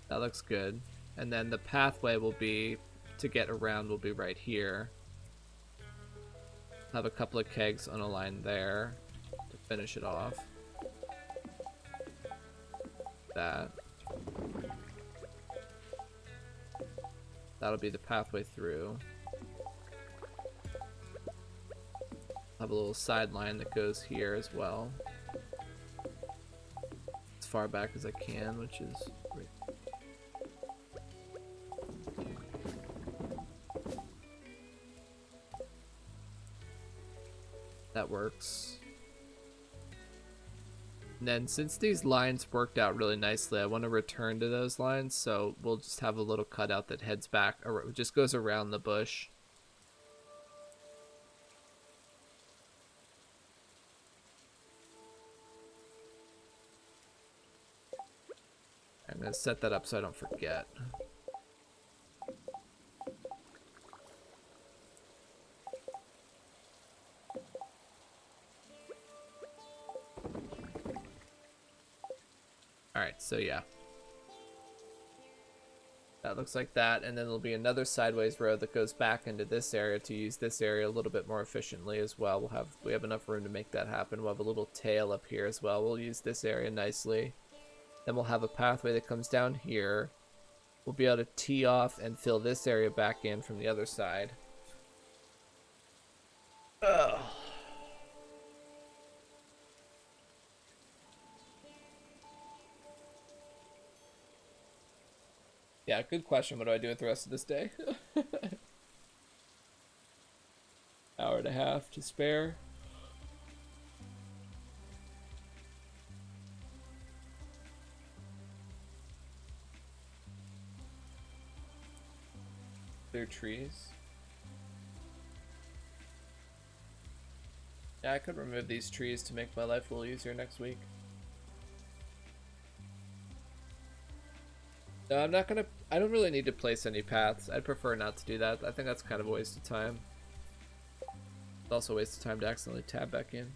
That looks good. And then the pathway will be, to get around, will be right here. Have a couple of kegs on a line there to finish it off. That. That'll be the pathway through. Have a little sideline that goes here as well. As far back as I can, which is great. That works. And then since these lines worked out really nicely, I want to return to those lines, so we'll just have a little cutout that heads back, or it just goes around the bush. I'm going to set that up so I don't forget. Alright, so yeah. That looks like that, and then there'll be another sideways road that goes back into this area to use this area a little bit more efficiently as well. We have enough room to make that happen. We'll have a little tail up here as well. We'll use this area nicely. Then we'll have a pathway that comes down here. We'll be able to tee off and fill this area back in from the other side. Ugh. Yeah, good question. What do I do with the rest of this day? Hour and a half to spare. Clear trees. Yeah, I could remove these trees to make my life a little easier next week. No, I'm not gonna... I don't really need to place any paths. I'd prefer not to do that. I think that's kind of a waste of time. It's also a waste of time to accidentally tab back in.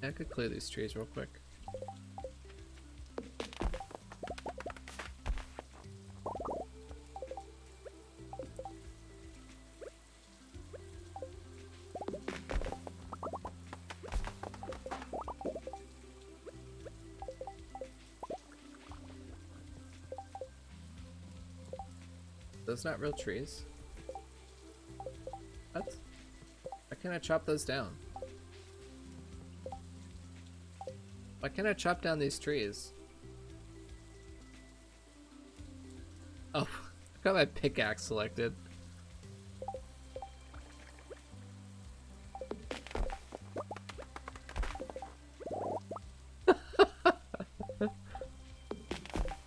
I could clear these trees real quick. Those not real trees? What? Why can't I chop those down? Why can't I chop down these trees? Oh, I got my pickaxe selected.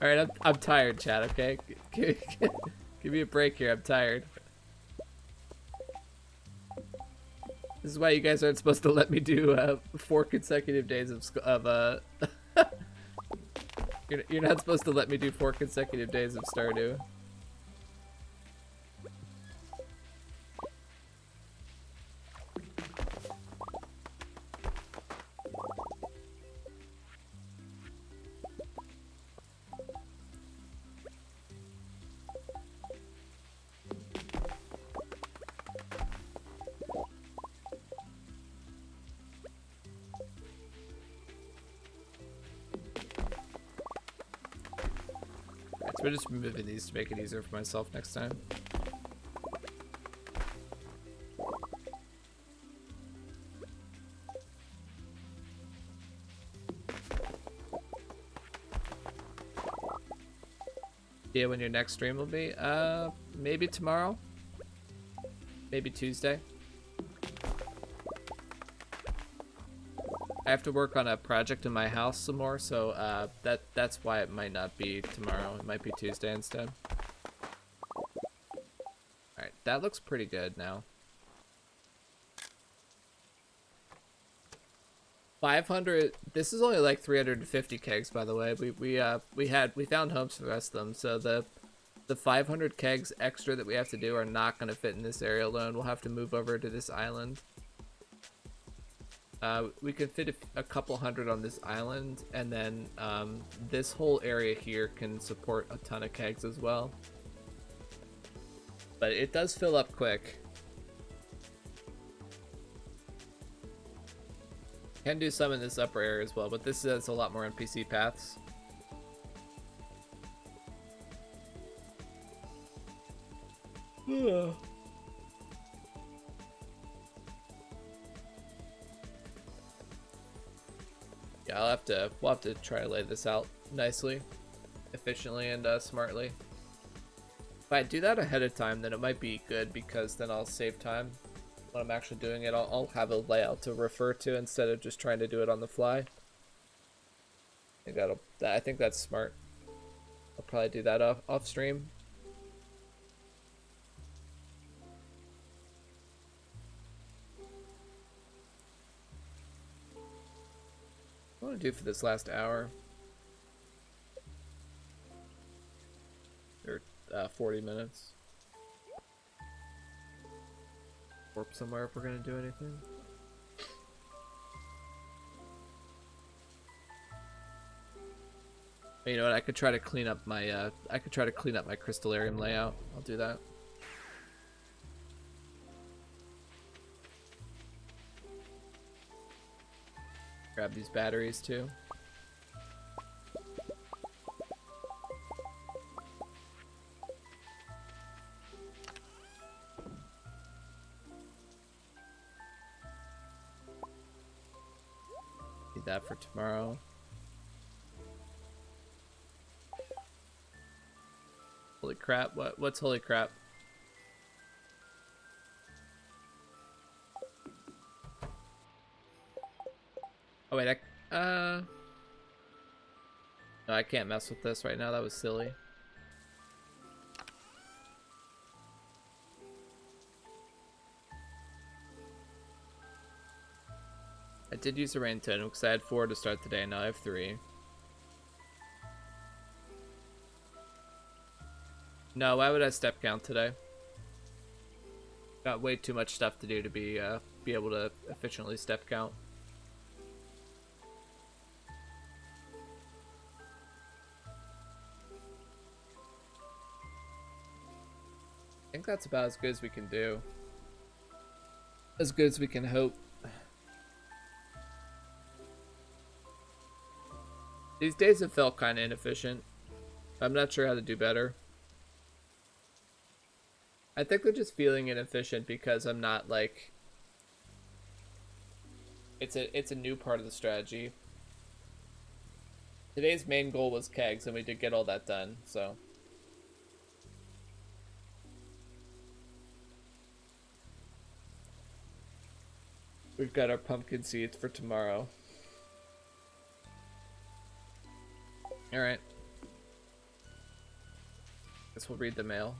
Alright, I'm tired, chat, okay? Give me a break here, I'm tired. This is why you guys aren't supposed to let me do 4 consecutive days of you're not supposed to let me do 4 consecutive days of Stardew. Should I just be moving these to make it easier for myself next time? Yeah, when your next stream will be? Maybe tomorrow? Maybe Tuesday? I have to work on a project in my house some more, so that's why it might not be tomorrow. It might be Tuesday instead. Alright, that looks pretty good now. 500. This is only like 350 kegs, by the way. We found homes for the rest of them, so the 500 kegs extra that we have to do are not going to fit in this area alone. We'll have to move over to this island. We can fit a couple hundred on this island, and then this whole area here can support a ton of kegs as well. But it does fill up quick. Can do some in this upper area as well, but this has a lot more NPC paths. Yeah, we'll have to try to lay this out nicely, efficiently, and smartly. If I do that ahead of time, then it might be good, because then I'll save time when I'm actually doing it. I'll have a layout to refer to instead of just trying to do it on the fly. I think that's smart. I'll probably do that off stream. What do I want to do for this last hour? Or 40 minutes. Warp somewhere if we're gonna do anything. You know what? I could try to clean up my crystallarium layout. I'll do that. Grab these batteries too. Need that for tomorrow. Holy crap, what's holy crap? Oh wait, no, I can't mess with this right now. That was silly. I did use a rain totem because I had 4 to start the day. Now I have 3. No, why would I step count today? Got way too much stuff to do to be able to efficiently step count. I think that's about as good as we can do. As good as we can hope. These days have felt kind of inefficient. I'm not sure how to do better. I think they're just feeling inefficient because I'm not like... It's a new part of the strategy. Today's main goal was kegs, and we did get all that done, so... We've got our pumpkin seeds for tomorrow. Alright. Guess we'll read the mail.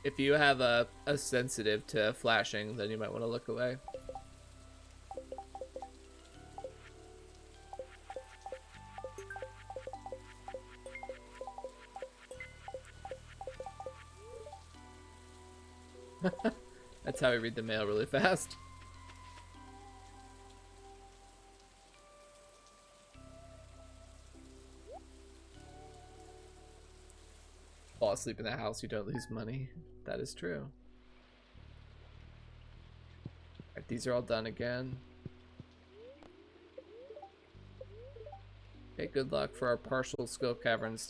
If you have a sensitive to flashing, then you might want to look away. That's how we read the mail really fast. Fall asleep in the house, you don't lose money. That is true. Alright, these are all done again. Okay, good luck for our partial skill caverns